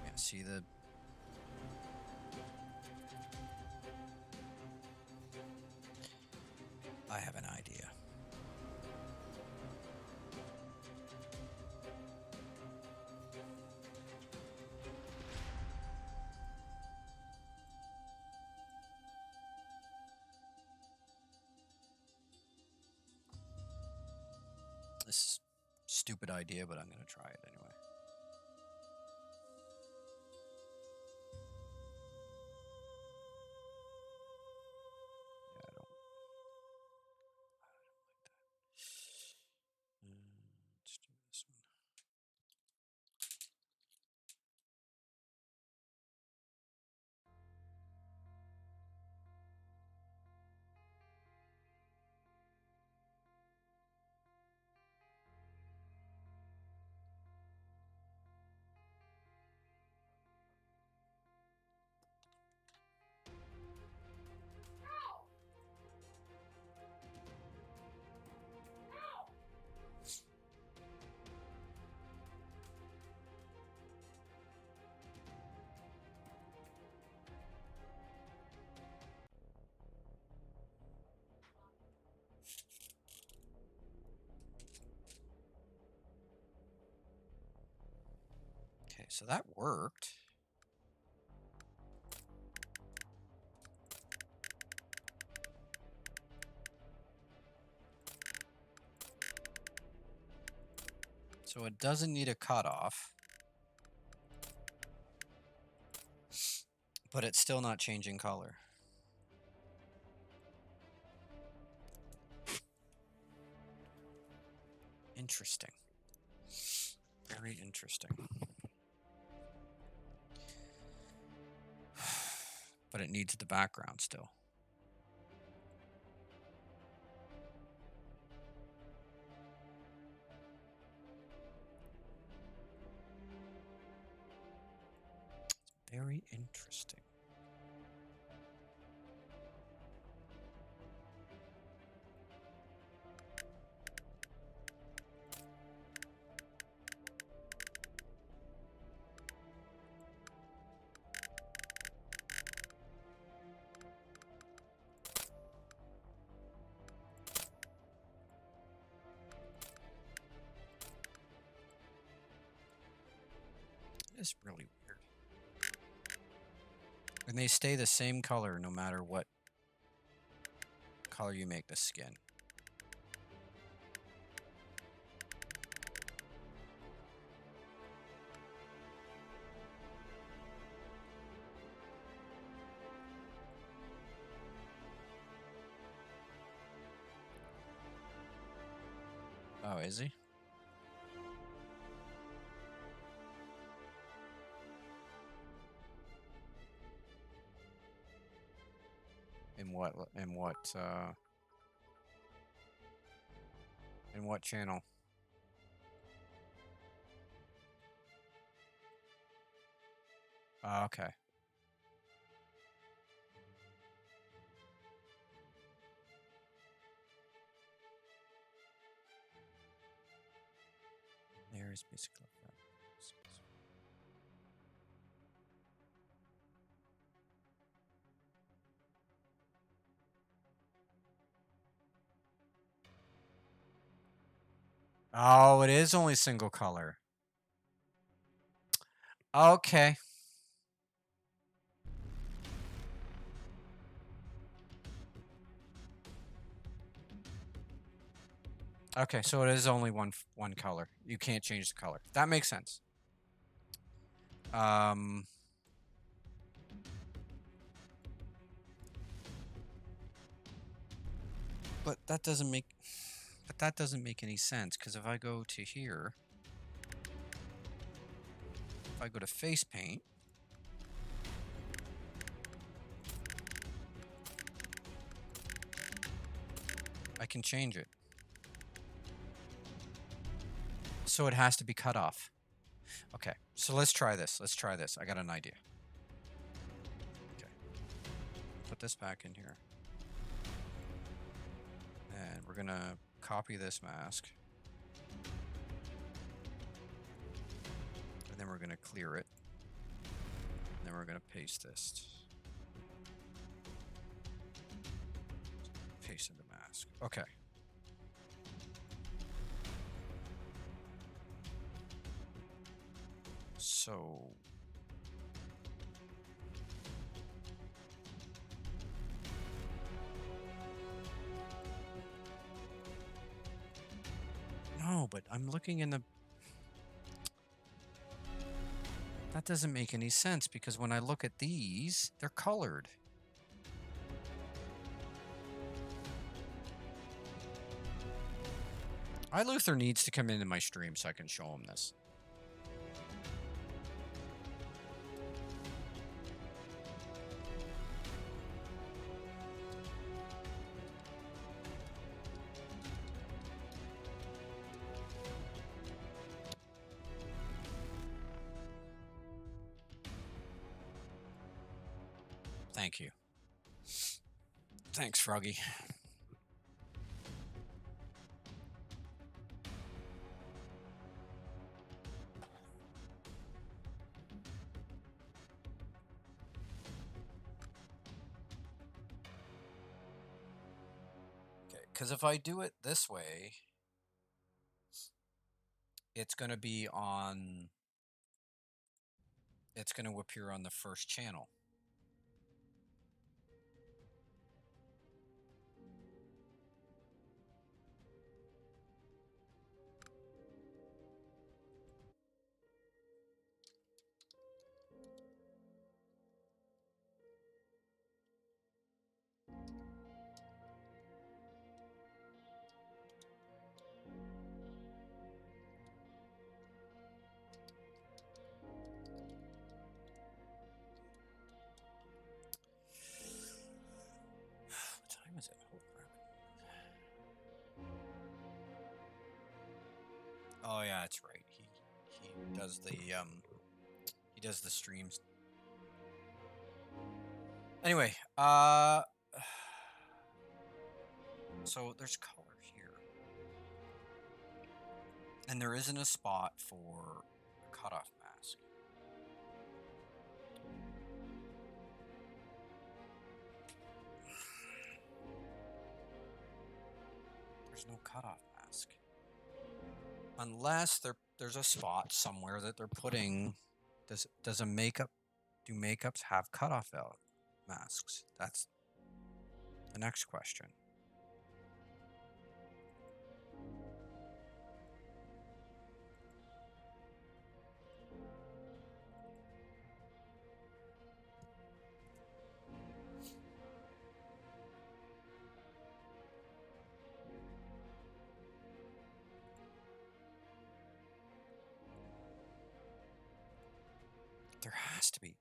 Yeah, see the... I have an idea. This is a stupid idea, but I'm going to try it anyway. Yeah, I don't like that. Let's do this one. so that worked. So it doesn't need a cutoff, but it's still not changing color. Interesting. Very interesting. But it needs the background still. Very interesting. It's really weird. And they stay the same color no matter what color you make the skin. Oh, is he? In what channel? Okay. There's basically. Oh, it is only single color. Okay. Okay, so it is only one color. You can't change the color. That makes sense. But that doesn't make any sense, because if I go to here, if I go to face paint, I can change it. So it has to be cut off. Okay, so let's try this. I got an idea. Okay. Put this back in here. And we're going to copy this mask. And then we're going to clear it. And then we're going to paste this. Paste in the mask. Okay. So no, but I'm looking in the. That doesn't make any sense, because when I look at these, they're colored. Luther needs to come into my stream so I can show him this. Thank you. Thanks, Froggy. Okay, because if I do it this way, it's going to be on it's going to appear on the first channel. What time is it? Oh, crap. Oh yeah, that's right. He does the streams. Anyway, so there's color here, and there isn't a spot for a cutoff mask. There's no cutoff mask. Unless there's a spot somewhere that they're putting. Does a makeup, do makeups have cutoff masks? That's the next question.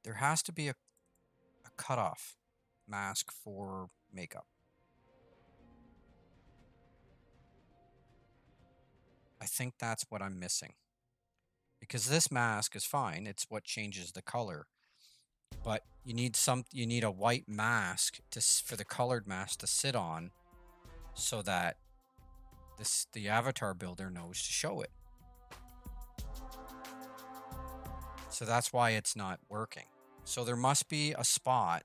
There has to be a cutoff mask for makeup. I think that's what I'm missing. Because this mask is fine, it's what changes the color. But you need a white mask for the colored mask to sit on, so that the avatar builder knows to show it. So that's why it's not working. So there must be a spot.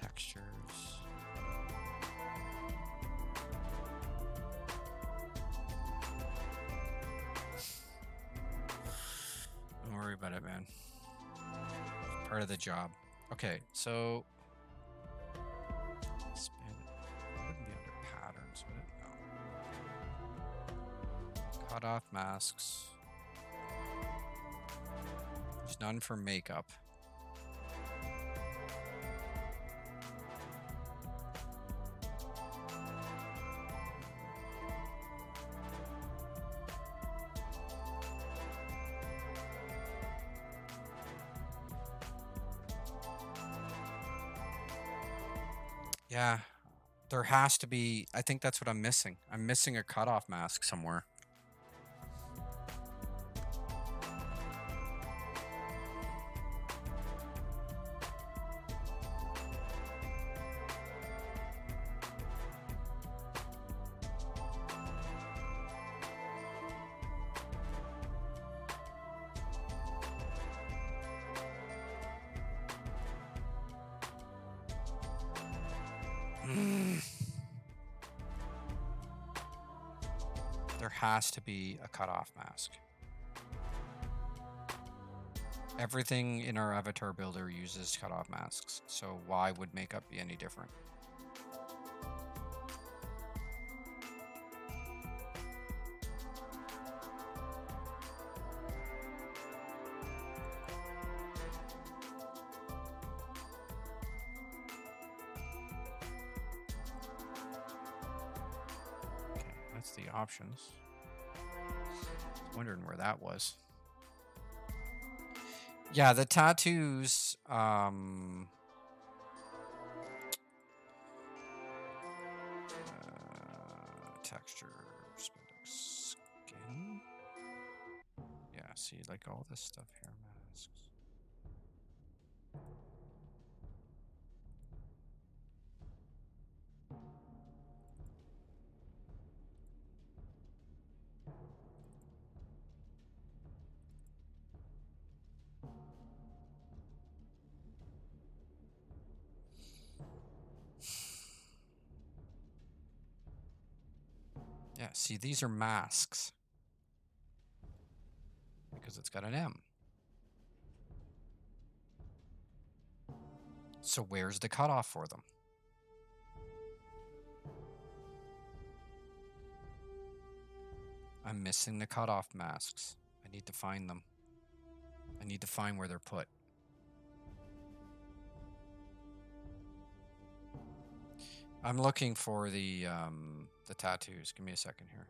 Textures. Don't worry about it, man. It's part of the job. Okay, so expand it. It wouldn't be under patterns, would it? No. Cutoff masks. There's none for makeup. Yeah, there has to be. I think that's what I'm missing. I'm missing a cutoff mask somewhere. There has to be a cutoff mask. Everything in our avatar builder uses cutoff masks, so why would makeup be any different? Okay, that's the options. Wondering where that was. Yeah, the tattoos, texture, spandex, skin. Yeah, see, like all this stuff here, masks. see, these are masks. Because it's got an M. So where's the cutoff for them? I'm missing the cutoff masks. I need to find them. I need to find where they're put. I'm looking for the tattoos. Give me a second here.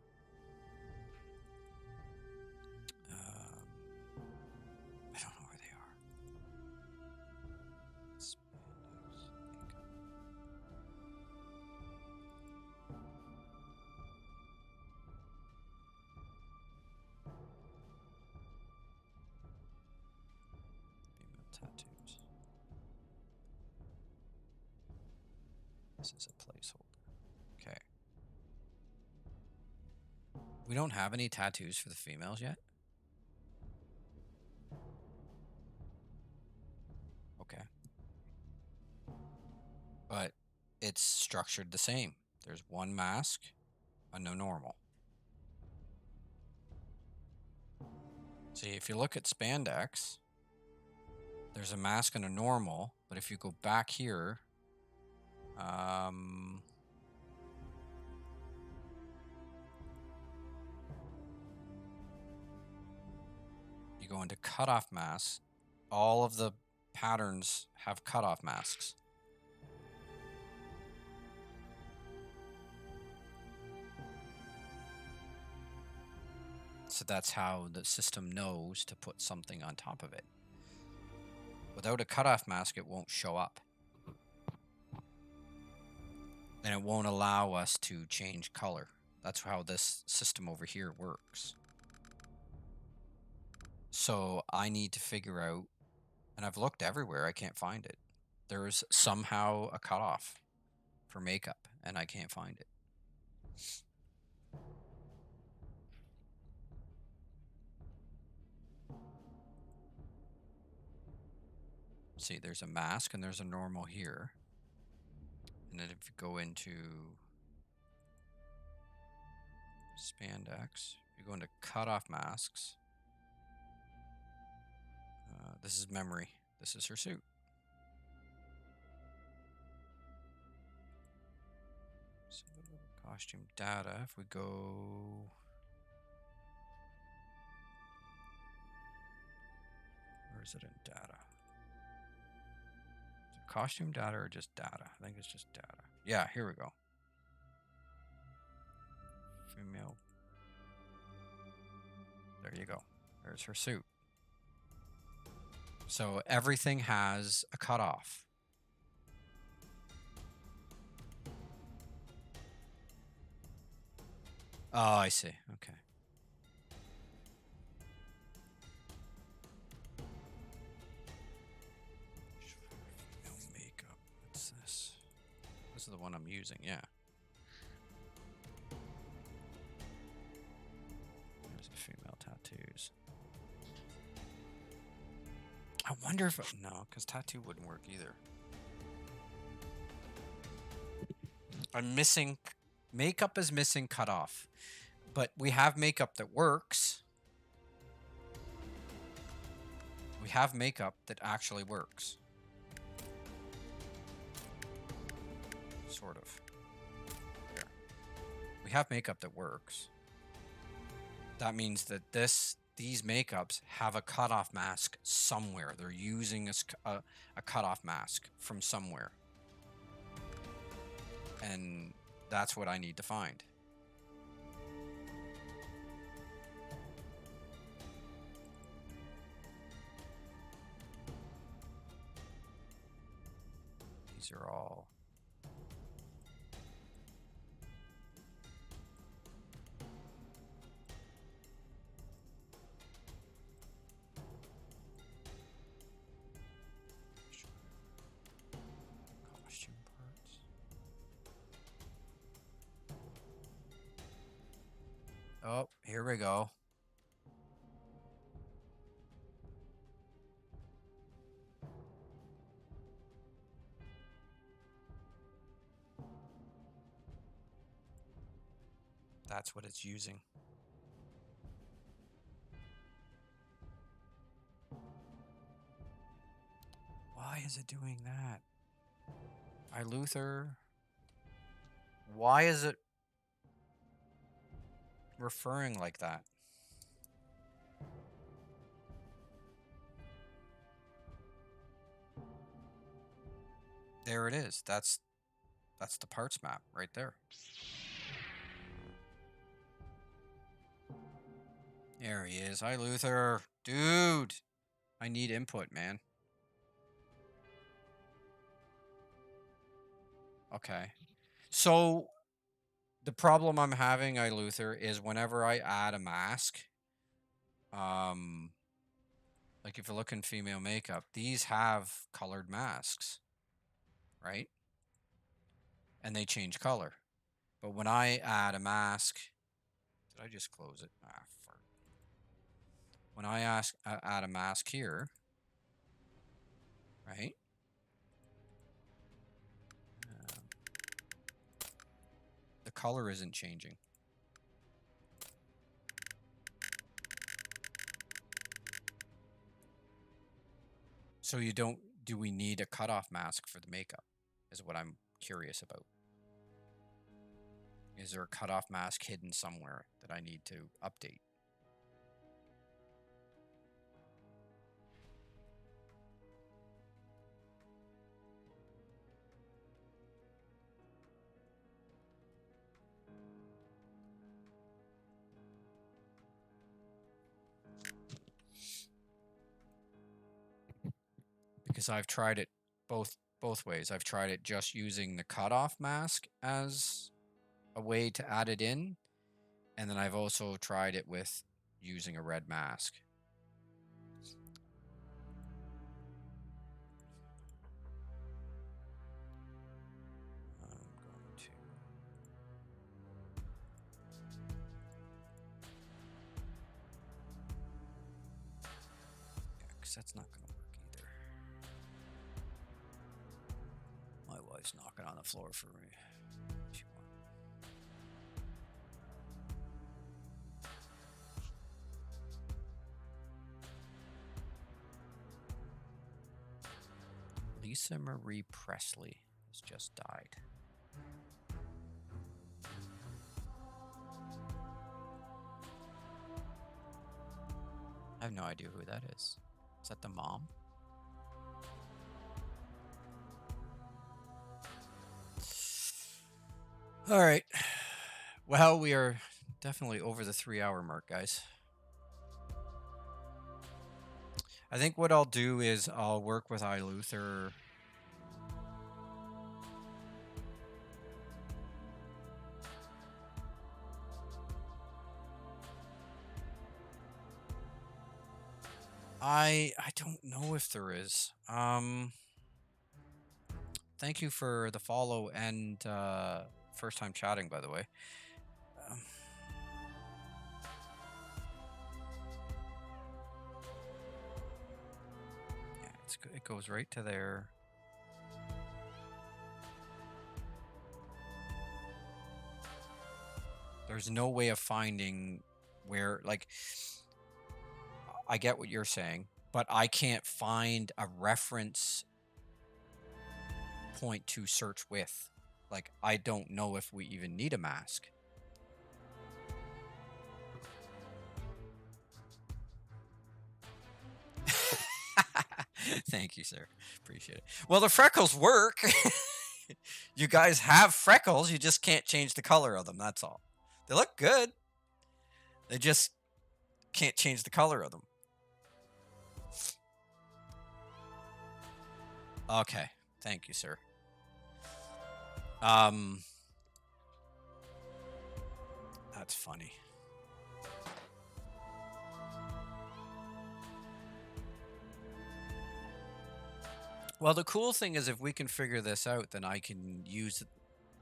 I don't know where they are. Female tattoos. This is a placeholder. Okay. We don't have any tattoos for the females yet? Okay. But it's structured the same. There's one mask, a no normal. See, if you look at spandex, there's a mask and a normal, but if you go back here, you go into cutoff masks, all of the patterns have cutoff masks. So that's how the system knows to put something on top of it. Without a cutoff mask, it won't show up. And it won't allow us to change color. That's how this system over here works. So I need to figure out, and I've looked everywhere, I can't find it. There's somehow a cutoff for makeup, and I can't find it. See, there's a mask and there's a normal here. And then if you go into spandex, you go into cutoff masks. This is memory. This is her suit. So costume data, if we go... Where is it in data? Is it costume data or just data? I think it's just data. Yeah, here we go. Female. There you go. There's her suit. So everything has a cutoff. Oh, I see. Okay. Female makeup. What's this? This is the one I'm using, yeah. There's a female tattoos. I wonder if... No, because tattoo wouldn't work either. I'm missing... Makeup is missing cutoff. But we have makeup that works. We have makeup that actually works. Sort of. There. We have makeup that works. That means that these makeups have a cutoff mask somewhere. They're using a cutoff mask from somewhere. And that's what I need to find. These are all... costume parts. Oh, here we go. That's what it's using. Why is it doing that? Luther. Why is it referring like that? There it is. That's the parts map right there. There he is. Hi, Luther. Dude, I need input, man. Okay. So the problem I'm having, Luther, is whenever I add a mask, like if you look in female makeup, these have colored masks, right? And they change color. But when I add a mask, did I just close it? Ah, fart. When I add a mask here, right? The color isn't changing. So you don't, do we need a cutoff mask for the makeup? Is what I'm curious about. Is there a cutoff mask hidden somewhere that I need to update? Because I've tried it both ways. I've tried it just using the cutoff mask as a way to add it in, and then I've also tried it with using a red mask. I'm going to... Yeah, because that's not going to work either. My wife's knocking on the floor for me. She wants... Lisa Marie Presley has just died. I have no idea who that is. Is that the mom? All right. Well, we are definitely over the 3-hour mark, guys. I think what I'll do is I'll work with Luther. I don't know if there is. Thank you for the follow and first time chatting, by the way. Yeah, it goes right to there. There's no way of finding where, like, I get what you're saying, but I can't find a reference point to search with. Like, I don't know if we even need a mask. Thank you, sir. Appreciate it. Well, the freckles work. You guys have freckles. You just can't change the color of them. That's all. They look good. They just can't change the color of them. Okay. Thank you, sir. That's funny. Well, the cool thing is if we can figure this out, then I can use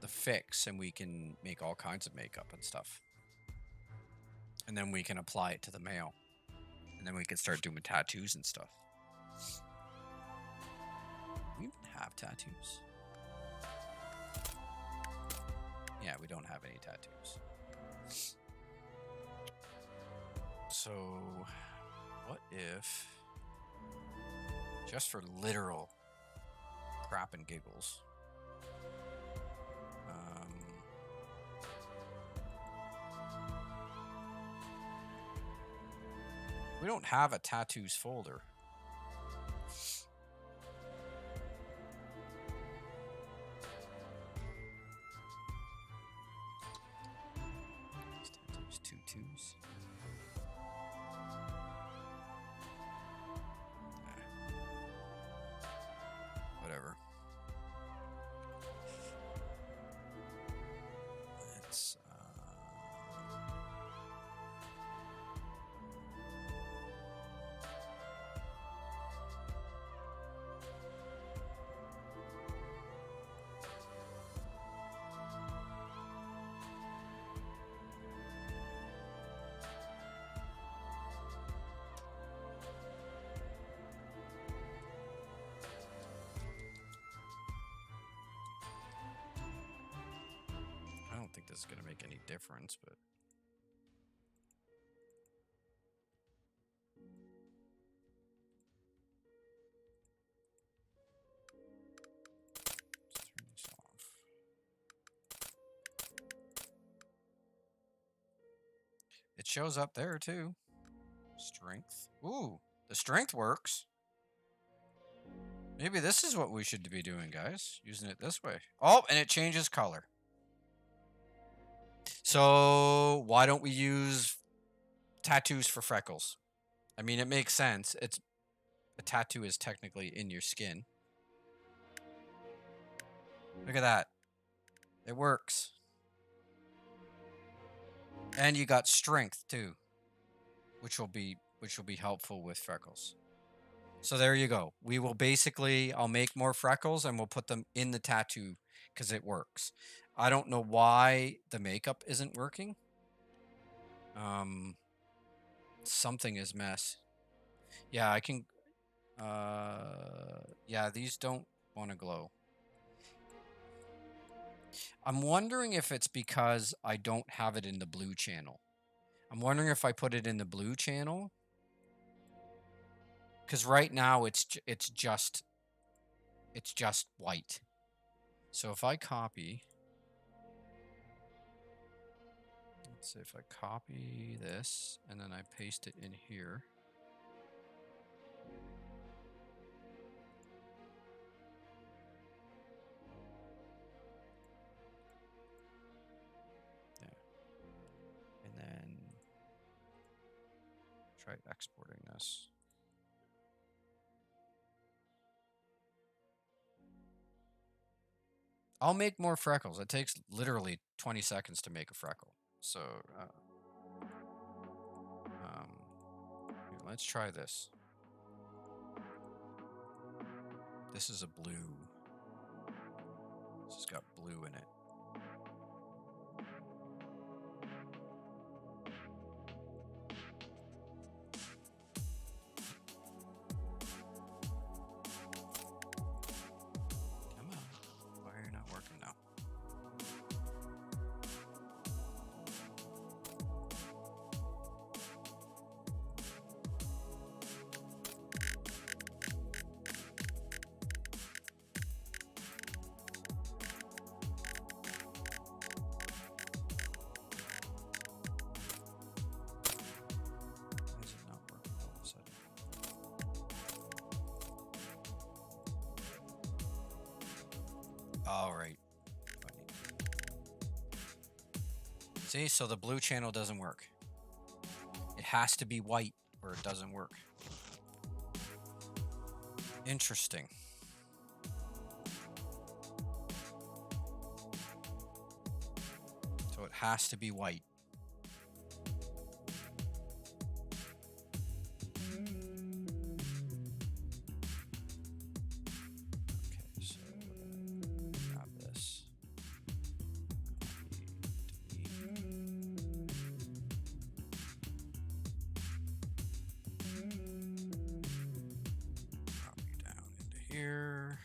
the fix and we can make all kinds of makeup and stuff. And then we can apply it to the male. And then we can start doing tattoos and stuff. We even have tattoos. Yeah, we don't have any tattoos. So, what if, just for literal crap and giggles, we don't have a tattoos folder. Tattoos, tutus. Whatever. Let's I don't think this is going to make any difference, but let's turn this off. It shows up there too. Strength. Ooh, the strength works. Maybe this is what we should be doing, guys. Using it this way. Oh, and it changes color. So why don't we use tattoos for Freckles? I mean, it makes sense. It's a tattoo is technically in your skin. Look at that. It works. And you got strength too, which will be helpful with Freckles. So there you go. We will basically, I'll make more Freckles and we'll put them in the tattoo because it works. I don't know why the makeup isn't working. Something is mess. Yeah, I can. Yeah, these don't want to glow. I'm wondering if it's because I don't have it in the blue channel. I'm wondering if I put it in the blue channel. Because right now it's just white. So if I copy, let's say if I copy this and then I paste it in here. Yeah. And then try exporting this. I'll make more Freckles. It takes literally 20 seconds to make a freckle. So, here, let's try this. This is a blue. This has got blue in it. Come on. Why are you not working now? Why is it not working all of a sudden? All right. See, so the blue channel doesn't work. It has to be white or it doesn't work. Interesting. So it has to be white. Okay, so we're gonna grab this. Copy down into here.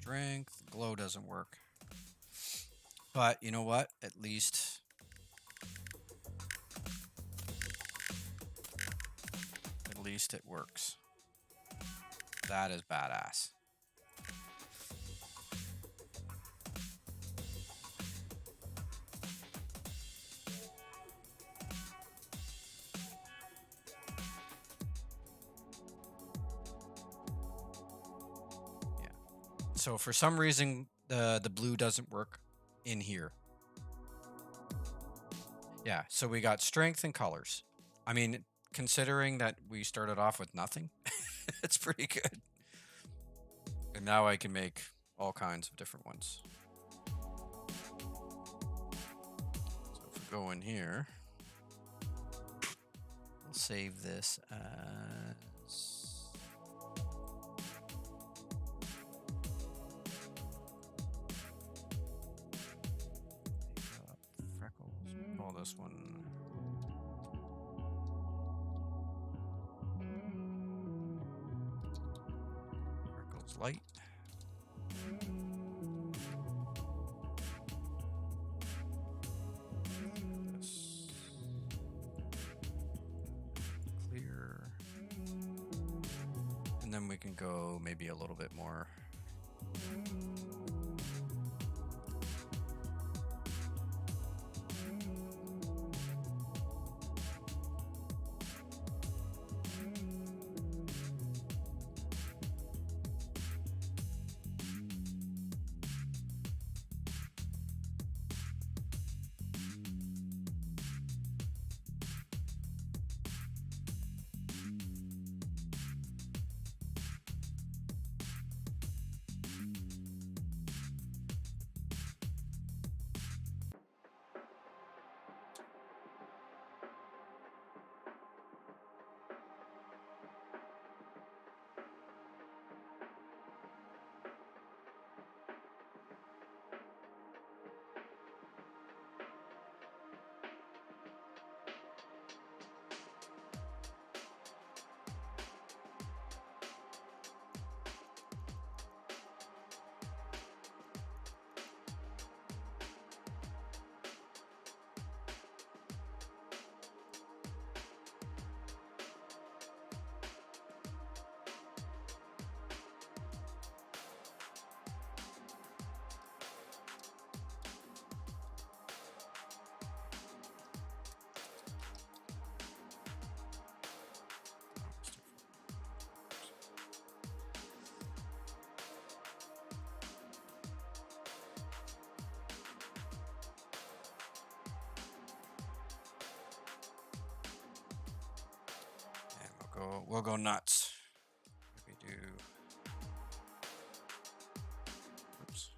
Strength. Glow doesn't work. But you know what? At least it works. That is badass. Yeah. So for some reason the blue doesn't work in here. Yeah, so we got strength and colors. I mean, considering that we started off with nothing, it's pretty good. And now I can make all kinds of different ones. So if we go in here, we'll save this as Freckles. Call this one Freckles Light. This clear. And then we can go maybe a little bit more. We'll go nuts. We do. Oops.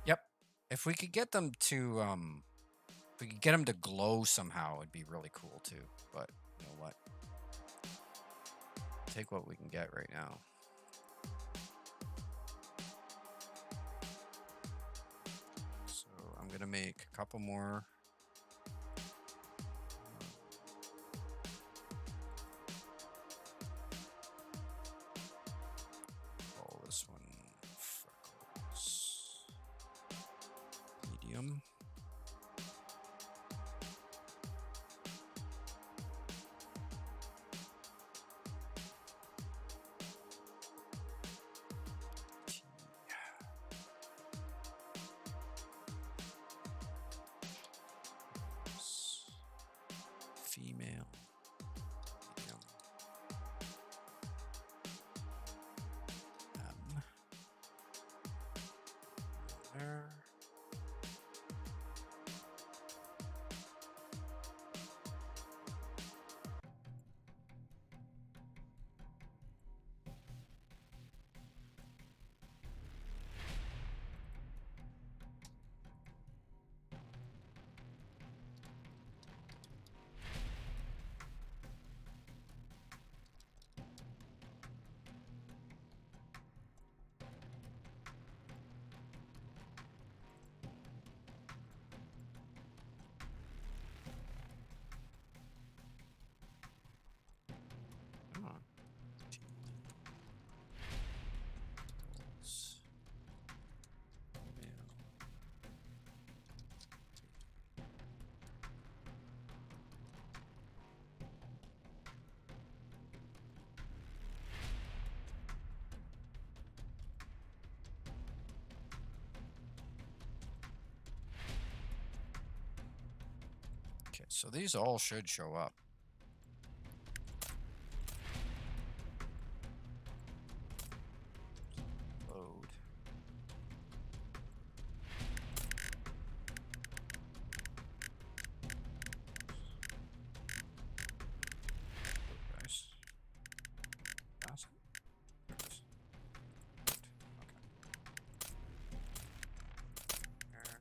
Yep. If we could get them to if we could get them to glow somehow, it'd be really cool too. But you know what? Take what we can get right now. So I'm gonna make a couple more. Call this one Freckles. Medium. female. Medium. M. There. Come on. Male. Okay, so these all should show up. Load. Guys. Pass it. There it is. Okay. There.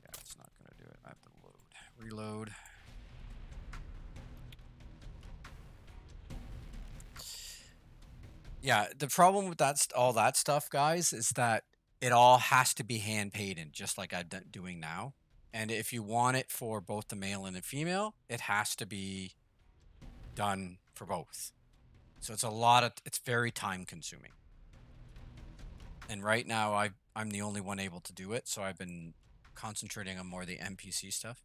Yeah, it's not gonna do it. I have to load. Reload. Yeah, the problem with all that stuff, guys, is that it all has to be hand painted, just like I'm doing now. And if you want it for both the male and the female, it has to be done for both. So it's very time consuming. And right now I'm the only one able to do it, so I've been concentrating on more of the NPC stuff.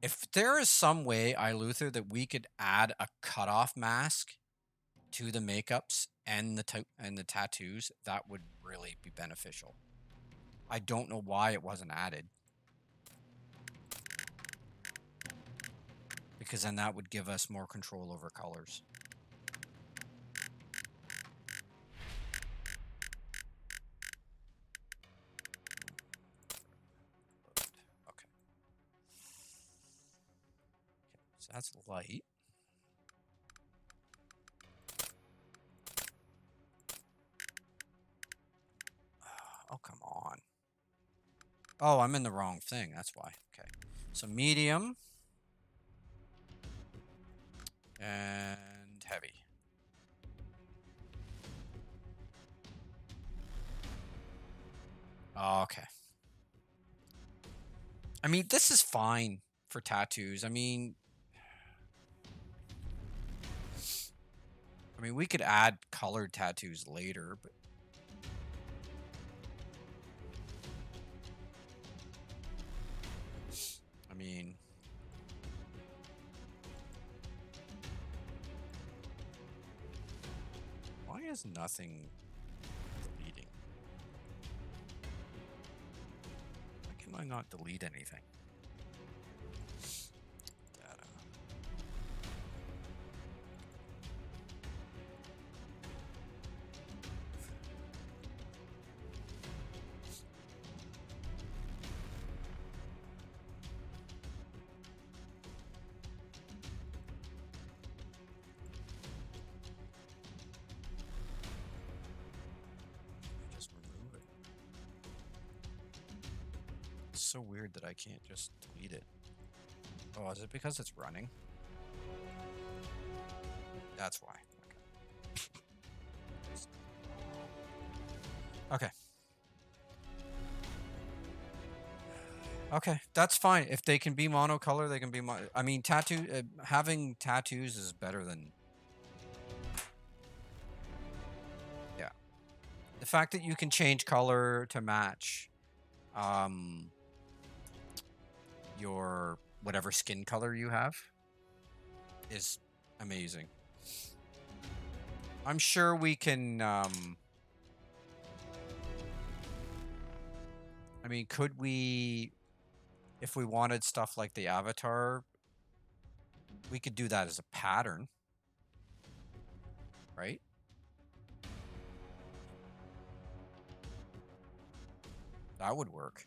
If there is some way, Luther, that we could add a cutoff mask to the makeups and the tattoos, that would really be beneficial. I don't know why it wasn't added. Because then that would give us more control over colors. Okay. So that's light. Oh, come on. Oh, I'm in the wrong thing. That's why. Okay. So medium. And heavy. Okay. I mean, this is fine for tattoos. I mean, we could add colored tattoos later, but I mean, why is nothing deleting? Why can I not delete anything? Data. Just remove it. It's so weird that I can't just delete it. Oh, is it because it's running? That's why. Okay. Okay, that's fine. If they can be monocolor, they can be I mean, having tattoos is better than... Yeah. The fact that you can change color to match your whatever skin color you have is amazing. I'm sure we can I mean, could we, if we wanted stuff like the avatar, we could do that as a pattern, right? That would work.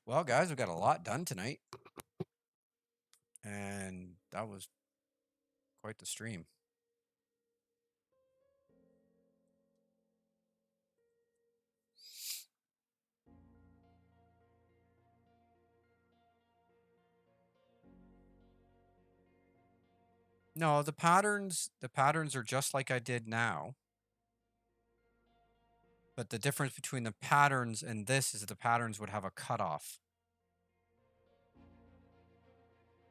Well, guys, we got a lot done tonight, and that was quite the stream. No, the patterns are just like I did now. But the difference between the patterns and this is the patterns would have a cutoff.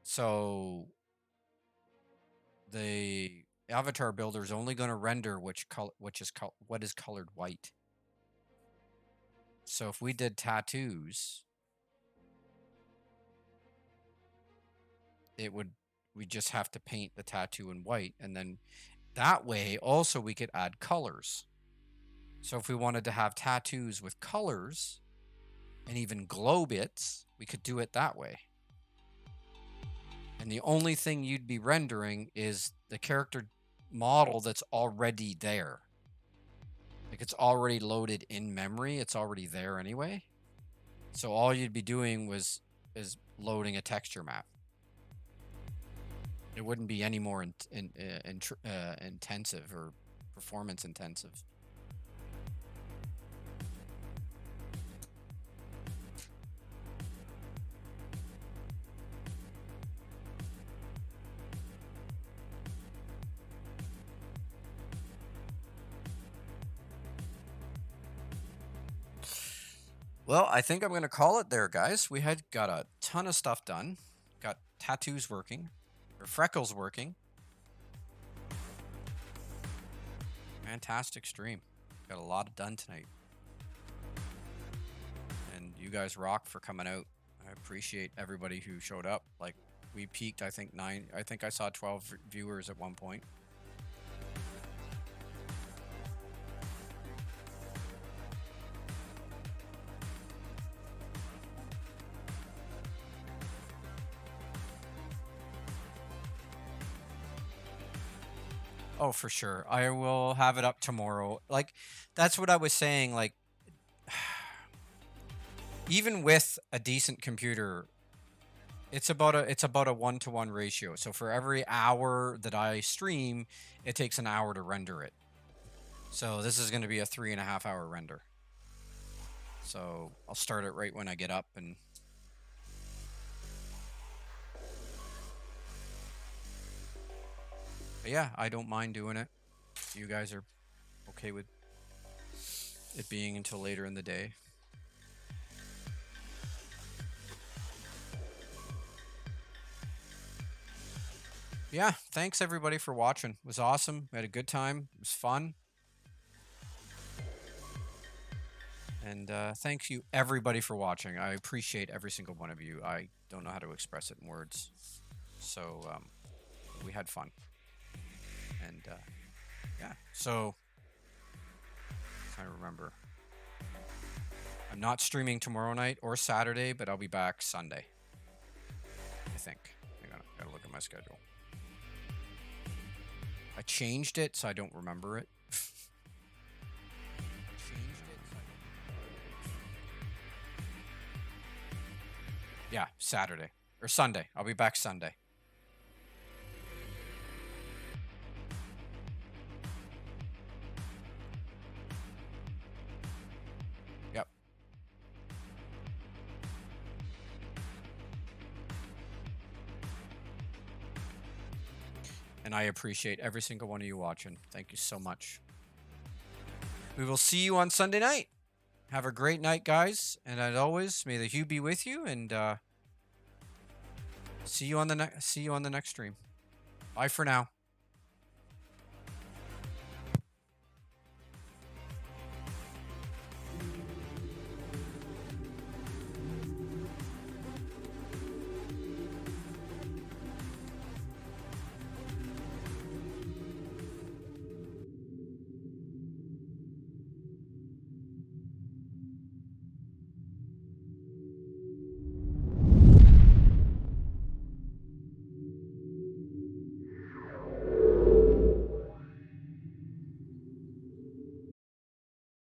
So the avatar builder is only going to render what is colored white. So if we did tattoos, we just have to paint the tattoo in white, and then that way also we could add colors. So if we wanted to have tattoos with colors and even glow bits, we could do it that way. And the only thing you'd be rendering is the character model that's already there. Like it's already loaded in memory. It's already there anyway. So all you'd be doing is loading a texture map. It wouldn't be any more intensive or performance intensive. Well, I think I'm going to call it there, guys. We had got a ton of stuff done. Got tattoos working, or Freckles working. Fantastic stream. Got a lot done tonight. And you guys rock for coming out. I appreciate everybody who showed up. Like, we peaked, I think, 9. I think I saw 12 viewers at one point. Oh, for sure. I will have it up tomorrow. Like, that's what I was saying. Like, even with a decent computer, it's about a 1-to-1 ratio. So for every hour that I stream, it takes an hour to render it. So this is going to be a 3.5-hour render. So I'll start it right when I get up, and but yeah, I don't mind doing it. You guys are okay with it being until later in the day. Yeah, thanks everybody for watching. It was awesome. We had a good time. It was fun. And thank you everybody for watching. I appreciate every single one of you. I don't know how to express it in words. So we had fun. And yeah, so I remember. I'm not streaming tomorrow night or Saturday, but I'll be back Sunday. I think. I gotta look at my schedule. I changed it so I don't remember it. Yeah, Saturday or Sunday. I'll be back Sunday. Yep. And I appreciate every single one of you watching. Thank you so much. We will see you on Sunday night. Have a great night, guys. And as always, may the hue be with you. And see you on the next stream. Bye for now.